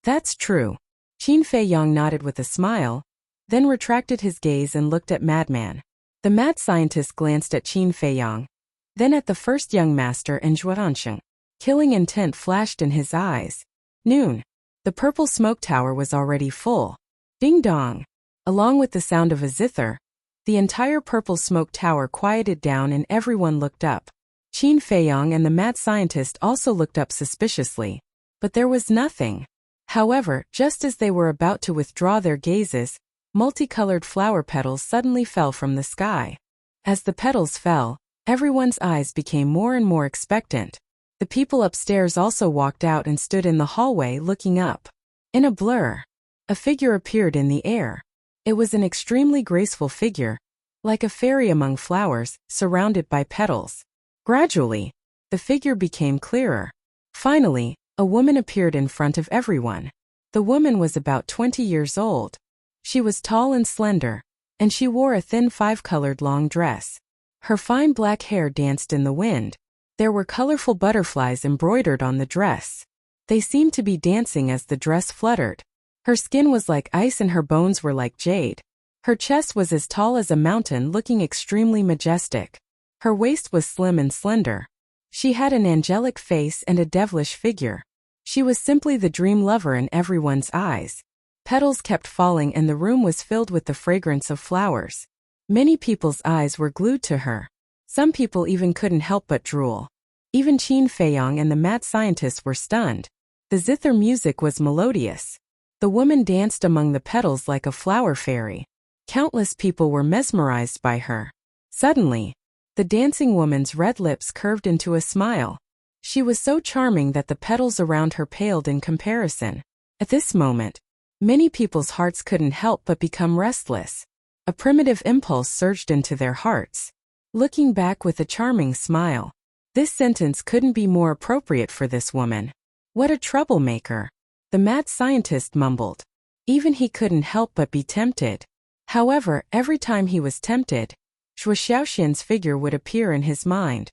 That's true. Qin Fei Yang nodded with a smile, then retracted his gaze and looked at Madman. The mad scientist glanced at Qin Fei Yang, then at the first young master and Zhuansheng. Killing intent flashed in his eyes. Noon. The purple smoke tower was already full. Ding dong. Along with the sound of a zither, the entire purple smoke tower quieted down and everyone looked up. Qin Fei Yang and the mad scientist also looked up suspiciously, but there was nothing. However, just as they were about to withdraw their gazes, multicolored flower petals suddenly fell from the sky. As the petals fell, everyone's eyes became more and more expectant. The people upstairs also walked out and stood in the hallway looking up. In a blur, a figure appeared in the air. It was an extremely graceful figure, like a fairy among flowers, surrounded by petals. Gradually, the figure became clearer. Finally, a woman appeared in front of everyone. The woman was about 20 years old. She was tall and slender, and she wore a thin five-colored long dress. Her fine black hair danced in the wind. There were colorful butterflies embroidered on the dress. They seemed to be dancing as the dress fluttered. Her skin was like ice and her bones were like jade. Her chest was as tall as a mountain, looking extremely majestic. Her waist was slim and slender. She had an angelic face and a devilish figure. She was simply the dream lover in everyone's eyes. Petals kept falling and the room was filled with the fragrance of flowers. Many people's eyes were glued to her. Some people even couldn't help but drool. Even Qin Fei Yang and the mad scientist were stunned. The zither music was melodious. The woman danced among the petals like a flower fairy. Countless people were mesmerized by her. Suddenly, the dancing woman's red lips curved into a smile. She was so charming that the petals around her paled in comparison. At this moment, many people's hearts couldn't help but become restless. A primitive impulse surged into their hearts. Looking back with a charming smile. This sentence couldn't be more appropriate for this woman. What a troublemaker. The mad scientist mumbled. Even he couldn't help but be tempted. However, every time he was tempted, Zhuo Xiaoxian's figure would appear in his mind.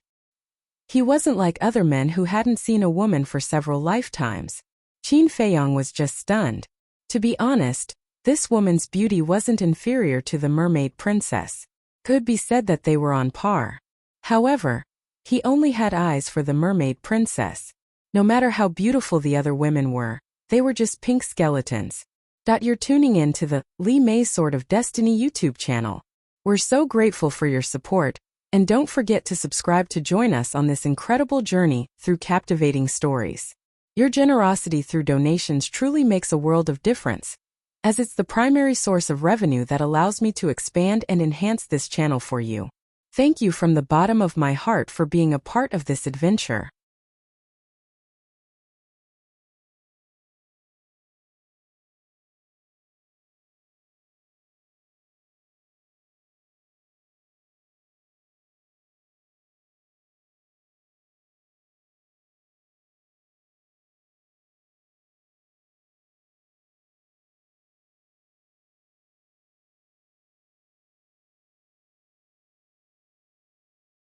He wasn't like other men who hadn't seen a woman for several lifetimes. Qin Fei Yang was just stunned. To be honest, this woman's beauty wasn't inferior to the mermaid princess. Could be said that they were on par. However, he only had eyes for the mermaid princess. No matter how beautiful the other women were, they were just pink skeletons. You're tuning in to the Li Mei's Sword of Destiny YouTube channel. We're so grateful for your support, and don't forget to subscribe to join us on this incredible journey through captivating stories. Your generosity through donations truly makes a world of difference, as it's the primary source of revenue that allows me to expand and enhance this channel for you. Thank you from the bottom of my heart for being a part of this adventure.